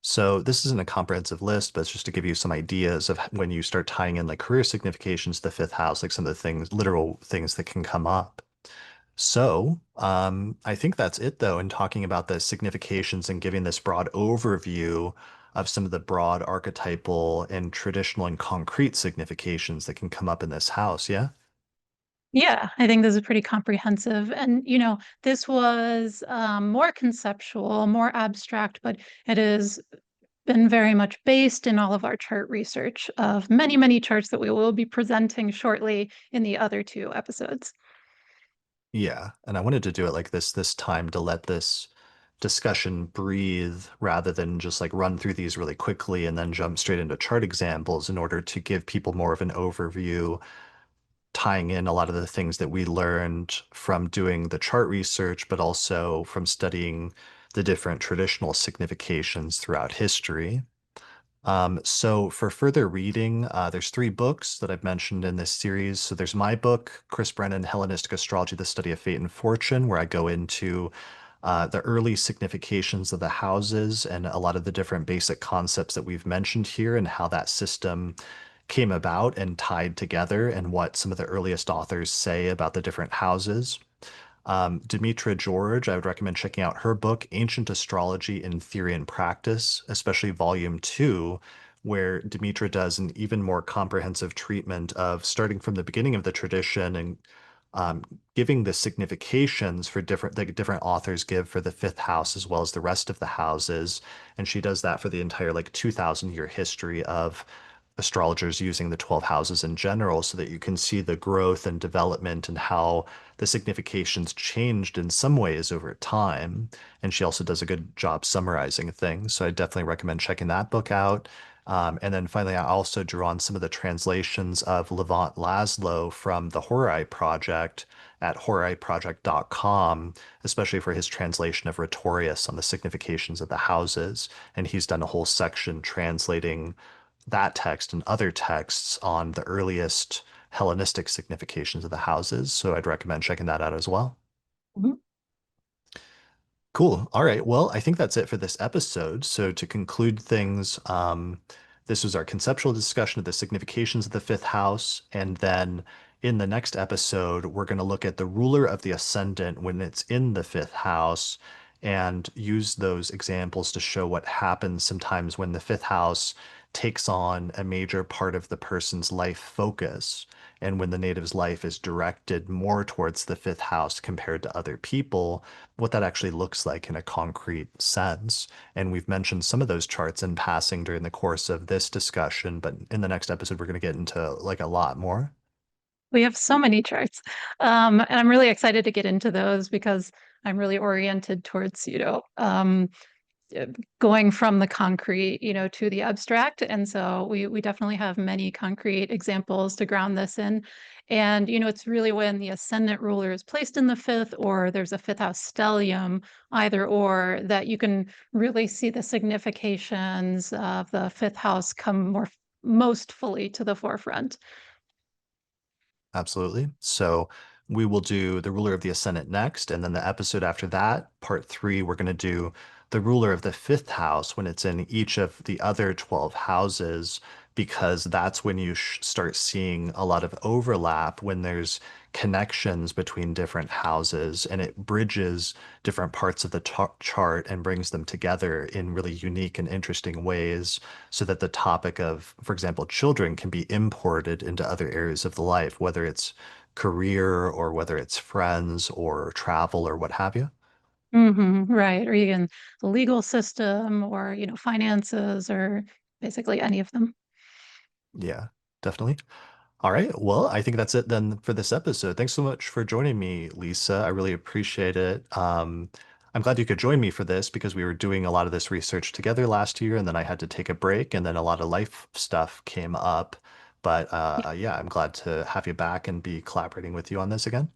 So this isn't a comprehensive list, but it's just to give you some ideas of when you start tying in like career significations to the fifth house, like some of the things, literal things that can come up. So I think that's it though, in talking about the significations and giving this broad overview of some of the broad archetypal and traditional and concrete significations that can come up in this house. Yeah. Yeah, I think this is pretty comprehensive. And, this was more conceptual, more abstract, but it has been very much based in all of our chart research of many, many charts that we will be presenting shortly in the other two episodes. Yeah, and I wanted to do it like this time to let this discussion breathe rather than just like run through these really quickly and then jump straight into chart examples in order to give people more of an overview, tying in a lot of the things that we learned from doing the chart research, but also from studying the different traditional significations throughout history. So for further reading, there's three books that I've mentioned in this series. So there's my book, Chris Brennan, Hellenistic Astrology, The Study of Fate and Fortune, where I go into the early significations of the houses and a lot of the different basic concepts that we've mentioned here and how that system came about and tied together and what some of the earliest authors say about the different houses. Demetra George, I would recommend checking out her book, Ancient Astrology in Theory and Practice, especially volume two, where Demetra does an even more comprehensive treatment of starting from the beginning of the tradition and um, giving the significations for different that different authors give for the fifth house as well as the rest of the houses. And she does that for the entire like 2,000 year history of astrologers using the 12 houses in general so that you can see the growth and development and how the significations changed in some ways over time. And she also does a good job summarizing things. So I definitely recommend checking that book out. And then finally, I also drew on some of the translations of Levant Laszlo from the Horai Project at horaiproject.com, especially for his translation of Rhetorius on the significations of the houses. And he's done a whole section translating that text and other texts on the earliest Hellenistic significations of the houses. So I'd recommend checking that out as well. Mhm. Cool. All right. Well, I think that's it for this episode. So to conclude things, This was our conceptual discussion of the significations of the fifth house. And then in the next episode, we're going to look at the ruler of the ascendant when it's in the fifth house and use those examples to show what happens sometimes when the fifth house takes on a major part of the person's life focus. And when the native's life is directed more towards the fifth house compared to other people, what that actually looks like in a concrete sense. And we've mentioned some of those charts in passing during the course of this discussion, but in the next episode, we're going to get into like a lot more. We have so many charts. And I'm really excited to get into those because I'm really oriented towards, uh, going from the concrete, to the abstract. And so we definitely have many concrete examples to ground this in. And, it's really when the ascendant ruler is placed in the fifth or there's a fifth house stellium, either or, that you can really see the significations of the fifth house come most fully to the forefront. Absolutely. So we will do the ruler of the ascendant next. And then the episode after that, part three, we're going to do the ruler of the fifth house when it's in each of the other 12 houses, because that's when you start seeing a lot of overlap when there's connections between different houses and it bridges different parts of the chart and brings them together in really unique and interesting ways so that the topic of, for example, children can be imported into other areas of the life, whether it's career or whether it's friends or travel or what have you. Right. Or even the legal system or, finances or basically any of them. Yeah, definitely. All right. Well, I think that's it then for this episode. Thanks so much for joining me, Lisa. I really appreciate it. I'm glad you could join me for this because we were doing a lot of this research together last year, and then I had to take a break, and then a lot of life stuff came up. But yeah, I'm glad to have you back and be collaborating with you on this again.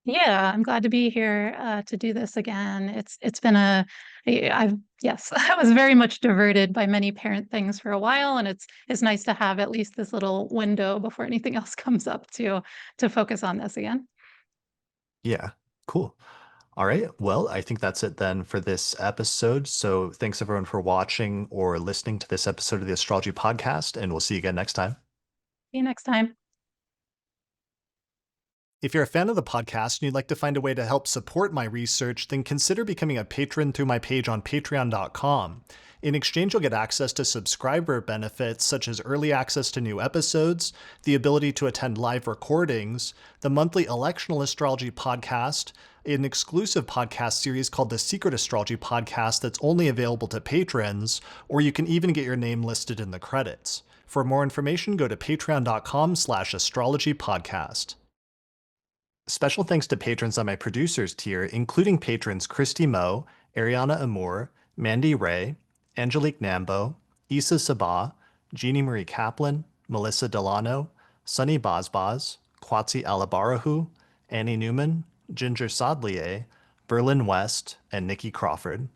Yeah, I'm glad to be here to do this again. It's been I've yes, I was very much diverted by many parent things for a while, and it's nice to have at least this little window before anything else comes up to focus on this again. Yeah, cool. All right. Well, I think that's it then for this episode. So thanks everyone for watching or listening to this episode of the Astrology Podcast, and we'll see you again next time. See you next time. If you're a fan of the podcast and you'd like to find a way to help support my research, then consider becoming a patron through my page on patreon.com. In exchange, you'll get access to subscriber benefits such as early access to new episodes, the ability to attend live recordings, the monthly electional astrology podcast, an exclusive podcast series called the Secret Astrology Podcast that's only available to patrons, or you can even get your name listed in the credits. For more information, go to patreon.com/astrologypodcast. Special thanks to patrons on my producers tier, including patrons Christy Moe, Ariana Amour, Mandy Ray, Angelique Nambo, Issa Sabah, Jeannie Marie Kaplan, Melissa Delano, Sunny Bazbaz, Kwatsi Alabarahu, Annie Newman, Ginger Sadlier, Berlin West, and Nikki Crawford.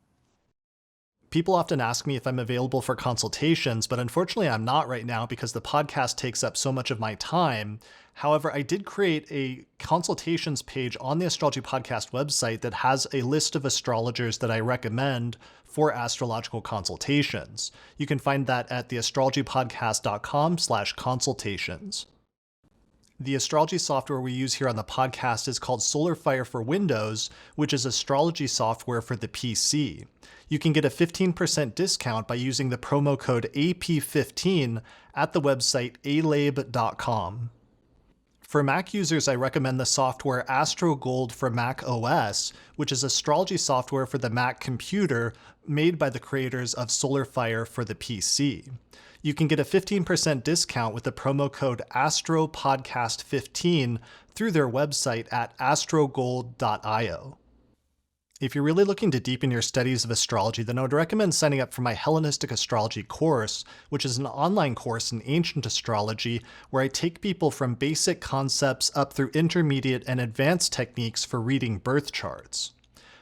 People often ask me if I'm available for consultations, but unfortunately I'm not right now because the podcast takes up so much of my time. However, I did create a consultations page on the Astrology Podcast website that has a list of astrologers that I recommend for astrological consultations. You can find that at theastrologypodcast.com/consultations. The astrology software we use here on the podcast is called SolarFire for Windows, which is astrology software for the PC. You can get a 15% discount by using the promo code AP15 at the website alabe.com. For Mac users, I recommend the software AstroGold for Mac OS, which is astrology software for the Mac computer made by the creators of SolarFire for the PC. You can get a 15% discount with the promo code AstroPodcast15 through their website at astrogold.io. If you're really looking to deepen your studies of astrology, then I would recommend signing up for my Hellenistic Astrology course, which is an online course in ancient astrology where I take people from basic concepts up through intermediate and advanced techniques for reading birth charts.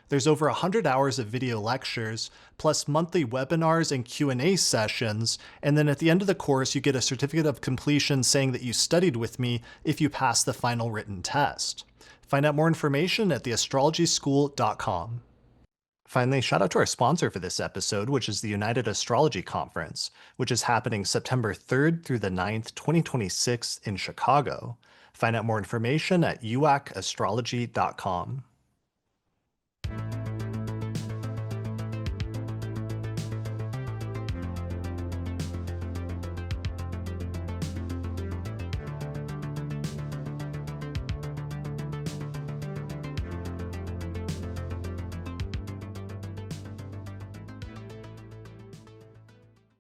There's over 100 hours of video lectures, plus monthly webinars and Q&A sessions, and then at the end of the course you get a certificate of completion saying that you studied with me if you pass the final written test. Find out more information at theastrologyschool.com. Finally, shout out to our sponsor for this episode, which is the United Astrology Conference, which is happening September 3rd through the 9th, 2026 in Chicago. Find out more information at uacastrology.com.